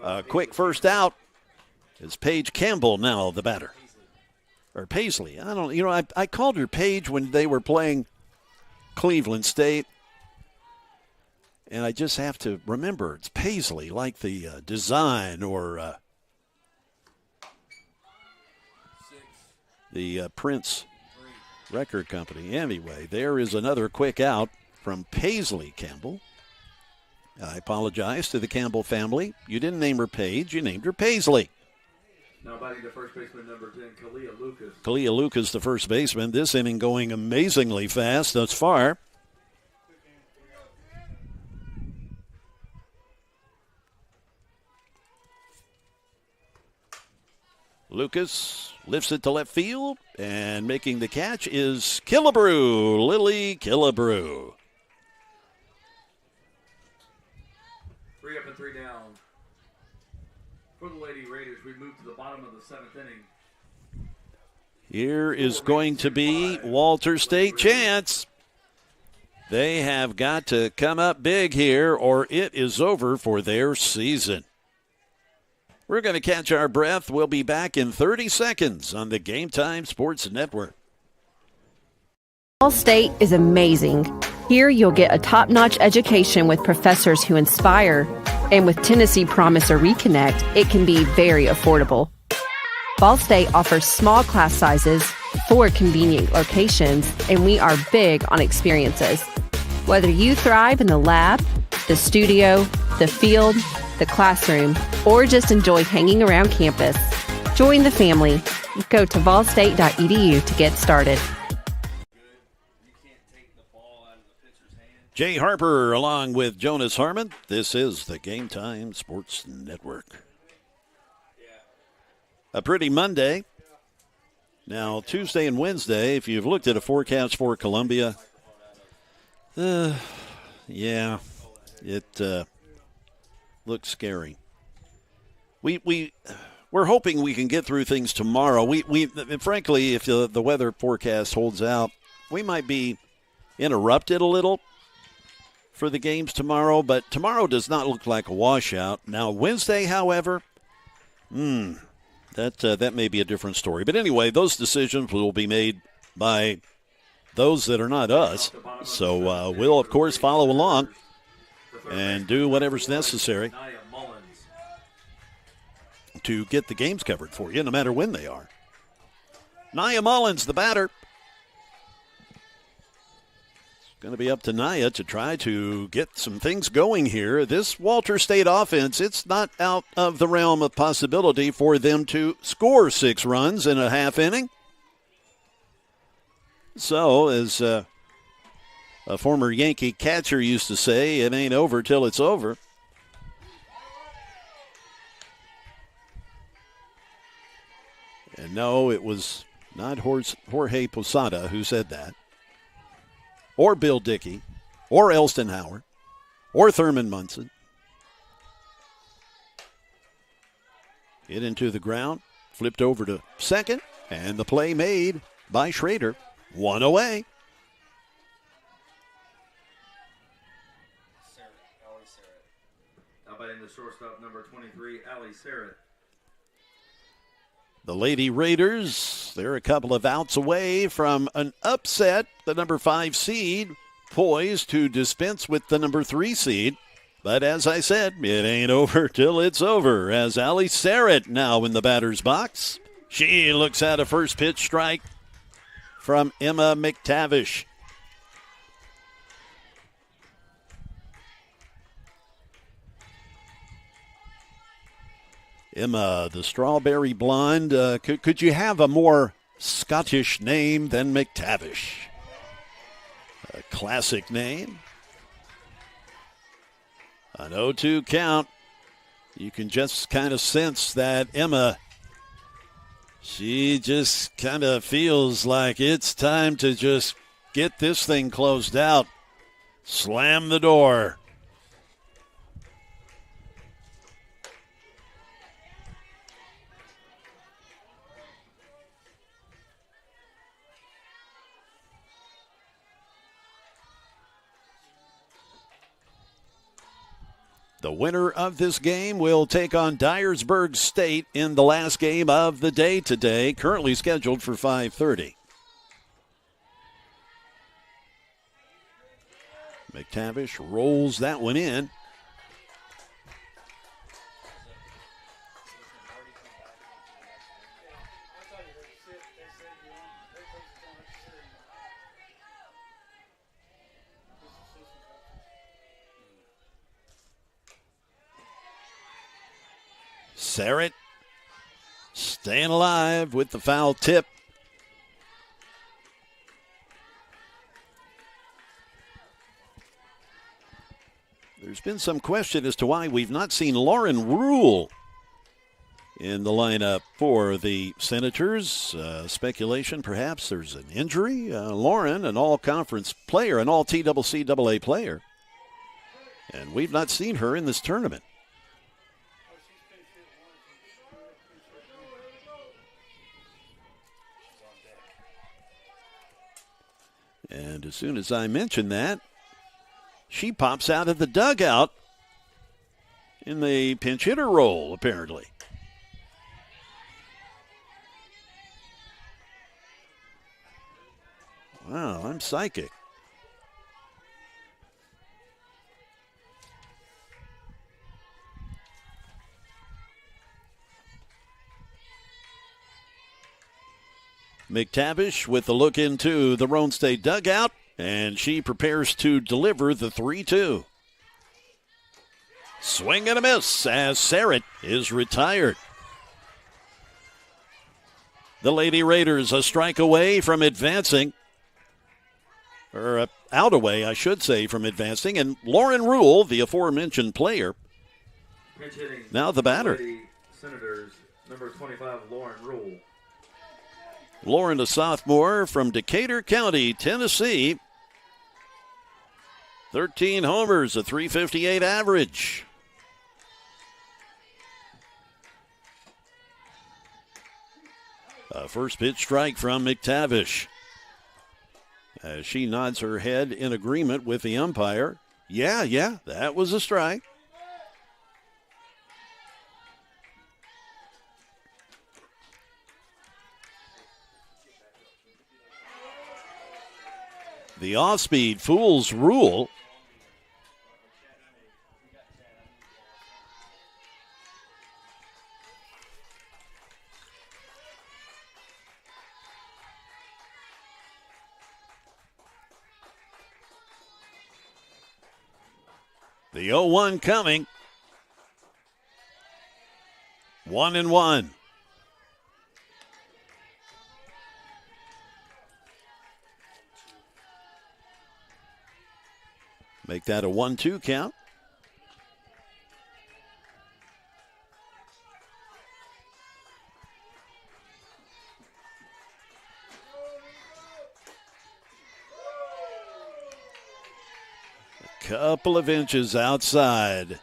A quick first out is Paige Campbell now the batter. Or Paisley. I don't, I called her Paige when they were playing Cleveland State. And I just have to remember it's Paisley, like the design or the Prince record company. Anyway, there is another quick out from Paisley Campbell. I apologize to the Campbell family. You didn't name her Paige, you named her Paisley. Now batting the first baseman, number 10, Kalia Lucas. Kalia Lucas, the first baseman. This inning going amazingly fast thus far. Lucas lifts it to left field, and making the catch is Killebrew, Lily Killebrew. 3 up and 3 down. For the Lady Raiders, we move to the bottom of the 7th inning. Here is going to be Walter State chance. They have got to come up big here, or it is over for their season. We're going to catch our breath. We'll be back in 30 seconds on the Game Time Sports Network. Ball State is amazing. Here you'll get a top-notch education with professors who inspire. And with Tennessee Promise or Reconnect, it can be very affordable. Ball State offers small class sizes, 4 convenient locations, and we are big on experiences. Whether you thrive in the lab, the studio, the field, the classroom, or just enjoy hanging around campus, join the family. Go to ballstate.edu to get started. Jay Harper along with Jonas Harmon. This is the Game Time Sports Network. A pretty Monday. Now, Tuesday and Wednesday, if you've looked at a forecast for Columbia, it looks scary. We're hoping we can get through things tomorrow. We frankly, if the weather forecast holds out, we might be interrupted a little for the games tomorrow, but tomorrow does not look like a washout. Now, Wednesday, however, that may be a different story. But anyway, those decisions will be made by those that are not us. So we'll, of course, follow along and do whatever's necessary to get the games covered for you, no matter when they are. Nia Mullins, the batter. Going to be up to Nia to try to get some things going here. This Walter State offense, it's not out of the realm of possibility for them to score 6 runs in a half inning. So, as a former Yankee catcher used to say, it ain't over till it's over. And no, it was not Jorge Posada who said that, or Bill Dickey, or Elston Howard, or Thurman Munson. Hit into the ground, flipped over to second, and the play made by Schrader. 1 away. Now batting the shortstop, number 23, Allie Sarrett. The Lady Raiders, they're a couple of outs away from an upset. The number 5 seed poised to dispense with the number 3 seed. But as I said, it ain't over till it's over, as Allie Sarrett now in the batter's box. She looks at a first pitch strike from Emma McTavish. Emma, the strawberry blonde. Could you have a more Scottish name than McTavish? A classic name. An 0-2 count. You can just kind of sense that Emma, she just kind of feels like it's time to just get this thing closed out. Slam the door. The winner of this game will take on Dyersburg State in the last game of the day today, currently scheduled for 5:30. McTavish rolls that one in. Sarrett staying alive with the foul tip. There's been some question as to why we've not seen Lauren Rule in the lineup for the Senators. Speculation, perhaps there's an injury. Lauren, an all-conference player, an all-TCCAA player. And we've not seen her in this tournament. And as soon as I mention that, she pops out of the dugout in the pinch hitter role, apparently. Wow, I'm psychic. McTavish with the look into the Roan State dugout, and she prepares to deliver the 3-2. Swing and a miss as Sarrett is retired. The Lady Raiders a strike away from advancing, or out away, I should say, from advancing, and Lauren Rule, the aforementioned player, now the batter. Lady Senators, number 25, Lauren Rule. Lauren, a sophomore from Decatur County, Tennessee. 13 homers, a .358 average. A first pitch strike from McTavish. As she nods her head in agreement with the umpire. Yeah, that was a strike. The off-speed fools Rule. The 0-1 coming. 1-1. Make that a 1-2 count. A couple of inches outside.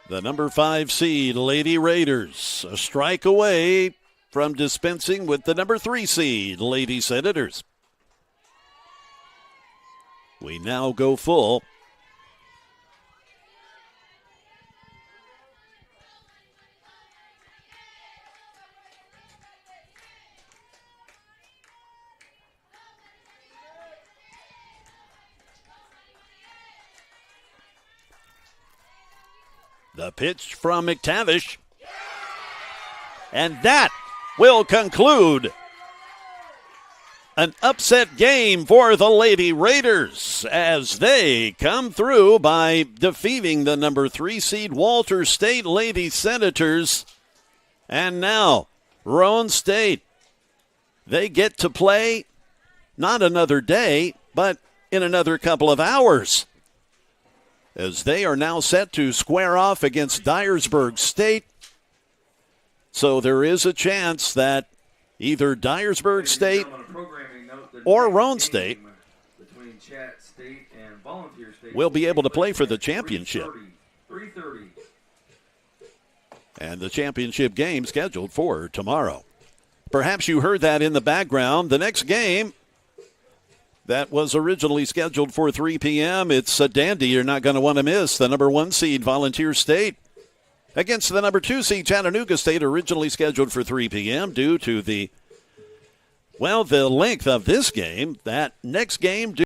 The number 5 seed, Lady Raiders, a strike away from dispensing with the number 3 seed, Lady Senators. We now go full. The pitch from McTavish. And that will conclude an upset game for the Lady Raiders as they come through by defeating the number 3 seed Walter State Lady Senators. And now, Roan State, they get to play not another day, but in another couple of hours, as they are now set to square off against Dyersburg State. So there is a chance that either Dyersburg State or Roan State will be able to play for the championship. And the championship game scheduled for tomorrow. Perhaps you heard that in the background. The next game that was originally scheduled for 3 p.m., it's a dandy you're not going to want to miss. The number 1 seed, Volunteer State, against the number 2 seed, Chattanooga State, originally scheduled for 3 p.m. due to the length of this game. That next game